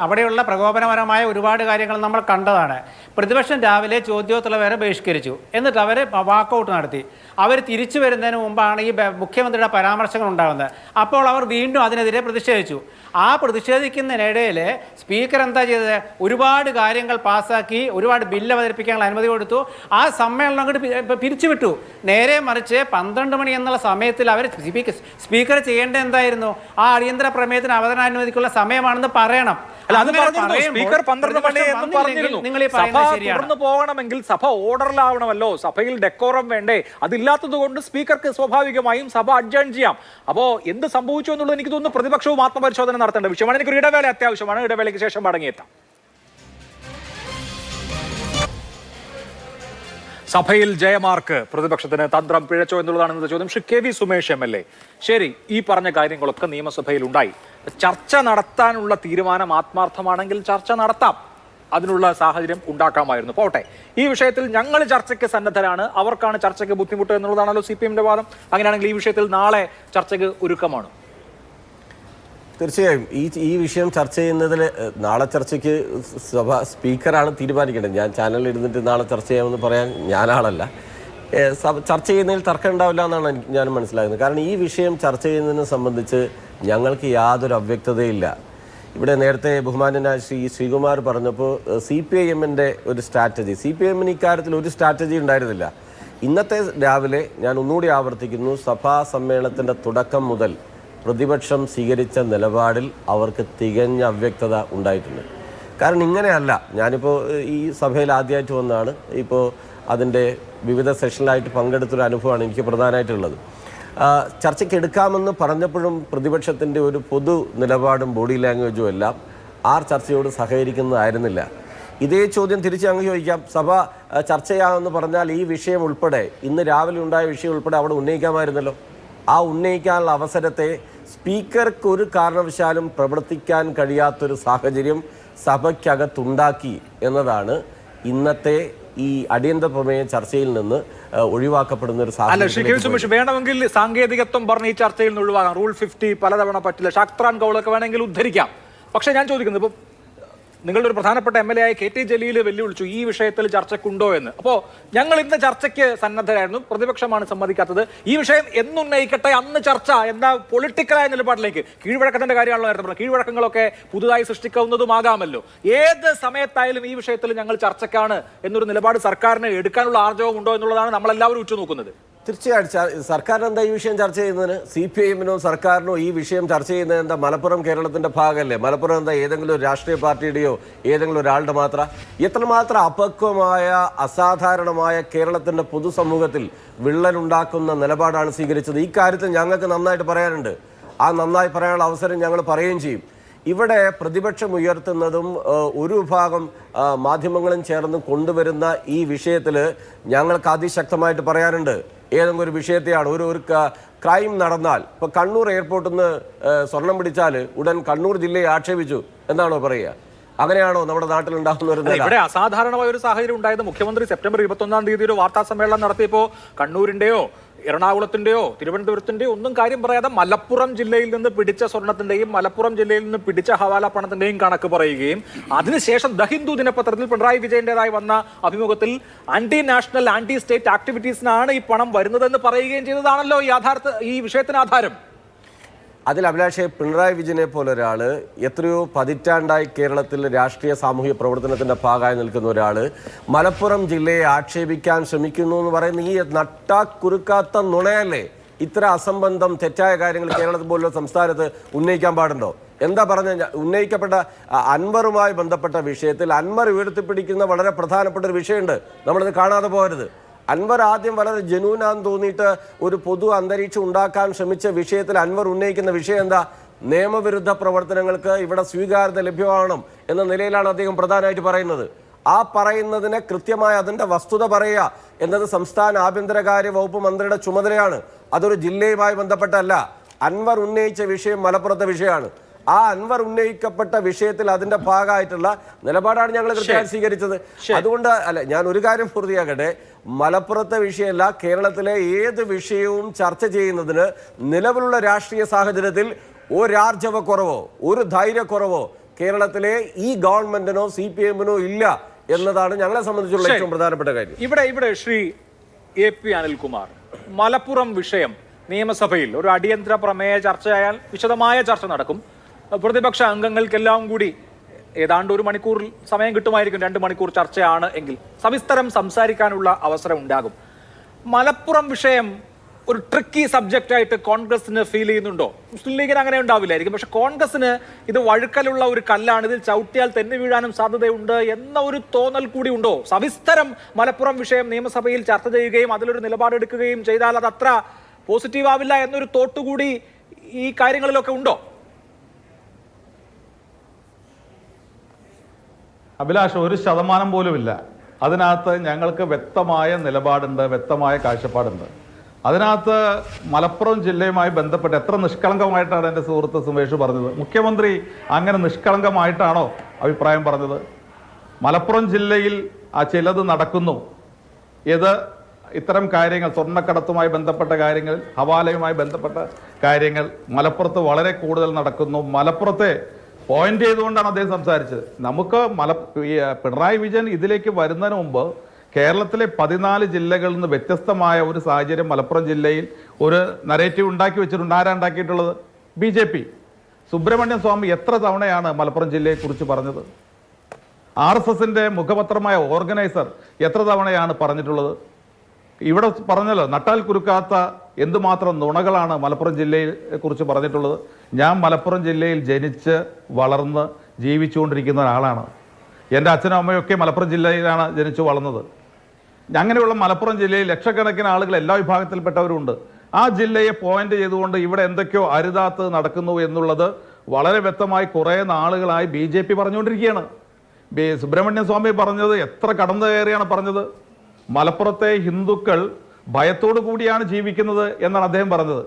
അവിടെയുള്ള പ്രകോപനപരമായ ഒരുപാട് കാര്യങ്ങൾ നമ്മൾ കണ്ടതാണ്. പ്രതിപക്ഷം രാവിലെ ചോദ്യോത്തരം വരെ ബഹിഷ്കരിച്ചു, എന്നിട്ട് അവർ വാക്കൗട്ട് നടത്തി. അവർ തിരിച്ചു വരുന്നതിന് മുമ്പാണ് ഈ മുഖ്യമന്ത്രിയുടെ പരാമർശങ്ങൾ ഉണ്ടാകുന്നത്. അപ്പോൾ അവർ വീണ്ടും അതിനെതിരെ പ്രതിഷേധിച്ചു. ആ പ്രതിഷേധിക്കുന്നതിനിടയിൽ സ്പീക്കർ എന്താ ചെയ്തത്, ഒരുപാട് കാര്യങ്ങൾ പാസ്സാക്കി, ഒരുപാട് ബില്ല് അവതരിപ്പിക്കാനുള്ള അനുമതി കൊടുത്തു. ആ സമ്മേളനം അങ്ങോട്ട് പിരിച്ചുവിട്ടു. നേരെ മറിച്ച് 12 മണി എന്നുള്ള സമയത്തിൽ അവർ സ്പീക്കർ ചെയ്യേണ്ടത് എന്തായിരുന്നു, ആ അടിയന്തര പ്രമേയത്തിന് അവതരണാനുമതിക്കുള്ള സമയമാണെന്ന് പറയണം. സ്പീക്കർ 12 മണി എന്ന് പറഞ്ഞിരുന്നു. സഭ തുടർന്നു പോകണമെങ്കിൽ സഭ ഓർഡറിലാവണമല്ലോ, സഭയിൽ ഡെക്കോറം വേണ്ടേ? അതില്ലാത്തത് കൊണ്ട് സ്പീക്കർക്ക് സ്വാഭാവികമായും സഭ അഡ്ജേൺ ചെയ്യാം. അപ്പോ എന്ത് സംഭവിച്ചു എന്നുള്ളത് എനിക്ക് തോന്നുന്നു പ്രതിപക്ഷവും ആത്മപരിശോധന നടത്തേണ്ട വിഷയമാണ്. എനിക്കൊരു ഇടവേള അത്യാവശ്യമാണ്. ഇടവേളയ്ക്ക് ശേഷം മടങ്ങിയെത്താം. സഭയിൽ ജയമാർക്ക് പ്രതിപക്ഷത്തിന് തന്ത്രം പിഴച്ചോ എന്നുള്ളതാണ് ഇന്നത്തെ ചോദ്യം. ശ്രീ KV സുമേഷ് MLA, ശരി, ഈ പറഞ്ഞ കാര്യങ്ങളൊക്കെ നിയമസഭയിൽ ഉണ്ടായി. ചർച്ച നടത്താനുള്ള തീരുമാനം ആത്മാർത്ഥമാണെങ്കിൽ ചർച്ച നടത്താം, അതിനുള്ള സാഹചര്യം ഉണ്ടാക്കാമായിരുന്നു. പോട്ടെ, ഈ വിഷയത്തിൽ ഞങ്ങൾ ചർച്ചയ്ക്ക് സന്നദ്ധരാണ്, അവർക്കാണ് ചർച്ചയ്ക്ക് ബുദ്ധിമുട്ട് എന്നുള്ളതാണല്ലോ CPM-ന്റെ വാദം. അങ്ങനെയാണെങ്കിൽ ഈ വിഷയത്തിൽ നാളെ ചർച്ചയ്ക്ക് ഒരുക്കമാണ്. തീർച്ചയായും ഈ വിഷയം ചർച്ച ചെയ്യുന്നതിൽ നാളെ ചർച്ചയ്ക്ക് സഭ സ്പീക്കറാണ് തീരുമാനിക്കേണ്ടത്. ഞാൻ ചാനലിൽ ഇരുന്നിട്ട് നാളെ ചർച്ച ചെയ്യാമെന്ന് പറയാൻ ഞാനാളല്ല. ചർച്ച ചെയ്യുന്നതിൽ തർക്കം ഉണ്ടാവില്ല എന്നാണ് ഞാൻ മനസ്സിലാക്കുന്നത്. കാരണം ഈ വിഷയം ചർച്ച ചെയ്യുന്നതിനെ സംബന്ധിച്ച് ഞങ്ങൾക്ക് യാതൊരു അവ്യക്തതയില്ല. ഇവിടെ നേരത്തെ ബഹുമാന്യനായ ശ്രീകുമാർ പറഞ്ഞപ്പോൾ CPIM-ന്റെ ഒരു സ്ട്രാറ്റജി, CPIM-ന് ഇക്കാര്യത്തിൽ ഒരു സ്ട്രാറ്റജി ഉണ്ടായിരുന്നില്ല. ഇന്നത്തെ രാവിലെ ഞാൻ ഒന്നുകൂടി ആവർത്തിക്കുന്നു, സഭാ സമ്മേളനത്തിൻ്റെ തുടക്കം മുതൽ പ്രതിപക്ഷം സ്വീകരിച്ച നിലപാടിൽ അവർക്ക് തികഞ്ഞ അവ്യക്തത ഉണ്ടായിട്ടുണ്ട്. കാരണം ഇങ്ങനെയല്ല. ഞാനിപ്പോൾ ഈ സഭയിൽ ആദ്യമായിട്ട് വന്നതാണ്. ഇപ്പോൾ അതിൻ്റെ വിവിധ സെഷനിലായിട്ട് പങ്കെടുത്തൊരു അനുഭവമാണ് എനിക്ക് പ്രധാനമായിട്ടുള്ളത്. ചർച്ചയ്ക്ക് എടുക്കാമെന്ന് പറഞ്ഞപ്പോഴും പ്രതിപക്ഷത്തിൻ്റെ ഒരു പൊതു നിലപാടും ബോഡി ലാംഗ്വേജും എല്ലാം ചർച്ചയോട് സഹകരിക്കുന്നതായിരുന്നില്ല. ഇതേ ചോദ്യം തിരിച്ച് അങ്ങ് ചോദിക്കാം. സഭ ചർച്ച ചെയ്യാമെന്ന് പറഞ്ഞാൽ ഈ വിഷയം ഉൾപ്പെടെ, ഇന്ന് രാവിലെ ഉണ്ടായ വിഷയം ഉൾപ്പെടെ അവിടെ ഉന്നയിക്കാമായിരുന്നല്ലോ. ആ ഉന്നയിക്കാനുള്ള അവസരത്തെ സ്പീക്കർക്ക് ഒരു കാരണവശാലും പ്രവർത്തിക്കാൻ കഴിയാത്തൊരു സാഹചര്യം സഭയ്ക്കകത്തുണ്ടാക്കി എന്നതാണ് ഇന്നത്തെ ഈ അടിയന്തര പ്രമേയ ചർച്ചയിൽ നിന്ന് ഒഴിവാക്കപ്പെടുന്ന ഒരു സാഹചര്യം. വേണമെങ്കിൽ സാങ്കേതികത്വം പറഞ്ഞ് ഈ ചർച്ചയിൽ നിന്ന് ഒഴിവാക്കാം. റൂൾ 50 പലതവണ പറ്റില്ല. ഷാക്ത്രാൻ കൗളൊക്കെ വേണമെങ്കിൽ ഉദ്ധരിക്കാം. പക്ഷെ ഞാൻ ചോദിക്കുന്നത്, ഇപ്പം നിങ്ങളുടെ ഒരു പ്രധാനപ്പെട്ട MLA ആയ KT ജലീൽ വെല്ലുവിളിച്ചു ഈ വിഷയത്തിൽ ചർച്ചയ്ക്കുണ്ടോ എന്ന്. അപ്പോൾ ഞങ്ങൾ ഇന്ന് ചർച്ചയ്ക്ക് സന്നദ്ധരായിരുന്നു, പ്രതിപക്ഷമാണ് സമ്മതിക്കാത്തത്. ഈ വിഷയം എന്നുന്നയിക്കട്ടെ, അന്ന് ചർച്ച എന്ന പൊളിറ്റിക്കലായ നിലപാടിലേക്ക്. കീഴ്വഴക്കത്തിന്റെ കാര്യമാണല്ലോ നേരത്തെ പറഞ്ഞത്. കീഴ്വഴക്കങ്ങളൊക്കെ പുതുതായി സൃഷ്ടിക്കാവുന്നതുമാകാമല്ലോ. ഏത് സമയത്തായാലും ഈ വിഷയത്തിൽ ഞങ്ങൾ ചർച്ചയ്ക്കാണ് എന്നൊരു നിലപാട് സർക്കാരിന് എടുക്കാനുള്ള ആർജവം ഉണ്ടോ എന്നുള്ളതാണ് നമ്മളെല്ലാവരും ഉറ്റുനോക്കുന്നത്. തീർച്ചയായിട്ടും സർക്കാരിന് എന്താ ഈ വിഷയം ചർച്ച ചെയ്യുന്നതിന്? CPIM-നോ സർക്കാരിനോ ഈ വിഷയം ചർച്ച ചെയ്യുന്നത് എന്താ? മലപ്പുറം കേരളത്തിന്റെ ഭാഗമല്ലേ? മലപ്പുറം എന്താ ഏതെങ്കിലും ഒരു രാഷ്ട്രീയ പാർട്ടിയുടെയോ ഏതെങ്കിലും ഒരാളുടെ മാത്രം? എത്രമാത്രം അപക്വമായ അസാധാരണമായ കേരളത്തിന്റെ പൊതുസമൂഹത്തിൽ വിള്ളലുണ്ടാക്കുന്ന നിലപാടാണ് സ്വീകരിച്ചത്. ഈ കാര്യത്തിൽ ഞങ്ങൾക്ക് നന്നായിട്ട് പറയാനുണ്ട്. ആ നന്നായി പറയാനുള്ള അവസരം ഞങ്ങൾ പറയുകയും ചെയ്യും. ഇവിടെ പ്രതിപക്ഷം ഉയർത്തുന്നതും ഒരു വിഭാഗം മാധ്യമങ്ങളും ചേർന്ന് കൊണ്ടുവരുന്ന ഈ വിഷയത്തിൽ ഞങ്ങൾക്ക് അതിശക്തമായിട്ട് പറയാനുണ്ട്. ഏതെങ്കിലും ഒരു വിഷയത്തെയാണ് ഒരു ക്രൈം നടന്നാൽ, ഇപ്പോൾ കണ്ണൂർ എയർപോർട്ടിൽ നിന്ന് സ്വർണം പിടിച്ചാൽ ഉടൻ കണ്ണൂർ ജില്ലയെ ആക്ഷേപിച്ചു എന്നാണോ പറയുക? അങ്ങനെയാണോ നമ്മുടെ നാട്ടിലുണ്ടാകുന്ന ഒരു? ഇവിടെ അസാധാരണമായ ഒരു സാഹചര്യം ഉണ്ടായത് മുഖ്യമന്ത്രി സെപ്റ്റംബർ 21-ാം തീയതി ഒരു വാർത്താ സമ്മേളനം നടത്തിയപ്പോൾ കണ്ണൂരിന്റെയോ എറണാകുളത്തിന്റെയോ തിരുവനന്തപുരത്തിന്റെയോ ഒന്നും കാര്യം പറയാതെ മലപ്പുറം ജില്ലയിൽ നിന്ന് പിടിച്ച സ്വർണത്തിന്റെയും മലപ്പുറം ജില്ലയിൽ നിന്ന് പിടിച്ച ഹവാല പണത്തിന്റെയും കണക്ക് പറയുകയും അതിനുശേഷം ദ ഹിന്ദു ദിനപത്രത്തിൽ പിണറായി വിജയന്റേതായി വന്ന അഭിമുഖത്തിൽ ആന്റി നാഷണൽ ആന്റി സ്റ്റേറ്റ് ആക്ടിവിറ്റീസിനാണ് ഈ പണം വരുന്നതെന്ന് പറയുകയും ചെയ്തതാണല്ലോ ഈ വിഷയത്തിന് ആധാരം. അതിൽ അഭിലാഷെ, പിണറായി വിജയനെ പോലെ ഒരാൾ എത്രയോ പതിറ്റാണ്ടായി കേരളത്തിൽ രാഷ്ട്രീയ സാമൂഹിക പ്രവർത്തനത്തിന്റെ ഭാഗമായി നിൽക്കുന്ന ഒരാൾ മലപ്പുറം ജില്ലയെ ആക്ഷേപിക്കാൻ ശ്രമിക്കുന്നു എന്ന് പറയുന്ന ഈ നട്ടാക്കുറുക്കാത്ത നുണയല്ലേ? ഇത്ര അസംബന്ധം തെറ്റായ കാര്യങ്ങൾ കേരളത്തിൽ പോലുള്ള സംസ്ഥാനത്ത് ഉന്നയിക്കാൻ പാടുണ്ടോ? എന്താ പറഞ്ഞ ഉന്നയിക്കപ്പെട്ട അൻവറുമായി ബന്ധപ്പെട്ട വിഷയത്തിൽ അൻവർ ഉയർത്തിപ്പിടിക്കുന്ന വളരെ പ്രധാനപ്പെട്ട ഒരു വിഷയമുണ്ട്. നമ്മളിത് കാണാതെ പോകരുത്. അൻവർ ആദ്യം വളരെ ജനൂനാന്ന് തോന്നിയിട്ട് ഒരു പൊതു അന്തരീക്ഷം ഉണ്ടാക്കാൻ ശ്രമിച്ച വിഷയത്തിൽ അൻവർ ഉന്നയിക്കുന്ന വിഷയം എന്താ? നിയമവിരുദ്ധ പ്രവർത്തനങ്ങൾക്ക് ഇവിടെ സ്വീകാര്യത ലഭ്യമാവണം എന്ന നിലയിലാണ് അദ്ദേഹം പ്രധാനമായിട്ട് പറയുന്നത്. ആ പറയുന്നതിനെ കൃത്യമായി അതിന്റെ വസ്തുത പറയുക എന്നത് സംസ്ഥാന ആഭ്യന്തരകാര്യ വകുപ്പ് മന്ത്രിയുടെ ചുമതലയാണ്. അതൊരു ജില്ലയുമായി ബന്ധപ്പെട്ടല്ല. അൻവർ ഉന്നയിച്ച വിഷയം മലപ്പുറത്തെ വിഷയമാണ്. ആ അൻവർ ഉന്നയിക്കപ്പെട്ട വിഷയത്തിൽ അതിന്റെ ഭാഗമായിട്ടുള്ള നിലപാടാണ് ഞങ്ങൾ കൃത്യമായി സ്വീകരിച്ചത്. അതുകൊണ്ട് അല്ല, ഞാൻ ഒരു കാര്യം പൂർത്തിയാക്കട്ടെ. മലപ്പുറത്തെ വിഷയമല്ല, കേരളത്തിലെ ഏത് വിഷയവും ചർച്ച ചെയ്യുന്നതിന് നിലവിലുള്ള രാഷ്ട്രീയ സാഹചര്യത്തിൽ ഒരാർജവക്കുറവോ ഒരു ധൈര്യക്കുറവോ കേരളത്തിലെ ഈ ഗവൺമെന്റിനോ CPIM-നോ ഇല്ല എന്നതാണ് ഞങ്ങളെ സംബന്ധിച്ചുള്ള ഏറ്റവും പ്രധാനപ്പെട്ട കാര്യം. ഇവിടെ ശ്രീ AP അനിൽകുമാർ, മലപ്പുറം വിഷയം നിയമസഭയിൽ ഒരു അടിയന്തര പ്രമേയ ചർച്ചയായാൽ വിശദമായ ചർച്ച നടക്കും. പ്രതിപക്ഷ അംഗങ്ങൾക്കെല്ലാം കൂടി ഏതാണ്ട് 1 മണിക്കൂർ സമയം കിട്ടുമായിരിക്കും. 2 മണിക്കൂർ ചർച്ചയാണ് എങ്കിൽ സവിസ്തരം സംസാരിക്കാനുള്ള അവസരം ഉണ്ടാകും. മലപ്പുറം വിഷയം ഒരു ട്രിക്കി സബ്ജക്റ്റ് ആയിട്ട് കോൺഗ്രസിന് ഫീൽ ചെയ്യുന്നുണ്ടോ? മുസ്ലിം ലീഗിന് അങ്ങനെ ഉണ്ടാവില്ലായിരിക്കും. പക്ഷെ കോൺഗ്രസിന് ഇത് വഴുക്കലുള്ള ഒരു കല്ലാണ്, ഇതിൽ ചവിട്ടിയാൽ തെന്നി വീഴാനും സാധ്യതയുണ്ട് എന്ന ഒരു തോന്നൽ കൂടി ഉണ്ടോ? സവിസ്തരം മലപ്പുറം വിഷയം നിയമസഭയിൽ ചർച്ച ചെയ്യുകയും അതിലൊരു നിലപാടെടുക്കുകയും ചെയ്താൽ അത് അത്ര പോസിറ്റീവ് ആവില്ല എന്നൊരു തോട്ടുകൂടി ഈ കാര്യങ്ങളിലൊക്കെ ഉണ്ടോ? അഭിലാഷ്, 1% പോലുമില്ല. അതിനകത്ത് ഞങ്ങൾക്ക് വ്യക്തമായ നിലപാടുണ്ട്, വ്യക്തമായ കാഴ്ചപ്പാടുണ്ട്. അതിനകത്ത് മലപ്പുറം ജില്ലയുമായി ബന്ധപ്പെട്ട് എത്ര നിഷ്കളങ്കമായിട്ടാണ് എൻ്റെ സുഹൃത്ത് സുമേഷ് പറഞ്ഞത്. മുഖ്യമന്ത്രി അങ്ങനെ നിഷ്കളങ്കമായിട്ടാണോ അഭിപ്രായം പറഞ്ഞത്? മലപ്പുറം ജില്ലയിൽ ചിലത് നടക്കുന്നു. ഇത്തരം കാര്യങ്ങൾ, സ്വർണ്ണക്കടത്തുമായി ബന്ധപ്പെട്ട കാര്യങ്ങൾ, ഹവാലയുമായി ബന്ധപ്പെട്ട കാര്യങ്ങൾ മലപ്പുറത്ത് വളരെ കൂടുതൽ നടക്കുന്നു. മലപ്പുറത്തെ പോയിന്റ് ചെയ്തുകൊണ്ടാണ് അദ്ദേഹം സംസാരിച്ചത്. നമുക്ക് പിണറായി വിജയൻ ഇതിലേക്ക് വരുന്നതിന് മുമ്പ് കേരളത്തിലെ 14 ജില്ലകളിൽ നിന്ന് വ്യത്യസ്തമായ ഒരു സാഹചര്യം മലപ്പുറം ജില്ലയിൽ ഒരു നരേറ്റീവ് ഉണ്ടാക്കി വെച്ചിട്ടുണ്ട്. ആരാ ഉണ്ടാക്കിയിട്ടുള്ളത്? BJP. സുബ്രഹ്മണ്യം സ്വാമി എത്ര തവണയാണ് മലപ്പുറം ജില്ലയെക്കുറിച്ച് പറഞ്ഞത്? RSSന്റെ മുഖപത്രമായ ഓർഗനൈസർ എത്ര തവണയാണ് പറഞ്ഞിട്ടുള്ളത്? ഇവിടെ പറഞ്ഞല്ലോ, നട്ടാൽ കുരുക്കാത്ത എന്തുമാത്രം നുണകളാണ് മലപ്പുറം ജില്ലയെ കുറിച്ച് പറഞ്ഞിട്ടുള്ളത്. ഞാൻ മലപ്പുറം ജില്ലയിൽ ജനിച്ച് വളർന്ന് ജീവിച്ചുകൊണ്ടിരിക്കുന്ന ഒരാളാണ്. എൻ്റെ അച്ഛനും അമ്മയൊക്കെ മലപ്പുറം ജില്ലയിലാണ് ജനിച്ചു വളർന്നത്. അങ്ങനെയുള്ള മലപ്പുറം ജില്ലയിൽ ലക്ഷക്കണക്കിന് ആളുകൾ എല്ലാ വിഭാഗത്തിൽപ്പെട്ടവരുണ്ട്. ആ ജില്ലയെ പോയിന്റ് ചെയ്തുകൊണ്ട് ഇവിടെ എന്തൊക്കെയോ അരുതാത്ത് നടക്കുന്നു എന്നുള്ളത് വളരെ വ്യക്തമായി കുറേ നാളുകളായി BJP പറഞ്ഞുകൊണ്ടിരിക്കുകയാണ്. സുബ്രഹ്മണ്യ സ്വാമി പറഞ്ഞത് എത്ര കടന്നു കയറിയാണ് പറഞ്ഞത്. മലപ്പുറത്തെ ഹിന്ദുക്കൾ ഭയത്തോടു കൂടിയാണ് ജീവിക്കുന്നത് എന്നാണ് അദ്ദേഹം പറഞ്ഞത്.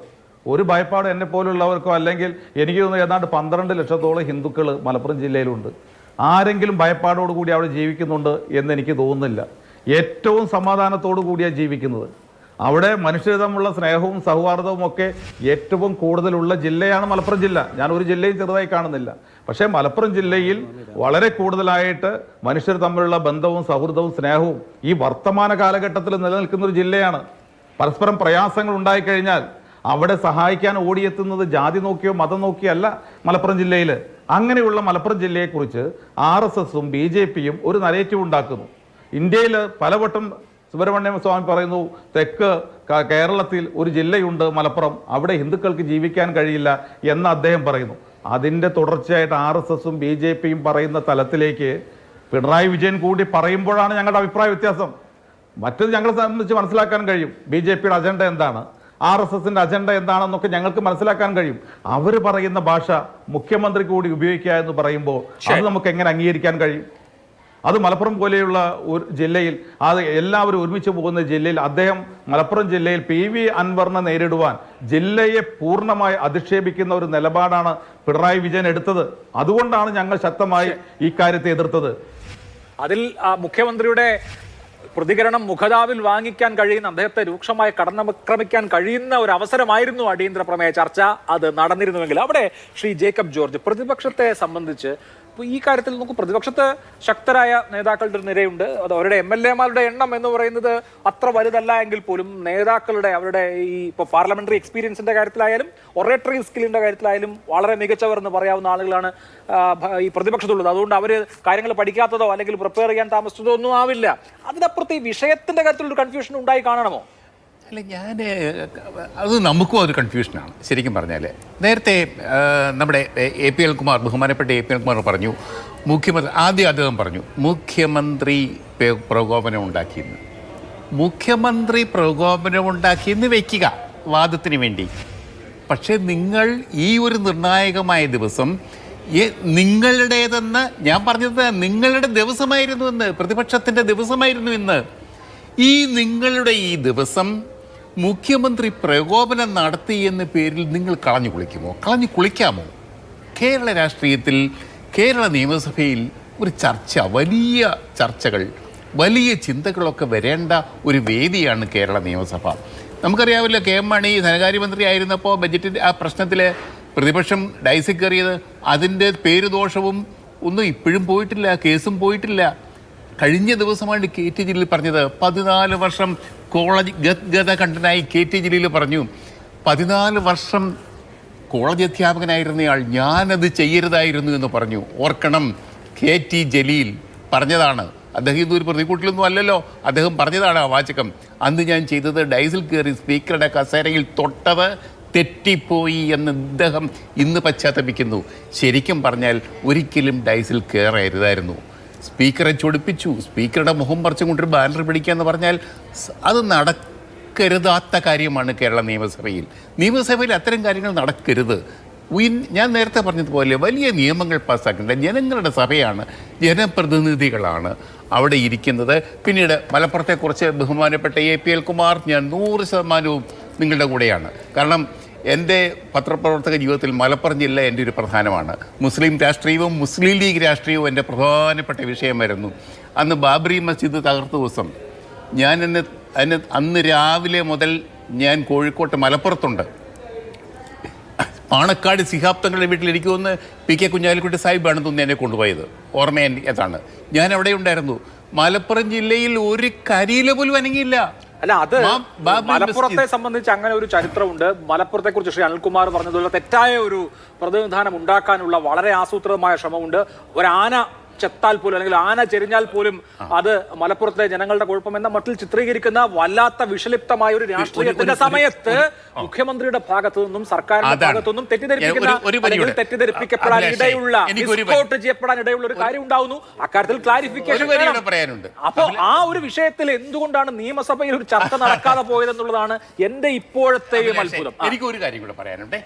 ഒരു ഭയപ്പാട് എന്നെ പോലുള്ളവർക്കോ അല്ലെങ്കിൽ എനിക്ക് തോന്നുന്നു ഏതാണ്ട് 12 ലക്ഷത്തോളം ഹിന്ദുക്കൾ മലപ്പുറം ജില്ലയിലുണ്ട്. ആരെങ്കിലും ഭയപ്പാടോടുകൂടി അവിടെ ജീവിക്കുന്നുണ്ട് എന്ന് എനിക്ക് തോന്നുന്നില്ല. ഏറ്റവും സമാധാനത്തോടു കൂടിയാണ് ജീവിക്കുന്നത്. അവിടെ മനുഷ്യർ തമ്മിലുള്ള സ്നേഹവും സൗഹാർദ്ദവും ഒക്കെ ഏറ്റവും കൂടുതലുള്ള ജില്ലയാണ് മലപ്പുറം ജില്ല. ഞാൻ ഒരു ജില്ലയും ചെറുതായി കാണുന്നില്ല. പക്ഷേ മലപ്പുറം ജില്ലയിൽ വളരെ കൂടുതലായിട്ട് മനുഷ്യർ തമ്മിലുള്ള ബന്ധവും സൗഹൃദവും സ്നേഹവും ഈ വർത്തമാന കാലഘട്ടത്തിൽ നിലനിൽക്കുന്ന ഒരു ജില്ലയാണ്. പരസ്പരം പ്രയാസങ്ങൾ ഉണ്ടായിക്കഴിഞ്ഞാൽ അവിടെ സഹായിക്കാൻ ഓടിയെത്തുന്നത് ജാതി നോക്കിയോ മതം നോക്കിയോ അല്ല മലപ്പുറം ജില്ലയിൽ. അങ്ങനെയുള്ള മലപ്പുറം ജില്ലയെക്കുറിച്ച് RSSും BJPയും ഒരു നരേറ്റീവ് ഉണ്ടാക്കുന്നു. ഇന്ത്യയിൽ പലവട്ടം സുബ്രഹ്മണ്യ സ്വാമി പറയുന്നു തെക്ക് കേരളത്തിൽ ഒരു ജില്ലയുണ്ട് മലപ്പുറം, അവിടെ ഹിന്ദുക്കൾക്ക് ജീവിക്കാൻ കഴിയില്ല എന്ന് അദ്ദേഹം പറയുന്നു. അതിൻ്റെ തുടർച്ചയായിട്ട് RSSും BJPയും പറയുന്ന തലത്തിലേക്ക് പിണറായി വിജയൻ കൂടി പറയുമ്പോഴാണ് ഞങ്ങളുടെ അഭിപ്രായ വ്യത്യാസം. മറ്റത് ഞങ്ങളെ സംബന്ധിച്ച് മനസ്സിലാക്കാൻ കഴിയും. BJPയുടെ അജണ്ട എന്താണ്, RSSന്റെ അജണ്ട എന്താണെന്നൊക്കെ ഞങ്ങൾക്ക് മനസ്സിലാക്കാൻ കഴിയും. അവർ പറയുന്ന ഭാഷ മുഖ്യമന്ത്രി കൂടി ഉപയോഗിക്കുക എന്ന് പറയുമ്പോൾ അത് നമുക്ക് എങ്ങനെ അംഗീകരിക്കാൻ കഴിയും? അത് മലപ്പുറം പോലെയുള്ള ഒരു ജില്ലയിൽ, അത് എല്ലാവരും ഒരുമിച്ച് പോകുന്ന ജില്ലയിൽ അദ്ദേഹം മലപ്പുറം ജില്ലയിൽ PV അൻവറിനെ നേരിടുവാൻ ജില്ലയെ പൂർണ്ണമായി അധിക്ഷേപിക്കുന്ന ഒരു നിലപാടാണ് പിണറായി വിജയൻ എടുത്തത്. അതുകൊണ്ടാണ് ഞങ്ങൾ ശക്തമായി ഈ കാര്യത്തെ എതിർത്തത്. അതിൽ മുഖ്യമന്ത്രിയുടെ പ്രതികരണം മുഖതാവിൽ വാങ്ങിക്കാൻ കഴിയുന്ന, അദ്ദേഹത്തെ രൂക്ഷമായി കടന്നാക്രമിക്കാൻ കഴിയുന്ന ഒരു അവസരമായിരുന്നു അടിയന്തര പ്രമേയ ചർച്ച. അത് നടന്നിരുന്നുവെങ്കിൽ അവിടെ ശ്രീ ജേക്കബ് ജോർജ്, പ്രതിപക്ഷത്തെ സംബന്ധിച്ച് ഈ കാര്യത്തിൽ നമുക്ക് പ്രതിപക്ഷത്ത് ശക്തരായ നേതാക്കളുടെ നിരയുണ്ട്. അത് അവരുടെ MLA-മാരുടെ എണ്ണം എന്ന് പറയുന്നത് അത്ര വലുതല്ല എങ്കിൽ പോലും നേതാക്കളുടെ അവരുടെ ഈ ഇപ്പോൾ പാർലമെന്ററി എക്സ്പീരിയൻസിന്റെ കാര്യത്തിലായാലും ഒറേറ്ററി സ്കില്ലിന്റെ കാര്യത്തിലായാലും വളരെ മികച്ചവർ എന്ന് പറയാവുന്ന ആളുകളാണ് ഈ പ്രതിപക്ഷത്തുള്ളത്. അതുകൊണ്ട് അവർ കാര്യങ്ങൾ പഠിക്കാത്തതോ അല്ലെങ്കിൽ പ്രിപ്പയർ ചെയ്യാൻ താമസിച്ചതോ ഒന്നും ആവില്ല. അതിനപ്പുറത്ത് ഈ വിഷയത്തിന്റെ കാര്യത്തിലൊരു കൺഫ്യൂഷൻ ഉണ്ടായി കാണണമോ? അല്ല, അത് നമുക്കും ഒരു കൺഫ്യൂഷനാണ് ശരിക്കും പറഞ്ഞാൽ. നേരത്തെ നമ്മുടെ APL കുമാർ, ബഹുമാനപ്പെട്ട APL കുമാർ പറഞ്ഞു, അദ്ദേഹം പറഞ്ഞു മുഖ്യമന്ത്രി പ്രകോപനം ഉണ്ടാക്കിയെന്ന്. മുഖ്യമന്ത്രി പ്രകോപനം ഉണ്ടാക്കിയെന്ന് വയ്ക്കുക വാദത്തിന് വേണ്ടി. പക്ഷേ നിങ്ങൾ ഈ ഒരു നിർണായകമായ ദിവസം നിങ്ങളുടേതെന്ന് ഞാൻ പറഞ്ഞത് നിങ്ങളുടെ ദിവസമായിരുന്നു എന്ന്, പ്രതിപക്ഷത്തിൻ്റെ ദിവസമായിരുന്നു ഇന്ന്. ഈ നിങ്ങളുടെ ഈ ദിവസം മുഖ്യമന്ത്രി പ്രകോപനം നടത്തി എന്ന പേരിൽ നിങ്ങൾ കളഞ്ഞു കുളിക്കാമോ? കേരള രാഷ്ട്രീയത്തിൽ, കേരള നിയമസഭയിൽ ഒരു ചർച്ച, വലിയ ചർച്ചകൾ, വലിയ ചിന്തകളൊക്കെ വരേണ്ട ഒരു വേദിയാണ് കേരള നിയമസഭ. നമുക്കറിയാമല്ലോ, KM മാണി ധനകാര്യമന്ത്രി ആയിരുന്നപ്പോൾ ബജറ്റിൻ്റെ ആ പ്രശ്നത്തിൽ പ്രതിപക്ഷം ഡൈസിൽ കയറിയത്, അതിൻ്റെ പേരുദോഷവും ഒന്നും ഇപ്പോഴും പോയിട്ടില്ല, കേസും പോയിട്ടില്ല. കഴിഞ്ഞ ദിവസമാണ് KT ജലീൽ പറഞ്ഞത്, 14 വർഷം കോളേജ് ഗതകണ്ഠനായി KT ജലീൽ പറഞ്ഞു, 14 വർഷം കോളേജ് അധ്യാപകനായിരുന്നയാൾ ഞാനത് ചെയ്യരുതായിരുന്നു എന്ന് പറഞ്ഞു. ഓർക്കണം, KT ജലീൽ പറഞ്ഞതാണ്. അദ്ദേഹം ഇതൊരു പ്രതികൂട്ടിലൊന്നും അല്ലല്ലോ, അദ്ദേഹം പറഞ്ഞതാണ് ആ വാചകം. അന്ന് ഞാൻ ചെയ്തത് ഡൈസിൽ കയറി സ്പീക്കറുടെ കസേരയിൽ തൊട്ടത് തെറ്റിപ്പോയി എന്ന് അദ്ദേഹം ഇന്ന് പശ്ചാത്തപിക്കുന്നു. ശരിക്കും പറഞ്ഞാൽ ഒരിക്കലും ഡൈസിൽ കയറരുതായിരുന്നു. സ്പീക്കറെ ചൊടിപ്പിച്ചു, സ്പീക്കറുടെ മുഖം പറിച്ചുകൊണ്ടൊരു ബാനർ പിടിക്കുക എന്ന് പറഞ്ഞാൽ അത് നടക്കരുതാത്ത കാര്യമാണ് കേരള നിയമസഭയിൽ അത്തരം കാര്യങ്ങൾ നടക്കരുത്. ഞാൻ നേരത്തെ പറഞ്ഞതുപോലെ വലിയ നിയമങ്ങൾ പാസ്സാക്കേണ്ട ജനങ്ങളുടെ സഭയാണ്, ജനപ്രതിനിധികളാണ് അവിടെ ഇരിക്കുന്നത്. പിന്നീട് മലപ്പുറത്തെക്കുറിച്ച് ബഹുമാനപ്പെട്ട APL കുമാർ, ഞാൻ 100% നിങ്ങളുടെ കൂടെയാണ്. കാരണം എൻ്റെ പത്രപ്രവർത്തക ജീവിതത്തിൽ മലപ്പുറം ജില്ല എൻ്റെ ഒരു പ്രധാനമാണ്. മുസ്ലിം രാഷ്ട്രീയവും മുസ്ലിം ലീഗ് രാഷ്ട്രീയവും എൻ്റെ പ്രധാനപ്പെട്ട വിഷയമായിരുന്നു. അന്ന് ബാബറി മസ്ജിദ് തകർത്ത ദിവസം അന്ന് രാവിലെ മുതൽ ഞാൻ കോഴിക്കോട്ട് മലപ്പുറത്തുണ്ട്. പാണക്കാട് ശിഹാബ് തങ്ങളുടെ വീട്ടിൽ എനിക്ക് തോന്നുന്നു PK കുഞ്ഞാലിക്കുട്ടി സാഹിബാണ് തോന്നി എന്നെ കൊണ്ടുപോയത്, ഓർമ്മ ഏതാണ്. ഞാൻ അവിടെ ഉണ്ടായിരുന്നു. മലപ്പുറം ജില്ലയിൽ ഒരു കരിയില പോലും അനങ്ങിയില്ല. അല്ല, അത് മലപ്പുറത്തെ സംബന്ധിച്ച് അങ്ങനെ ഒരു ചരിത്രമുണ്ട്. മലപ്പുറത്തെ കുറിച്ച് ശ്രീ അനിൽകുമാർ പറഞ്ഞതുപോലെ തെറ്റായ ഒരു പ്രതിനിധാനം ഉണ്ടാക്കാനുള്ള വളരെ ആസൂത്രിതമായ ശ്രമമുണ്ട്. ഒരാന ചെത്താൽ പോലും അല്ലെങ്കിൽ ആന ചെരിഞ്ഞാൽ പോലും അത് മലപ്പുറത്തെ ജനങ്ങളുടെ കുഴപ്പമെന്ന മട്ടിൽ ചിത്രീകരിക്കുന്ന വല്ലാത്ത വിഷലിപ്തമായ ഒരു രാഷ്ട്രീയത്തിന്റെ സമയത്ത് മുഖ്യമന്ത്രിയുടെ ഭാഗത്തു നിന്നും സർക്കാരിന്റെ ഭാഗത്തു നിന്നും തെറ്റിദ്ധരിപ്പിക്കപ്പെടാൻ ഇടയുള്ള മിസ്കോട്ട് ചെയ്യപ്പെടാൻ ഇടയുള്ള ഒരു കാര്യം ഉണ്ടാവുന്നു. അക്കാര്യത്തിൽ ക്ലാരിഫിക്കേഷൻ പറയാനുണ്ട്. അപ്പോ ആ ഒരു വിഷയത്തിൽ എന്തുകൊണ്ടാണ് നിയമസഭയിൽ ഒരു ചർച്ച നടക്കാതെ പോയതെന്നുള്ളതാണ് എന്റെ ഇപ്പോഴത്തെയും അത്ഭുതം. എനിക്കൊരു കാര്യം കൂടെ പറയാനുണ്ട്.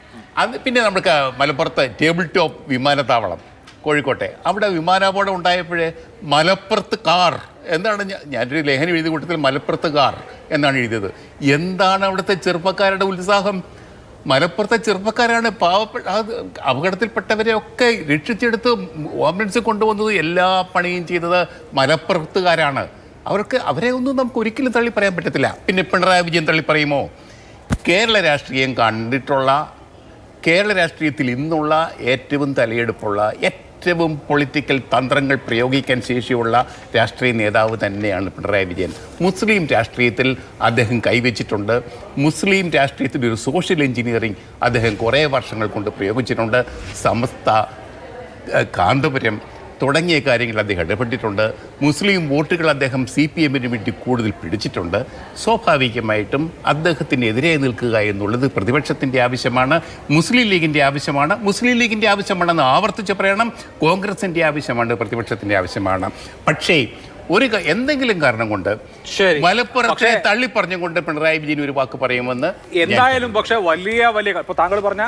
അത് പിന്നെ നമുക്ക് മലപ്പുറത്ത് ടേബിൾ ടോപ്പ് വിമാനത്താവളം കോഴിക്കോട്ടെ അവിടെ വിമാനാപകടം ഉണ്ടായപ്പോഴേ മലപ്പുറത്ത് കാർ എന്താണ് ഞാനൊരു ലേഖനം എഴുതിയ കൂട്ടത്തിൽ മലപ്പുറത്ത് കാർ എന്നാണ് എഴുതിയത്. എന്താണ് അവിടുത്തെ ചെറുപ്പക്കാരുടെ ഉത്സാഹം? മലപ്പുറത്തെ ചെറുപ്പക്കാരാണ് പാവപ്പെട്ട അപകടത്തിൽപ്പെട്ടവരെ ഒക്കെ രക്ഷിച്ചെടുത്ത് ആംബുലൻസ് കൊണ്ടുവന്നത്, എല്ലാ പണിയും ചെയ്തത് മലപ്പുറത്തുകാരാണ്. അവരെ ഒന്നും നമുക്ക് ഒരിക്കലും തള്ളി പറയാൻ പറ്റത്തില്ല. പിന്നെ പിണറായി വിജയൻ തള്ളി പറയുമോ? കേരള രാഷ്ട്രീയം കണ്ടിട്ടുള്ള, കേരള രാഷ്ട്രീയത്തിൽ ഇന്നുള്ള ഏറ്റവും തലയെടുപ്പുള്ള, ഏറ്റവും പൊളിറ്റിക്കൽ തന്ത്രങ്ങൾ പ്രയോഗിക്കാൻ ശേഷിയുള്ള രാഷ്ട്രീയ നേതാവ് തന്നെയാണ് പിണറായി വിജയൻ. മുസ്ലിം രാഷ്ട്രീയത്തിൽ അദ്ദേഹം കൈവച്ചിട്ടുണ്ട്. മുസ്ലിം രാഷ്ട്രീയത്തിൽ ഒരു സോഷ്യൽ എഞ്ചിനീയറിംഗ് അദ്ദേഹം കുറേ വർഷങ്ങൾ കൊണ്ട് പ്രയോഗിച്ചിട്ടുണ്ട്. സമസ്ത, കാന്തപുരം തുടങ്ങിയ കാര്യങ്ങൾ അദ്ദേഹം ഇടപെട്ടിട്ടുണ്ട്. മുസ്ലിം വോട്ടുകൾ അദ്ദേഹം CPM-ന് വേണ്ടി കൂടുതൽ പിടിച്ചിട്ടുണ്ട്. സ്വാഭാവികമായിട്ടും അദ്ദേഹത്തിനെതിരെ നിൽക്കുക എന്നുള്ളത് പ്രതിപക്ഷത്തിൻ്റെ ആവശ്യമാണ്, മുസ്ലിം ലീഗിൻ്റെ ആവശ്യമാണ്. മുസ്ലിം ലീഗിൻ്റെ ആവശ്യമാണെന്ന് ആവർത്തിച്ച് പറയണം, കോൺഗ്രസിൻ്റെ ആവശ്യമാണ്, പ്രതിപക്ഷത്തിൻ്റെ ആവശ്യമാണ്. പക്ഷേ എന്തെങ്കിലും കാരണം കൊണ്ട് മലപ്പുറത്തെ തള്ളി പറഞ്ഞുകൊണ്ട് പിണറായി വിജയൻ ഒരു വാക്ക് പറയുമെന്ന് എന്തായാലും പക്ഷെ വലിയ ഇപ്പൊ താങ്കൾ പറഞ്ഞ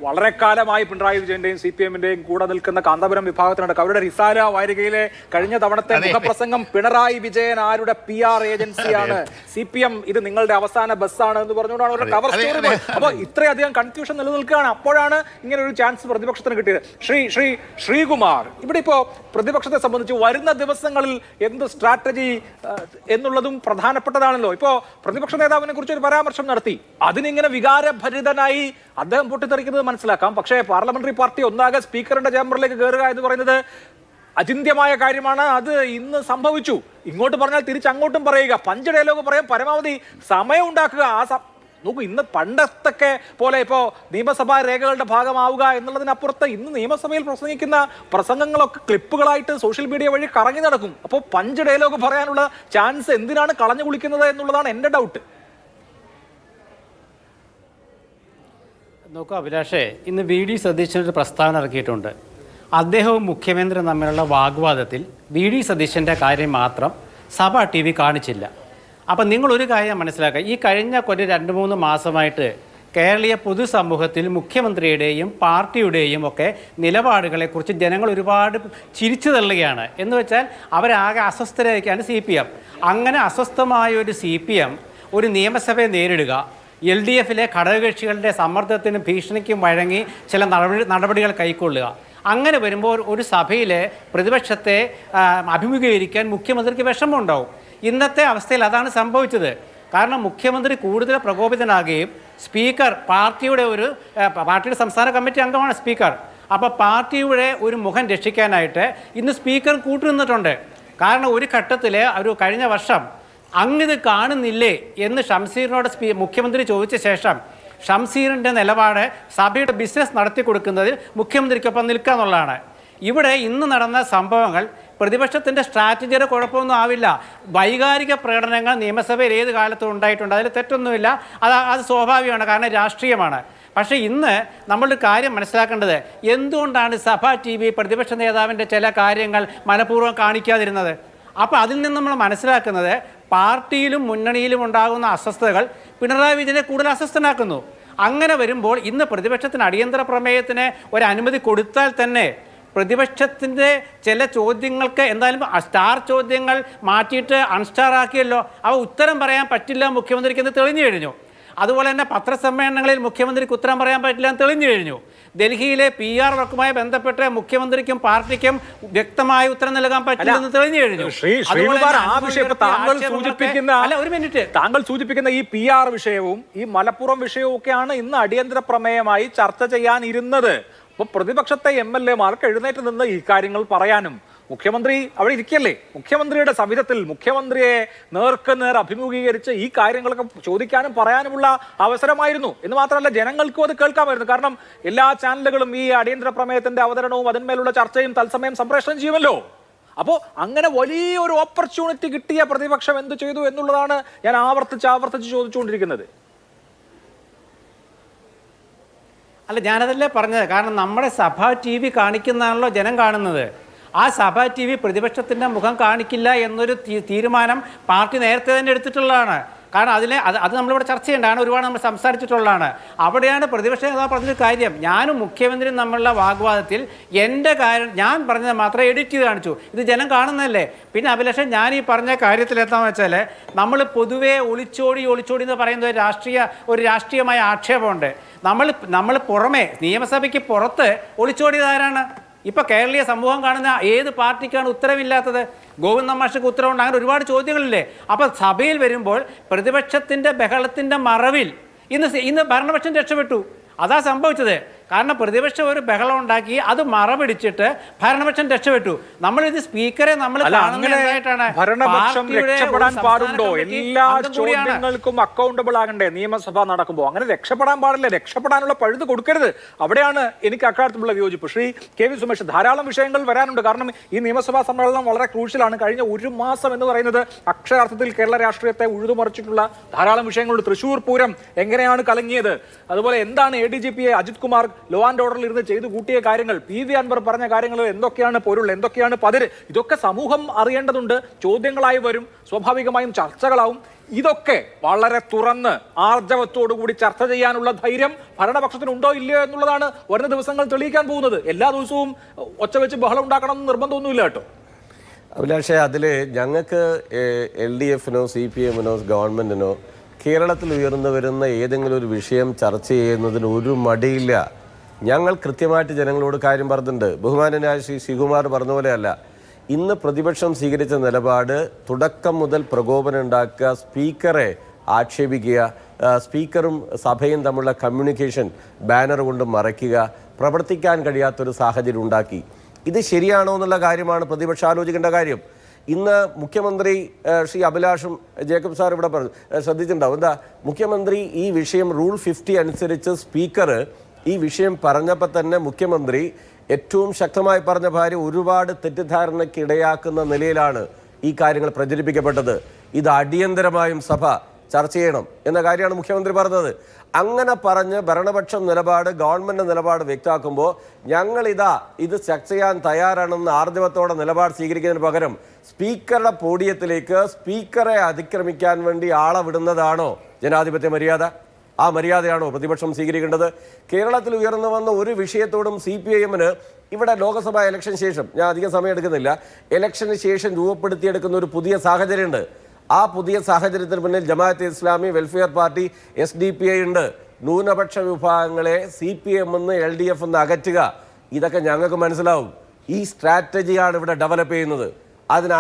വളരെ കാലമായി പിണറായി വിജയന്റെയും CPM-ന്റെയും കൂടെ നിൽക്കുന്ന കാന്തപുരം വിഭാഗത്തിനടക്കം അവരുടെ റിസാല വാരികയിലെ കഴിഞ്ഞ തവണത്തെ മുഖപ്രസംഗം പിണറായി വിജയൻ ആരുടെ PR ഏജൻസിയാണ്, CPM ഇത് നിങ്ങളുടെ അവസാന ബസ്സാണ് എന്ന് പറഞ്ഞുകൊണ്ടാണ് അവരുടെ കവർ സ്റ്റോറി. അപ്പൊ ഇത്രയധികം കൺഫ്യൂഷൻ നിലനിൽക്കുകയാണ്. അപ്പോഴാണ് ഇങ്ങനെ ഒരു ചാൻസ് പ്രതിപക്ഷത്തിന് കിട്ടിയത്. ശ്രീകുമാർ, ഇവിടെ ഇപ്പോ പ്രതിപക്ഷത്തെ സംബന്ധിച്ച് വരുന്ന ദിവസങ്ങളിൽ എന്ത് സ്ട്രാറ്റജി എന്നുള്ളതും പ്രധാനപ്പെട്ടതാണല്ലോ. ഇപ്പോ പ്രതിപക്ഷ നേതാവിനെ കുറിച്ച് ഒരു പരാമർശം നടത്തി, അതിനിങ്ങനെ വികാരഭരിതനായി അദ്ദേഹം പൊട്ടിത്തെറിക്കുന്നത് മനസ്സിലാക്കാം. പക്ഷേ പാർലമെന്ററി പാർട്ടി ഒന്നാകെ സ്പീക്കറുടെ ചേംബറിലേക്ക് കയറുക എന്ന് പറയുന്നത് അചിന്ത്യമായ കാര്യമാണ്. അത് ഇന്ന് സംഭവിച്ചു. ഇങ്ങോട്ട് പറഞ്ഞാൽ തിരിച്ചങ്ങോട്ടും പറയുക, പഞ്ച് ഡയലോഗ് പറയാൻ പരമാവധി സമയം ഉണ്ടാക്കുക. നോക്കൂ, ഇന്ന് പണ്ടത്തൊക്കെ പോലെ ഇപ്പോൾ നിയമസഭാ രേഖകളുടെ ഭാഗമാവുക എന്നുള്ളതിനപ്പുറത്ത് ഇന്ന് നിയമസഭയിൽ പ്രസംഗിക്കുന്ന പ്രസംഗങ്ങളൊക്കെ ക്ലിപ്പുകളായിട്ട് സോഷ്യൽ മീഡിയ വഴി കറങ്ങി നടക്കും. അപ്പോൾ പഞ്ച് ഡയലോഗ് പറയാനുള്ള ചാൻസ് എന്തിനാണ് കളഞ്ഞു കുളിക്കുന്നത് എന്നുള്ളതാണ് എൻ്റെ ഡൗട്ട്. നോക്കൂ അഭിലാഷേ, ഇന്ന് VD സതീശനൊരു പ്രസ്താവന ഇറക്കിയിട്ടുണ്ട്. അദ്ദേഹവും മുഖ്യമന്ത്രിയും തമ്മിലുള്ള വാഗ്വാദത്തിൽ VD സതീശൻ്റെ കാര്യം മാത്രം സഭ TV കാണിച്ചില്ല. അപ്പം നിങ്ങളൊരു കാര്യം മനസ്സിലാക്കുക, ഈ കഴിഞ്ഞ 2-3 മാസമായിട്ട് കേരളീയ പൊതുസമൂഹത്തിൽ മുഖ്യമന്ത്രിയുടെയും പാർട്ടിയുടെയും ഒക്കെ നിലപാടുകളെക്കുറിച്ച് ജനങ്ങൾ ഒരുപാട് ചിരിച്ചു തള്ളുകയാണ്. എന്ന് വെച്ചാൽ അവരാകെ അസ്വസ്ഥരായിരിക്കുകയാണ് CPM. അങ്ങനെ അസ്വസ്ഥമായ ഒരു CPM ഒരു നിയമസഭയെ നേരിടുക, LDF-ലെ ഘടകകക്ഷികളുടെ സമ്മർദ്ദത്തിനും ഭീഷണിക്കും വഴങ്ങി ചില നടപടികൾ കൈക്കൊള്ളുക, അങ്ങനെ വരുമ്പോൾ ഒരു സഭയിലെ പ്രതിപക്ഷത്തെ അഭിമുഖീകരിക്കാൻ മുഖ്യമന്ത്രിക്ക് വിഷമമുണ്ടാവും. ഇന്നത്തെ അവസ്ഥയിൽ അതാണ് സംഭവിച്ചത്. കാരണം മുഖ്യമന്ത്രി കൂടുതൽ പ്രകോപിതനാകുകയും സ്പീക്കർ പാർട്ടിയുടെ സംസ്ഥാന കമ്മിറ്റി അംഗമാണ് സ്പീക്കർ. അപ്പോൾ പാർട്ടിയുടെ ഒരു മുഖം രക്ഷിക്കാനായിട്ട് ഇന്ന് സ്പീക്കർ കൂട്ടുനിന്നിട്ടുണ്ട്. കാരണം ഒരു ഘട്ടത്തിൽ കഴിഞ്ഞ വർഷം അങ്ങിത് കാണുന്നില്ലേ എന്ന് ഷംസീറിനോട് മുഖ്യമന്ത്രി ചോദിച്ച ശേഷം ഷംസീറിൻ്റെ നിലപാട് സഭയുടെ ബിസിനസ് നടത്തി കൊടുക്കുന്നതിൽ മുഖ്യമന്ത്രിക്കൊപ്പം നിൽക്കുക എന്നുള്ളതാണ്. ഇവിടെ ഇന്ന് നടന്ന സംഭവങ്ങൾ പ്രതിപക്ഷത്തിൻ്റെ സ്ട്രാറ്റജിയുടെ കുഴപ്പമൊന്നും ആവില്ല. വൈകാരിക പ്രകടനങ്ങൾ നിയമസഭയിൽ ഏത് കാലത്തും ഉണ്ടായിട്ടുണ്ട്, അതിൽ തെറ്റൊന്നുമില്ല. അത് സ്വാഭാവികമാണ്, കാരണം രാഷ്ട്രീയമാണ്. പക്ഷേ ഇന്ന് നമ്മളൊരു കാര്യം മനസ്സിലാക്കേണ്ടത്, എന്തുകൊണ്ടാണ് സഭാ TV പ്രതിപക്ഷ നേതാവിൻ്റെ ചില കാര്യങ്ങൾ മനഃപൂർവ്വം കാണിക്കാതിരുന്നത്? അപ്പോൾ അതിൽ നിന്ന് നമ്മൾ മനസ്സിലാക്കുന്നത് പാർട്ടിയിലും മുന്നണിയിലും ഉണ്ടാകുന്ന അസ്വസ്ഥതകൾ പിണറായി വിജയനെ കൂടുതൽ അസ്വസ്ഥനാക്കുന്നു. അങ്ങനെ വരുമ്പോൾ ഇന്ന് പ്രതിപക്ഷത്തിന് അടിയന്തര പ്രമേയത്തിന് ഒരു അനുമതി കൊടുത്താൽ തന്നെ പ്രതിപക്ഷത്തിൻ്റെ ചില ചോദ്യങ്ങൾക്ക് എന്തായാലും സ്റ്റാർ ചോദ്യങ്ങൾ മാറ്റിയിട്ട് അൺസ്റ്റാർ ആക്കിയല്ലോ, അവ ഉത്തരം പറയാൻ പറ്റില്ല മുഖ്യമന്ത്രിക്ക് എന്ന് തെളിഞ്ഞു കഴിഞ്ഞു. അതുപോലെ തന്നെ പത്രസമ്മേളനങ്ങളിൽ മുഖ്യമന്ത്രിക്ക് ഉത്തരം പറയാൻ പറ്റില്ല എന്ന് തെളിഞ്ഞു കഴിഞ്ഞു. ഡൽഹിയിലെ PR വർക്കുമായി ബന്ധപ്പെട്ട് മുഖ്യമന്ത്രിക്കും പാർട്ടിക്കും വ്യക്തമായ ഉത്തരം നൽകാൻ പറ്റില്ലെന്ന് തെളിഞ്ഞു കഴിഞ്ഞു. താങ്കൾ സൂചിപ്പിക്കുന്ന ഈ PR വിഷയവും ഈ മലപ്പുറം വിഷയവും ഒക്കെയാണ് ഇന്ന് അടിയന്തര പ്രമേയമായി ചർച്ച ചെയ്യാനിരുന്നത്. അപ്പോൾ പ്രതിപക്ഷത്തെ MLA-മാർക്ക് എഴുന്നേറ്റ് നിന്ന് ഈ കാര്യങ്ങൾ പറയാനും മുഖ്യമന്ത്രി അവിടെ ഇരിക്കല്ലേ, മുഖ്യമന്ത്രിയുടെ സവിധത്തിൽ മുഖ്യമന്ത്രിയെ നേർക്കുനേർ അഭിമുഖീകരിച്ച് ഈ കാര്യങ്ങളൊക്കെ ചോദിക്കാനും പറയാനുമുള്ള അവസരമായിരുന്നു. എന്ന് മാത്രമല്ല, ജനങ്ങൾക്കും അത് കേൾക്കാമായിരുന്നു. കാരണം എല്ലാ ചാനലുകളും ഈ അടിയന്തര പ്രമേയത്തിന്റെ അവതരണവും അതിന്മേലുള്ള ചർച്ചയും തത്സമയം സംപ്രേഷണം ചെയ്യുമല്ലോ. അപ്പോൾ അങ്ങനെ വലിയൊരു ഓപ്പർച്യൂണിറ്റി കിട്ടിയ പ്രതിപക്ഷം എന്ത് ചെയ്തു എന്നുള്ളതാണ് ഞാൻ ആവർത്തിച്ച് ചോദിച്ചുകൊണ്ടിരിക്കുന്നത്. അല്ല, ഞാനതല്ലേ പറഞ്ഞത്. കാരണം നമ്മുടെ സഭ TV കാണിക്കുന്നതാണല്ലോ ജനം കാണുന്നത്. ആ സഭ TV പ്രതിപക്ഷത്തിൻ്റെ മുഖം കാണിക്കില്ല എന്നൊരു തീരുമാനം പാർട്ടി നേരത്തെ തന്നെ എടുത്തിട്ടുള്ളതാണ്. കാരണം അത് നമ്മളിവിടെ ചർച്ച ചെയ്യേണ്ടതാണ്, ഒരുപാട് നമ്മൾ സംസാരിച്ചിട്ടുള്ളതാണ്. അവിടെയാണ് പ്രതിപക്ഷ നേതാവ് പറഞ്ഞൊരു കാര്യം, ഞാനും മുഖ്യമന്ത്രിയും തമ്മിലുള്ള വാഗ്വാദത്തിൽ എൻ്റെ കാര്യം ഞാൻ പറഞ്ഞത് മാത്രം എഡിറ്റ് ചെയ്ത് കാണിച്ചു. ഇത് ജനം കാണുന്നതല്ലേ. പിന്നെ അഭിലാഷൻ, ഞാൻ ഈ പറഞ്ഞ കാര്യത്തിൽ എന്താണെന്ന് വെച്ചാൽ, നമ്മൾ പൊതുവേ ഒളിച്ചോടി എന്ന് പറയുന്ന ഒരു രാഷ്ട്രീയമായ ആക്ഷേപമുണ്ട്. നമ്മൾ പുറമെ നിയമസഭയ്ക്ക് പുറത്ത് ഒളിച്ചോടിയതാരാണ്? ഇപ്പൊ കേരളീയ സമൂഹം കാണുന്ന ഏത് പാർട്ടിക്കാണ് ഉത്തരവില്ലാത്തത്? ഗോവിന്ദ മാഷക്ക് ഉത്തരവുണ്ട്. അങ്ങനെ ഒരുപാട് ചോദ്യങ്ങളില്ലേ? അപ്പൊ സഭയിൽ വരുമ്പോൾ പ്രതിപക്ഷത്തിന്റെ ബഹളത്തിന്റെ മറവിൽ ഇന്ന് ഭരണപക്ഷം രക്ഷപ്പെട്ടു. അതാ സംഭവിച്ചത്. കാരണം പ്രതിപക്ഷം ഒരു ബഹളം ഉണ്ടാക്കി, അത് മറപിടിച്ചിട്ട് ഭരണപക്ഷം രക്ഷപ്പെട്ടു. നമ്മളിത് സ്പീക്കറെ നമ്മൾ ഭരണപക്ഷം രക്ഷപ്പെടാൻ പാടുണ്ടോ? എല്ലാ ചോദ്യങ്ങൾക്കും അക്കൗണ്ടബിൾ ആകണ്ടേ നിയമസഭ നടക്കുമ്പോൾ? അങ്ങനെ രക്ഷപ്പെടാൻ പാടില്ല. രക്ഷപ്പെടാനുള്ള പഴുത് കൊടുക്കരുത്. അവിടെയാണ് എനിക്ക് അക്കാര്യത്തിലുള്ള വിയോജിപ്പ്. ശ്രീ KV സുമേഷ്, ധാരാളം വിഷയങ്ങൾ വരാനുണ്ട്. കാരണം ഈ നിയമസഭാ സമ്മേളനം വളരെ ക്രൂഷ്യലാണ്. കഴിഞ്ഞ ഒരു മാസം എന്ന് പറയുന്നത് അക്ഷരാർത്ഥത്തിൽ കേരള രാഷ്ട്രീയത്തെ ഉഴുതുമറിച്ചിട്ടുള്ള ധാരാളം വിഷയങ്ങളുണ്ട്. തൃശ്ശൂർ പൂരം എങ്ങനെയാണ് കലങ്ങിയത്, അതുപോലെ എന്താണ് ADGP Ajith Kumar law and ഓർഡറിൽ ഇരുന്ന് ചെയ്തു കൂട്ടിയ കാര്യങ്ങൾ, PV അൻവർ പറഞ്ഞ കാര്യങ്ങൾ, എന്തൊക്കെയാണ് പൊരുൾ, എന്തൊക്കെയാണ് പതിര്, ഇതൊക്കെ സമൂഹം അറിയേണ്ടതുണ്ട്. ചോദ്യങ്ങളായി വരും, സ്വാഭാവികമായും ചർച്ചകളാവും. ഇതൊക്കെ വളരെ തുറന്ന് ആർജവത്തോടുകൂടി ചർച്ച ചെയ്യാനുള്ള ധൈര്യം ഭരണപക്ഷത്തിനുണ്ടോ ഇല്ലയോ എന്നുള്ളതാണ് വരുന്ന ദിവസങ്ങൾ തെളിയിക്കാൻ പോകുന്നത്. എല്ലാ ദിവസവും ഒച്ച വെച്ച് ബഹളം ഉണ്ടാക്കണം എന്ന് നിർബന്ധമൊന്നുമില്ല കേട്ടോ. അഭിലാഷേ, അതിൽ ഞങ്ങൾക്ക് LDF-നോ CPM-നോ ഗവൺമെന്റിനോ കേരളത്തിൽ ഉയർന്നു വരുന്ന ഏതെങ്കിലും ഒരു വിഷയം ചർച്ച ചെയ്യുന്നതിന് ഒരു മടിയില്ല. ഞങ്ങൾ കൃത്യമായിട്ട് ജനങ്ങളോട് കാര്യം പറഞ്ഞിട്ടുണ്ട്. ബഹുമാനനായ ശ്രീ ശ്രീകുമാർ പറഞ്ഞ പോലെയല്ല, ഇന്ന് പ്രതിപക്ഷം സ്വീകരിച്ച നിലപാട് തുടക്കം മുതൽ പ്രകോപനം ഉണ്ടാക്കുക, സ്പീക്കറെ ആക്ഷേപിക്കുക, സ്പീക്കറും സഭയും തമ്മിലുള്ള കമ്മ്യൂണിക്കേഷൻ ബാനർ കൊണ്ട് മറയ്ക്കുക, പ്രവർത്തിക്കാൻ കഴിയാത്തൊരു സാഹചര്യം ഉണ്ടാക്കി. ഇത് ശരിയാണോ എന്നുള്ള കാര്യമാണ് പ്രതിപക്ഷം ആലോചിക്കേണ്ട കാര്യം. ഇന്ന് മുഖ്യമന്ത്രി ശ്രീ അഭിലാഷും ജേക്കബ് സാർ ഇവിടെ പറഞ്ഞു, ശ്രദ്ധിച്ചിട്ടുണ്ടാവും. എന്താ, മുഖ്യമന്ത്രി ഈ വിഷയം റൂൾ 50 അനുസരിച്ച് സ്പീക്കർ ഈ വിഷയം പറഞ്ഞപ്പോൾ തന്നെ മുഖ്യമന്ത്രി ഏറ്റവും ശക്തമായി പറഞ്ഞ കാര്യം ഒരുപാട് തെറ്റിദ്ധാരണയ്ക്ക് ഇടയാക്കുന്ന നിലയിലാണ് ഈ കാര്യങ്ങൾ പ്രചരിപ്പിക്കപ്പെട്ടത്. ഇത് അടിയന്തരമായും സഭ ചർച്ച ചെയ്യണം എന്ന കാര്യമാണ് മുഖ്യമന്ത്രി പറഞ്ഞത്. അങ്ങനെ പറഞ്ഞ് ഭരണപക്ഷം നിലപാട്, ഗവൺമെന്റ് നിലപാട് വ്യക്തമാക്കുമ്പോൾ ഇത് ചർച്ച ചെയ്യാൻ തയ്യാറാണെന്ന് ആർജവത്തോടെ നിലപാട് സ്വീകരിക്കുന്നതിന് പകരം സ്പീക്കറുടെ പോഡിയത്തിലേക്ക് സ്പീക്കറെ അതിക്രമിക്കാൻ വേണ്ടി ആളെ വിടുന്നതാണോ ജനാധിപത്യ മര്യാദ? ആ മര്യാദയാണോ പ്രതിപക്ഷം സ്വീകരിക്കേണ്ടത്? കേരളത്തിൽ ഉയർന്നു വന്ന ഒരു വിഷയത്തോടും CPIM-ന് ഇവിടെ ലോക്സഭാ ഇലക്ഷൻ ശേഷം, ഞാൻ അധികം സമയം എടുക്കുന്നില്ല, ഇലക്ഷന് ശേഷം രൂപപ്പെടുത്തിയെടുക്കുന്ന ഒരു പുതിയ സാഹചര്യമുണ്ട്. ആ പുതിയ സാഹചര്യത്തിന് പിന്നിൽ Jamaat-e Islami, welfare party, SDPI ഉണ്ട്. ന്യൂനപക്ഷ വിഭാഗങ്ങളെ CPM എന്ന് LDF എന്ന് അകറ്റുക, ഇതൊക്കെ ഞങ്ങൾക്ക് മനസ്സിലാവും. ഈ സ്ട്രാറ്റജിയാണ് ഇവിടെ ഡെവലപ്പ് ചെയ്യുന്നത്. അതിന്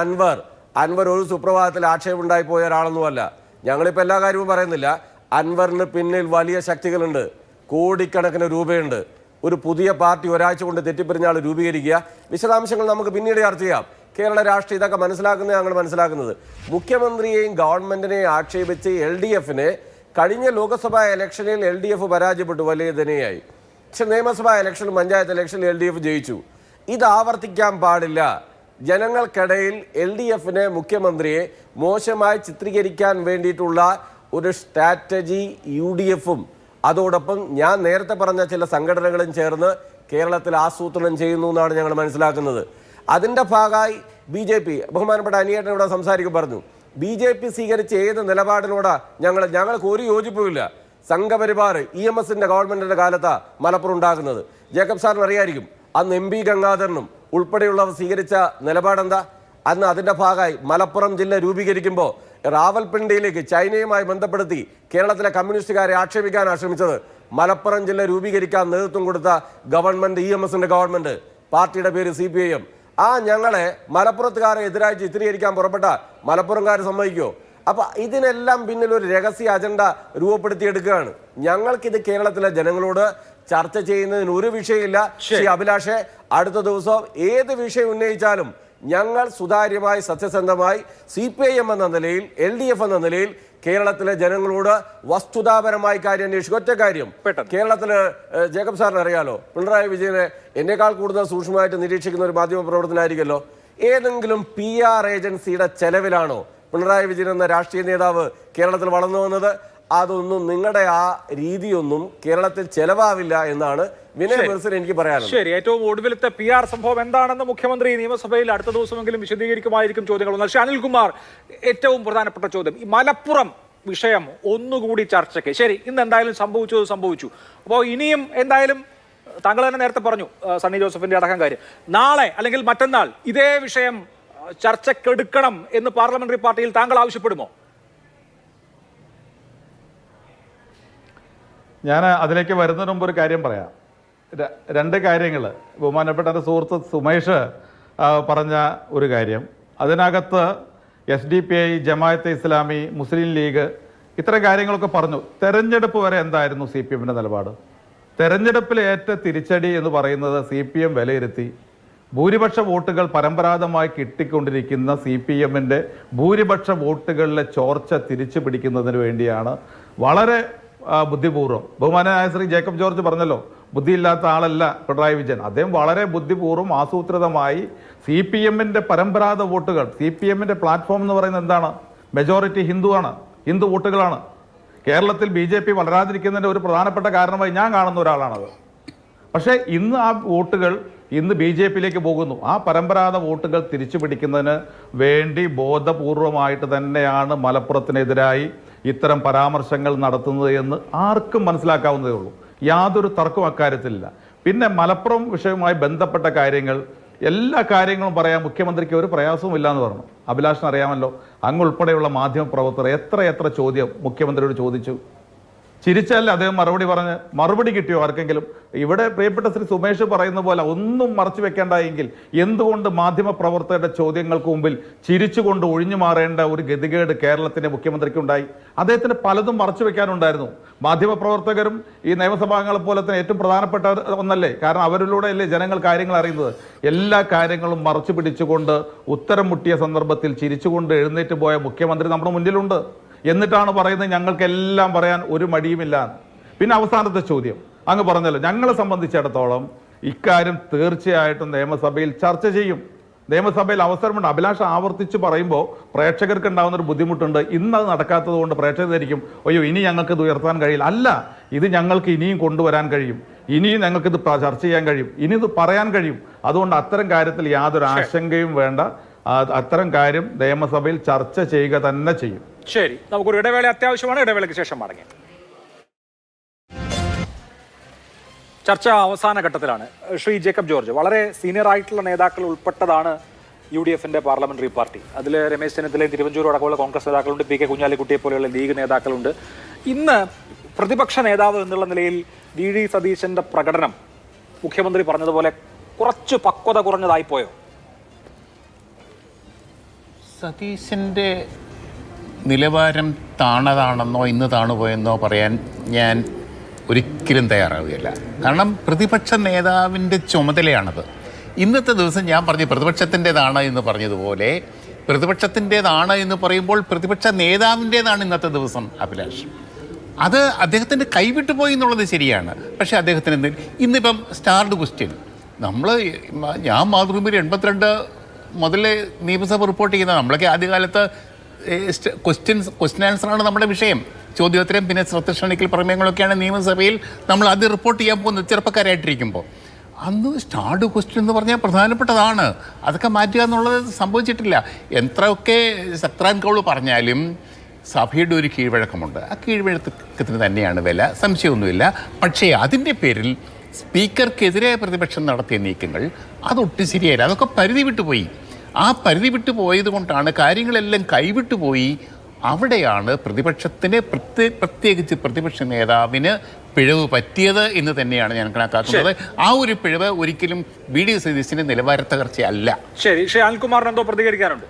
അൻവർ ഒരു സുപ്രഭാതത്തിൽ ആക്ഷേപം ഉണ്ടായി പോയ ഒരാളൊന്നുമല്ല. ഞങ്ങളിപ്പോൾ എല്ലാ കാര്യവും പറയുന്നില്ല. അൻവറിന് പിന്നിൽ വലിയ ശക്തികളുണ്ട്, കോടിക്കണക്കിന് രൂപയുണ്ട്. ഒരു പുതിയ പാർട്ടി ഒരാഴ്ച കൊണ്ട് തെറ്റിപ്പിരിഞ്ഞാൽ രൂപീകരിക്കുക. വിശദാംശങ്ങൾ നമുക്ക് പിന്നീട് ചർച്ച ചെയ്യാം. കേരള രാഷ്ട്രീയം ഇതൊക്കെ മനസ്സിലാക്കുന്നത് ഞങ്ങൾ മനസ്സിലാക്കുന്നത്. മുഖ്യമന്ത്രിയെയും ഗവൺമെന്റിനെയും ആക്ഷേപിച്ച് LDF-നെ കഴിഞ്ഞ ലോക്സഭാ ഇലക്ഷനിൽ LDF പരാജയപ്പെട്ടു, വലിയ ധനയായി. പക്ഷെ നിയമസഭാ ഇലക്ഷനിൽ, പഞ്ചായത്ത് ഇലക്ഷനിൽ LDF ജയിച്ചു. ഇത് ആവർത്തിക്കാൻ പാടില്ല. ജനങ്ങൾക്കിടയിൽ LDF-നെ, മുഖ്യമന്ത്രിയെ മോശമായി ചിത്രീകരിക്കാൻ വേണ്ടിയിട്ടുള്ള ഒരു സ്ട്രാറ്റജി UDF-ഉം അതോടൊപ്പം ഞാൻ നേരത്തെ പറഞ്ഞ ചില സംഘടനകളും ചേർന്ന് കേരളത്തിൽ ആസൂത്രണം ചെയ്യുന്നു എന്നാണ് ഞങ്ങൾ മനസ്സിലാക്കുന്നത്. അതിൻ്റെ ഭാഗമായി BJP, ബഹുമാനപ്പെട്ട അനിയേട്ടൻ ഇവിടെ സംസാരിക്കും പറഞ്ഞു, BJP സ്വീകരിച്ച ഏത് നിലപാടിനോടാ ഞങ്ങൾക്ക് ഒരു യോജിപ്പുമില്ല. സംഘപരിവാർ EMS-ന്റെ ഗവൺമെന്റിന്റെ കാലത്താണ് മലപ്പുറം ഉണ്ടാകുന്നത്. ജേക്കബ് സാറിന് അറിയായിരിക്കും, അന്ന് MP ഗംഗാധരനും ഉൾപ്പെടെയുള്ളവർ സ്വീകരിച്ച നിലപാടെന്താ? അന്ന് അതിൻ്റെ ഭാഗമായി മലപ്പുറം ജില്ല രൂപീകരിക്കുമ്പോൾ റാവൽപിണ്ടിയിലേക്ക് ചൈനയുമായി ബന്ധപ്പെടുത്തി കേരളത്തിലെ കമ്മ്യൂണിസ്റ്റുകാരെ ആക്ഷേപിക്കാനാണ് ശ്രമിച്ചത്. മലപ്പുറം ജില്ല രൂപീകരിക്കാൻ നേതൃത്വം കൊടുത്ത ഗവൺമെന്റ് EMS-ന്റെ ഗവൺമെന്റ്, പാർട്ടിയുടെ പേര് CPIM. ഞങ്ങളെ മലപ്പുറത്തുകാരെ എതിരായി ചിത്രീകരിക്കാൻ പുറപ്പെട്ട മലപ്പുറംകാർ സമ്മതിക്കുമോ? അപ്പൊ ഇതിനെല്ലാം പിന്നിൽ ഒരു രഹസ്യ അജണ്ട രൂപപ്പെടുത്തിയെടുക്കുകയാണ്. ഞങ്ങൾക്കിത് കേരളത്തിലെ ജനങ്ങളോട് ചർച്ച ചെയ്യുന്നതിന് ഒരു വിഷയമില്ല. ശ്രീ അഭിലാഷെ, അടുത്ത ദിവസം ഏത് വിഷയം ഉന്നയിച്ചാലും ഞങ്ങൾ സുതാര്യമായി, സത്യസന്ധമായി CPIM എന്ന നിലയിൽ, LDF എന്ന നിലയിൽ കേരളത്തിലെ ജനങ്ങളോട് വസ്തുതാപരമായി കാര്യം അന്വേഷിക്കും. ഒറ്റ കാര്യം, കേരളത്തില് ജേക്കബ് സാറിന് അറിയാലോ, പിണറായി വിജയനെ എന്നേക്കാൾ കൂടുതൽ സൂക്ഷ്മമായിട്ട് നിരീക്ഷിക്കുന്ന ഒരു മാധ്യമ പ്രവർത്തനായിരിക്കുമല്ലോ. ഏതെങ്കിലും PR ഏജൻസിയുടെ ചെലവിലാണോ പിണറായി വിജയൻ എന്ന രാഷ്ട്രീയ നേതാവ് കേരളത്തിൽ വളർന്നു വന്നത്? അതൊന്നും നിങ്ങളുടെ ആ രീതിയൊന്നും കേരളത്തിൽ ചെലവാവില്ല എന്നാണ് വിനയ് ബെർസിന് എനിക്ക് പറയാനുള്ളത്. ശരി, ഏറ്റവും ഒടുവിലത്തെ PR സംഭവം എന്താണെന്ന് മുഖ്യമന്ത്രി നിയമസഭയിൽ അടുത്ത ദിവസമെങ്കിലും വിശദീകരിക്കുമായിരിക്കും. ചോദ്യങ്ങൾ വന്നാൽ ശ്രീ അനിൽകുമാർ, ഏറ്റവും പ്രധാനപ്പെട്ട ചോദ്യം, ഈ മലപ്പുറം വിഷയം ഒന്നുകൂടി ചർച്ചയ്ക്ക്. ശരി, ഇന്ന് എന്തായാലും സംഭവിച്ചു. അപ്പോൾ ഇനിയും എന്തായാലും താങ്കൾ തന്നെ നേരത്തെ പറഞ്ഞു സണ്ണി ജോസഫിന്റെ അടക്കം കാര്യം, നാളെ അല്ലെങ്കിൽ മറ്റന്നാൾ ഇതേ വിഷയം ചർച്ചയ്ക്കെടുക്കണം എന്ന് പാർലമെന്ററി പാർട്ടിയിൽ താങ്കൾ ആവശ്യപ്പെടുമോ? ഞാൻ അതിലേക്ക് വരുന്നതിന് മുമ്പ് ഒരു കാര്യം പറയാം. രണ്ട് കാര്യങ്ങൾ ബഹുമാനപ്പെട്ട എൻ്റെ സുഹൃത്ത് സുമേഷ് പറഞ്ഞ ഒരു കാര്യം, അതിനകത്ത് SDPI, ജമാഅത്തെ ഇസ്ലാമി, മുസ്ലിം ലീഗ് ഇത്തരം കാര്യങ്ങളൊക്കെ പറഞ്ഞു. തെരഞ്ഞെടുപ്പ് വരെ എന്തായിരുന്നു CPMന്റെ നിലപാട്? തെരഞ്ഞെടുപ്പിൽ ഏറ്റ തിരിച്ചടി എന്ന് പറയുന്നത് CPM വിലയിരുത്തി ഭൂരിപക്ഷ വോട്ടുകൾ പരമ്പരാഗതമായി കിട്ടിക്കൊണ്ടിരിക്കുന്ന CPMന്റെ ഭൂരിപക്ഷ വോട്ടുകളിലെ ചോർച്ച തിരിച്ചു പിടിക്കുന്നതിന് വേണ്ടിയാണ് വളരെ ബുദ്ധിപൂർവ്വം. ബഹുമാനായ ശ്രീ ജേക്കബ് ജോർജ് പറഞ്ഞല്ലോ, ബുദ്ധിയില്ലാത്ത ആളല്ല പിണറായി വിജയൻ. അദ്ദേഹം വളരെ ബുദ്ധിപൂർവ്വം ആസൂത്രിതമായി CPMന്റെ പരമ്പരാഗത വോട്ടുകൾ, CPMന്റെ പ്ലാറ്റ്ഫോം എന്ന് പറയുന്നത് എന്താണ്? മെജോറിറ്റി ഹിന്ദു വോട്ടുകളാണ്. കേരളത്തിൽ BJP വളരാതിരിക്കുന്നതിൻ്റെ ഒരു പ്രധാനപ്പെട്ട കാരണമായി ഞാൻ കാണുന്ന ഒരാളാണത്. പക്ഷേ ഇന്ന് ആ വോട്ടുകൾ BJPയിലേക്ക് പോകുന്നു. ആ പരമ്പരാഗത വോട്ടുകൾ തിരിച്ചു പിടിക്കുന്നതിന് വേണ്ടി ബോധപൂർവമായിട്ട് തന്നെയാണ് മലപ്പുറത്തിനെതിരായി ഇത്തരം പരാമർശങ്ങൾ നടത്തുന്നത് എന്ന് ആർക്കും മനസ്സിലാക്കാവുന്നതേ ഉള്ളൂ. യാതൊരു തർക്കവും അക്കാര്യത്തിലില്ല. പിന്നെ മലപ്പുറം വിഷയവുമായി ബന്ധപ്പെട്ട കാര്യങ്ങൾ, എല്ലാ കാര്യങ്ങളും പറയാൻ മുഖ്യമന്ത്രിക്ക് ഒരു പ്രയാസവും ഇല്ല എന്ന് പറഞ്ഞു. അഭിലാഷിന് അറിയാമല്ലോ, അങ്ങുൾപ്പെടെയുള്ള മാധ്യമപ്രവർത്തകർ എത്ര ചോദ്യം മുഖ്യമന്ത്രിയോട് ചോദിച്ചു. ചിരിച്ചല്ല അദ്ദേഹം മറുപടി കിട്ടിയോ ആർക്കെങ്കിലും? ഇവിടെ പ്രിയപ്പെട്ട ശ്രീ സുമേഷ് പറയുന്ന പോലെ ഒന്നും മറച്ചു വെക്കേണ്ടായെങ്കിൽ എന്തുകൊണ്ട് മാധ്യമപ്രവർത്തകരുടെ ചോദ്യങ്ങൾക്ക് മുമ്പിൽ ചിരിച്ചുകൊണ്ട് ഒഴിഞ്ഞു മാറേണ്ട ഒരു ഗതികേട് കേരളത്തിന്റെ മുഖ്യമന്ത്രിക്ക് ഉണ്ടായി? അദ്ദേഹത്തിന് പലതും മറച്ചു വെക്കാനുണ്ടായിരുന്നു. മാധ്യമപ്രവർത്തകരും ഈ നിയമസഭാംഗങ്ങളെ പോലെ തന്നെ ഏറ്റവും പ്രധാനപ്പെട്ട ഒന്നല്ലേ, കാരണം അവരിലൂടെയല്ലേ ജനങ്ങൾ കാര്യങ്ങൾ അറിയുന്നത്. എല്ലാ കാര്യങ്ങളും മറച്ചു പിടിച്ചുകൊണ്ട് ഉത്തരം മുട്ടിയ സന്ദർഭത്തിൽ ചിരിച്ചുകൊണ്ട് എഴുന്നേറ്റ് പോയ മുഖ്യമന്ത്രി നമ്മുടെ മുന്നിലുണ്ട്. എന്നിട്ടാണ് പറയുന്നത് ഞങ്ങൾക്കെല്ലാം പറയാൻ ഒരു മടിയുമില്ല. പിന്നെ അവസാനത്തെ ചോദ്യം അങ്ങ് പറഞ്ഞല്ലോ, ഞങ്ങളെ സംബന്ധിച്ചിടത്തോളം ഇക്കാര്യം തീർച്ചയായിട്ടും നിയമസഭയിൽ ചർച്ച ചെയ്യും. നിയമസഭയിൽ അവസരമുണ്ട്. അഭിലാഷ് ആവർത്തിച്ച് പറയുമ്പോൾ പ്രേക്ഷകർക്ക് ഉണ്ടാകുന്ന ഒരു ബുദ്ധിമുട്ടുണ്ട്. ഇന്നത് നടക്കാത്തത് കൊണ്ട് പ്രേക്ഷകർ ധരിക്കും അയ്യോ ഇനി ഞങ്ങൾക്ക് ഇത് ഉയർത്താൻ കഴിയില്ല. അല്ല, ഇത് ഞങ്ങൾക്ക് ഇനിയും കൊണ്ടുവരാൻ കഴിയും, ഇനിയും ഞങ്ങൾക്കിത് ചർച്ച ചെയ്യാൻ കഴിയും, ഇനി ഇത് പറയാൻ കഴിയും. അതുകൊണ്ട് അത്തരം കാര്യത്തിൽ യാതൊരു ആശങ്കയും വേണ്ട. അത്തരം കാര്യം നിയമസഭയിൽ ചർച്ച ചെയ്യുക തന്നെ ചെയ്യും. ശരി, നമുക്കൊരു ഇടവേള അത്യാവശ്യമാണ്. ഇടവേളയ്ക്ക് ശേഷം മടങ്ങി. ചർച്ച അവസാന ഘട്ടത്തിലാണ്. ശ്രീ ജേക്കബ് ജോർജ്, വളരെ സീനിയർ ആയിട്ടുള്ള നേതാക്കൾ ഉൾപ്പെട്ടതാണ് UDFന്റെ പാർലമെന്ററി പാർട്ടി. അതിൽ രമേശ് ചെന്നിത്തലയും തിരുവഞ്ചൂരും അടക്കമുള്ള കോൺഗ്രസ് നേതാക്കളുണ്ട്, PK കുഞ്ഞാലിക്കുട്ടിയെ പോലെയുള്ള ലീഗ് നേതാക്കളുണ്ട്. ഇന്ന് പ്രതിപക്ഷ നേതാവ് എന്നുള്ള നിലയിൽ VD സതീശന്റെ പ്രകടനം മുഖ്യമന്ത്രി പറഞ്ഞതുപോലെ കുറച്ച് പക്വത കുറഞ്ഞതായിപ്പോയോ? സതീശൻ്റെ നിലവാരം താണതാണെന്നോ ഇന്ന് താണുപോയെന്നോ പറയാൻ ഞാൻ ഒരിക്കലും തയ്യാറാവുകയില്ല. കാരണം പ്രതിപക്ഷ നേതാവിൻ്റെ ചുമതലയാണത്. ഇന്നത്തെ ദിവസം ഞാൻ പറഞ്ഞു പ്രതിപക്ഷത്തിൻ്റെതാണ് എന്ന് പറഞ്ഞതുപോലെ പ്രതിപക്ഷത്തിൻ്റെതാണ് എന്ന് പറയുമ്പോൾ പ്രതിപക്ഷ നേതാവിൻ്റെതാണ് ഇന്നത്തെ ദിവസം അഭിലാഷ്. അത് അദ്ദേഹത്തിൻ്റെ കൈവിട്ടു പോയി എന്നുള്ളത് ശരിയാണ്. പക്ഷേ അദ്ദേഹത്തിന് ഇന്നിപ്പം സ്റ്റാർഡ് ക്വസ്റ്റ്യൻ ഞാൻ മാതൃഭൂമിയിൽ 82 മുതൽ നിയമസഭ റിപ്പോർട്ട് ചെയ്യുന്നത്. നമ്മളൊക്കെ ആദ്യകാലത്ത് ക്വസ്റ്റ്യൻ ആൻസറാണ് നമ്മുടെ വിഷയം. ചോദ്യോത്തരം പിന്നെ ശ്രദ്ധ ക്ഷണിക്കൽ പ്രമേയങ്ങളൊക്കെയാണ് നിയമസഭയിൽ നമ്മൾ ആദ്യം റിപ്പോർട്ട് ചെയ്യാൻ പോകുന്നത് ചെറുപ്പക്കാരായിട്ടിരിക്കുമ്പോൾ. അന്ന് സ്റ്റാർഡ് ക്വസ്റ്റ്യൻ എന്ന് പറഞ്ഞാൽ പ്രധാനപ്പെട്ടതാണ്. അതൊക്കെ മാറ്റുക എന്നുള്ളത് സംഭവിച്ചിട്ടില്ല. എത്രയൊക്കെ സത്രാൻ കൗൾ പറഞ്ഞാലും സഭയുടെ ഒരു കീഴ്വഴക്കമുണ്ട്. ആ കീഴ്വഴക്കത്തിന് തന്നെയാണ് വില, സംശയമൊന്നുമില്ല. പക്ഷേ അതിൻ്റെ പേരിൽ സ്പീക്കർക്കെതിരെ പ്രതിപക്ഷം നടത്തിയ നീക്കങ്ങൾ അതൊട്ടും ശരിയായില്ല. അതൊക്കെ പരിധി വിട്ടുപോയി. ആ പരിധി വിട്ടു പോയത് കൊണ്ടാണ് കാര്യങ്ങളെല്ലാം കൈവിട്ടുപോയി. അവിടെയാണ് പ്രതിപക്ഷത്തിന് പ്രത്യേകിച്ച് പ്രതിപക്ഷ നേതാവിന് പിഴവ് പറ്റിയത് എന്ന് തന്നെയാണ് ഞാൻ കണക്കാക്കുന്നത്. ആ ഒരു പിഴവ് ഒരിക്കലും VD സതീശന്റെ നിലവാര തകർച്ചയല്ല. ശരി, ശ്രീ അനിൽകുമാറിന് എന്തോ പ്രതികരിക്കാനുണ്ട്?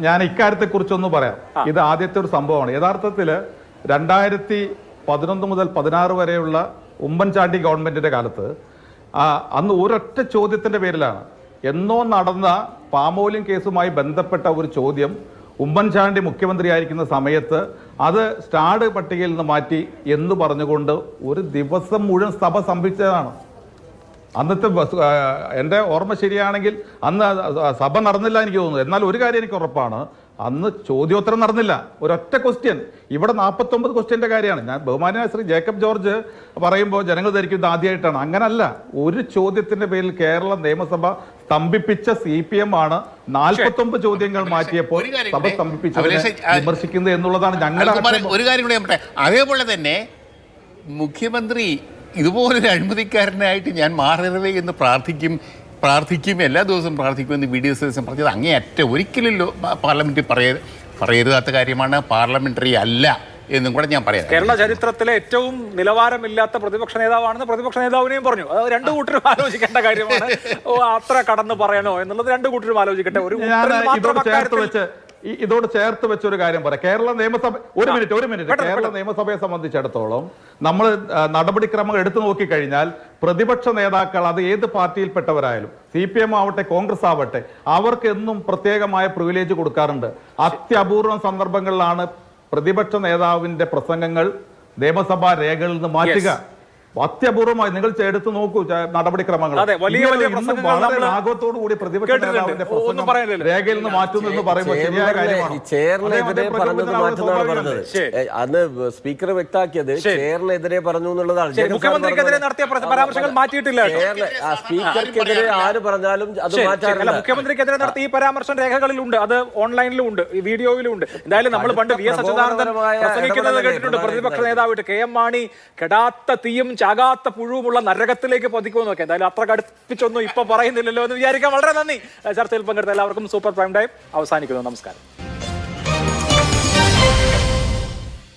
ഞാൻ ഇക്കാര്യത്തെ കുറിച്ചൊന്ന് പറയാം. ഇത് ആദ്യത്തെ ഒരു സംഭവമാണ്. യഥാർത്ഥത്തിൽ 2011 മുതൽ 16 വരെയുള്ള ഉമ്മൻചാണ്ടി ഗവൺമെന്റിന്റെ കാലത്ത് അന്ന് ഒരൊറ്റ ചോദ്യത്തിന്റെ പേരിലാണ് എന്നോ നടന്ന പാമോലിൻ കേസുമായി ബന്ധപ്പെട്ട ഒരു ചോദ്യം ഉമ്മൻചാണ്ടി മുഖ്യമന്ത്രിയായിരിക്കുന്ന സമയത്ത് അത് സ്റ്റാർഡ് പട്ടികയിൽ നിന്ന് മാറ്റി എന്ന് പറഞ്ഞുകൊണ്ട് ഒരു ദിവസം മുഴുവൻ സഭ സംഭവിച്ചതാണ്. അന്നത്തെ എൻ്റെ ഓർമ്മ ശരിയാണെങ്കിൽ അന്ന് സഭ നടന്നില്ല എനിക്ക് തോന്നുന്നു. എന്നാൽ ഒരു കാര്യം എനിക്ക് ഉറപ്പാണ്, അന്ന് ചോദ്യോത്തരം നടന്നില്ല. ഒരൊറ്റ ക്വസ്റ്റ്യൻ. ഇവിടെ 49 ക്വസ്റ്റ്യൻ്റെ കാര്യമാണ്. ഞാൻ ബഹുമാനായ ശ്രീ ജേക്കബ് ജോർജ് പറയുമ്പോൾ ജനങ്ങൾ ധരിക്കും ഇത് ആദ്യമായിട്ടാണ്. അങ്ങനല്ല. ഒരു ചോദ്യത്തിന്റെ പേരിൽ കേരള നിയമസഭ സ്തംഭിപ്പിച്ച CPM ആണ് 49 ചോദ്യങ്ങൾ മാറ്റിയപ്പോൾ സഭ സ്തംഭിപ്പിച്ചതിനെ വിമർശിക്കുന്നത് എന്നുള്ളതാണ് ഞങ്ങളുടെ ഒരു കാര്യം കൂടെ പറയട്ടെ. അതേപോലെ തന്നെ മുഖ്യമന്ത്രി ഇതുപോലൊരു അഴിമതിക്കാരനായിട്ട് ഞാൻ മാറരുതേ എന്ന് പ്രാർത്ഥിക്കും എല്ലാ ദിവസവും പ്രാർത്ഥിക്കുമെന്ന് VD സതീശൻ പറഞ്ഞത് അങ്ങേയറ്റം ഒരിക്കലും പാർലമെന്റിൽ പറയരുതാത്ത കാര്യമാണ്. പാർലമെന്ററി അല്ല എന്നും കൂടെ ഞാൻ പറയാം. കേരള ചരിത്രത്തിലെ ഏറ്റവും നിലവാരമില്ലാത്ത പ്രതിപക്ഷ നേതാവാണെന്ന് പ്രതിപക്ഷ നേതാവിനെയും പറഞ്ഞു. അത് രണ്ടു കൂട്ടരും ആലോചിക്കേണ്ട കാര്യമാണ്. അത്ര കടന്ന് പറയണോ എന്നുള്ളത് രണ്ടു കൂട്ടരും ആലോചിക്കട്ടെ. ഒരു ഇതോട് ചേർത്ത് വെച്ചൊരു കാര്യം പറയാം. കേരള നിയമസഭ ഒരു മിനിറ്റ് കേരള നിയമസഭയെ സംബന്ധിച്ചിടത്തോളം നമ്മൾ നടപടിക്രമങ്ങൾ എടുത്തു നോക്കിക്കഴിഞ്ഞാൽ പ്രതിപക്ഷ നേതാക്കൾ അത് ഏത് പാർട്ടിയിൽപ്പെട്ടവരായാലും CPM ആവട്ടെ കോൺഗ്രസ് ആവട്ടെ അവർക്ക് എന്നും പ്രത്യേകമായ പ്രിവിലേജ് കൊടുക്കാറുണ്ട്. അത്യപൂർവം സന്ദർഭങ്ങളിലാണ് പ്രതിപക്ഷ നേതാവിന്റെ പ്രസംഗങ്ങൾ നിയമസഭാ രേഖകളിൽ നിന്ന് മാറ്റുക. അത്യപൂർവമായി നിങ്ങൾ എടുത്തു നോക്കൂ നടപടിക്രമങ്ങൾ. വളരെ ലാഘവത്തോടു കൂടി പ്രതിപക്ഷ നേതാവിന്റെ പ്രസംഗം രേഖയിൽ നിന്ന് മാറ്റുന്നു എന്ന് പറയുമ്പോൾ ശരിയായ കാര്യമാണ്. ചെയറിനെതിരെ പറഞ്ഞത് മാറ്റുന്നതാണ് പറഞ്ഞത്. അന്ന് സ്പീക്കർ വ്യക്തമാക്കിയത് ചെയറിനെതിരെ പറഞ്ഞു എന്നുള്ളതാണ്. മുഖ്യമന്ത്രിക്കെതിരെ നടത്തിയ പരാമർശങ്ങൾ മാറ്റിയിട്ടില്ല. സ്പീക്കർക്കെതിരെ ആര് പറഞ്ഞാലും അത് മാറ്റാറില്ല. മുഖ്യമന്ത്രിക്കെതിരെ നടത്തിയ ഈ പരാമർശം രേഖകളിലുണ്ട്, അത് ഓൺലൈനിലും ഉണ്ട്, വീഡിയോയിലും ഉണ്ട്. എന്തായാലും നമ്മൾ പണ്ട് VS അച്യുതാനന്ദൻ പ്രസംഗിക്കുന്നത് കേട്ടിട്ടുണ്ട്. പ്രതിപക്ഷ നേതാവിട്ട് KM മാണി കെടാത്ത തീയും ചാകാത്ത പുഴുവുമുള്ള നരകത്തിലേക്ക് പതിക്കുമെന്ന് നോക്കാം. എന്തായാലും അത്ര കടുപ്പിച്ചൊന്നും ഇപ്പൊ പറയുന്നില്ലല്ലോ എന്ന് വിചാരിക്കാൻ വളരെ നന്ദി. ചർച്ചയിൽ പങ്കെടുത്ത എല്ലാവർക്കും സൂപ്പർ പ്രൈം ടൈം അവസാനിക്കുന്നു. നമസ്കാരം.